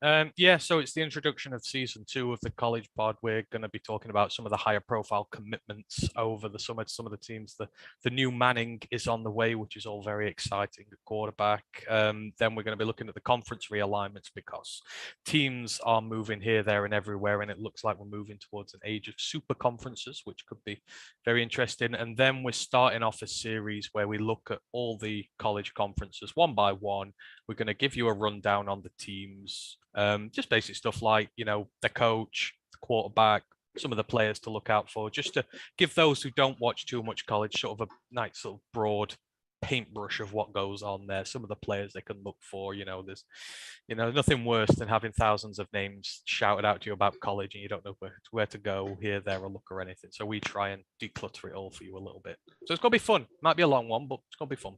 Yeah, so it's the introduction of season 2 of the College Pod. We're going to be talking about some of the higher profile commitments over the summer to some of the teams. The new Manning is on the way, which is all very exciting, the quarterback. Then we're going to be looking at the conference realignments because teams are moving here, there, and everywhere, and it looks like we're moving towards an age of super conferences, which could be very interesting. And then we're starting off a series where we look at all the college conferences one by one. We're going to give you a rundown on the teams. Just basic stuff like, the coach, the quarterback, some of the players to look out for, just to give those who don't watch too much college sort of a nice sort of broad paintbrush of what goes on there. Some of the players they can look for. There's, nothing worse than having thousands of names shouted out to you about college and you don't know where to go, here, there, or look or anything. So we try and declutter it all for you a little bit. So it's gonna be fun. Might be a long one, but it's gonna be fun.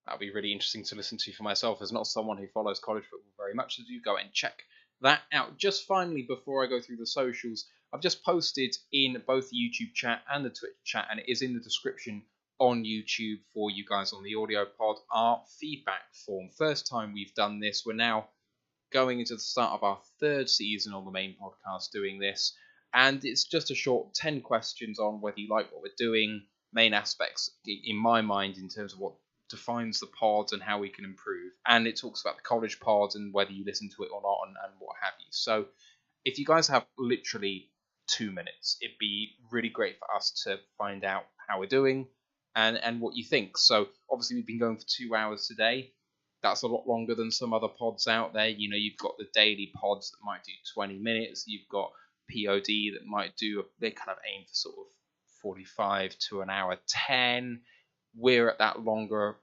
That'll be really interesting to listen to for myself as not someone who follows college football very much. So do go and check that out. Just finally, before I go through the socials, I've just posted in both the YouTube chat and the Twitch chat, and it is in the description on YouTube for you guys on the audio pod, our feedback form. First time we've done this. We're now going into the start of our 3rd season on the main podcast doing this, and it's just a short 10 questions on whether you like what we're doing, main aspects in my mind in terms of what defines the pods and how we can improve, and it talks about the college pods and whether you listen to it or not and what have you. So if you guys have literally 2 minutes, it'd be really great for us to find out how we're doing and what you think. So obviously we've been going for 2 hours today. That's a lot longer than some other pods out there. You've got the daily pods that might do 20 minutes. You've got POD that might do, they kind of aim for sort of 45 to an hour 10. We're at that longer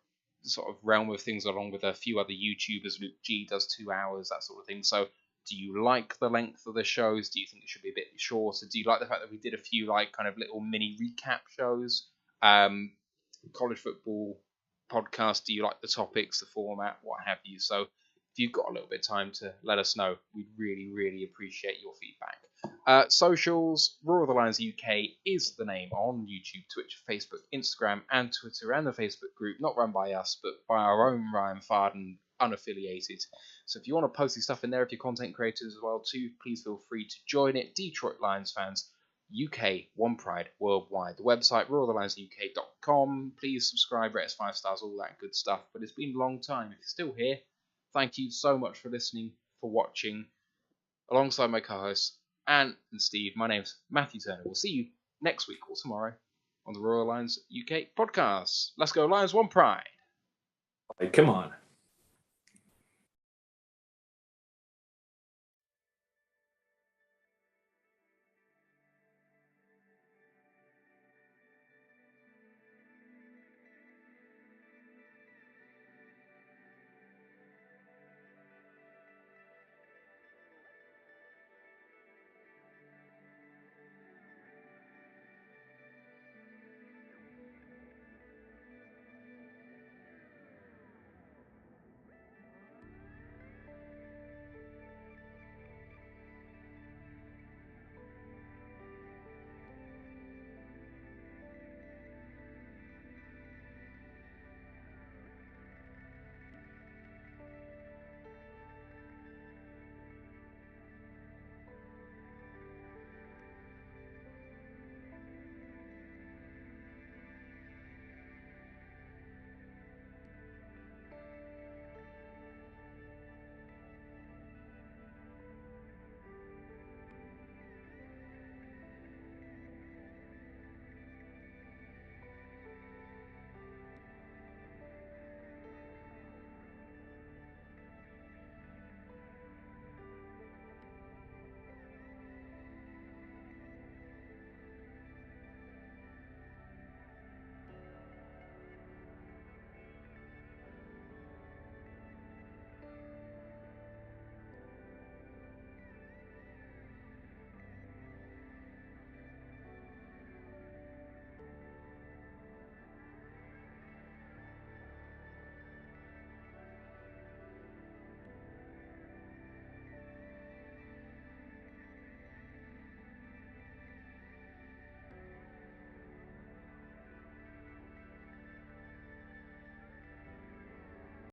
sort of realm of things, along with a few other YouTubers. Luke G does 2 hours, that sort of thing. So do you like the length of the shows? Do you think it should be a bit shorter? Do you like the fact that we did a few like kind of little mini recap shows? College football podcast, do you like the topics, the format, what have you? So if you've got a little bit of time to let us know, we'd really, really appreciate your feedback. Socials, Roar of the Lions UK is the name on YouTube, Twitch, Facebook, Instagram, and Twitter, and the Facebook group, not run by us, but by our own Ryan Farden, unaffiliated. So if you want to post your stuff in there, if you're content creators as well too, please feel free to join it. Detroit Lions fans, UK, One Pride, worldwide. The website, roarthelionsuk.com. Please subscribe, rate us 5 stars, all that good stuff. But it's been a long time. If you're still here, thank you so much for listening, for watching. Alongside my co-hosts, Ant and Steve, my name's Matthew Turner. We'll see you next week or tomorrow on the Royal Lions UK podcast. Let's go Lions, One Pride. Come on.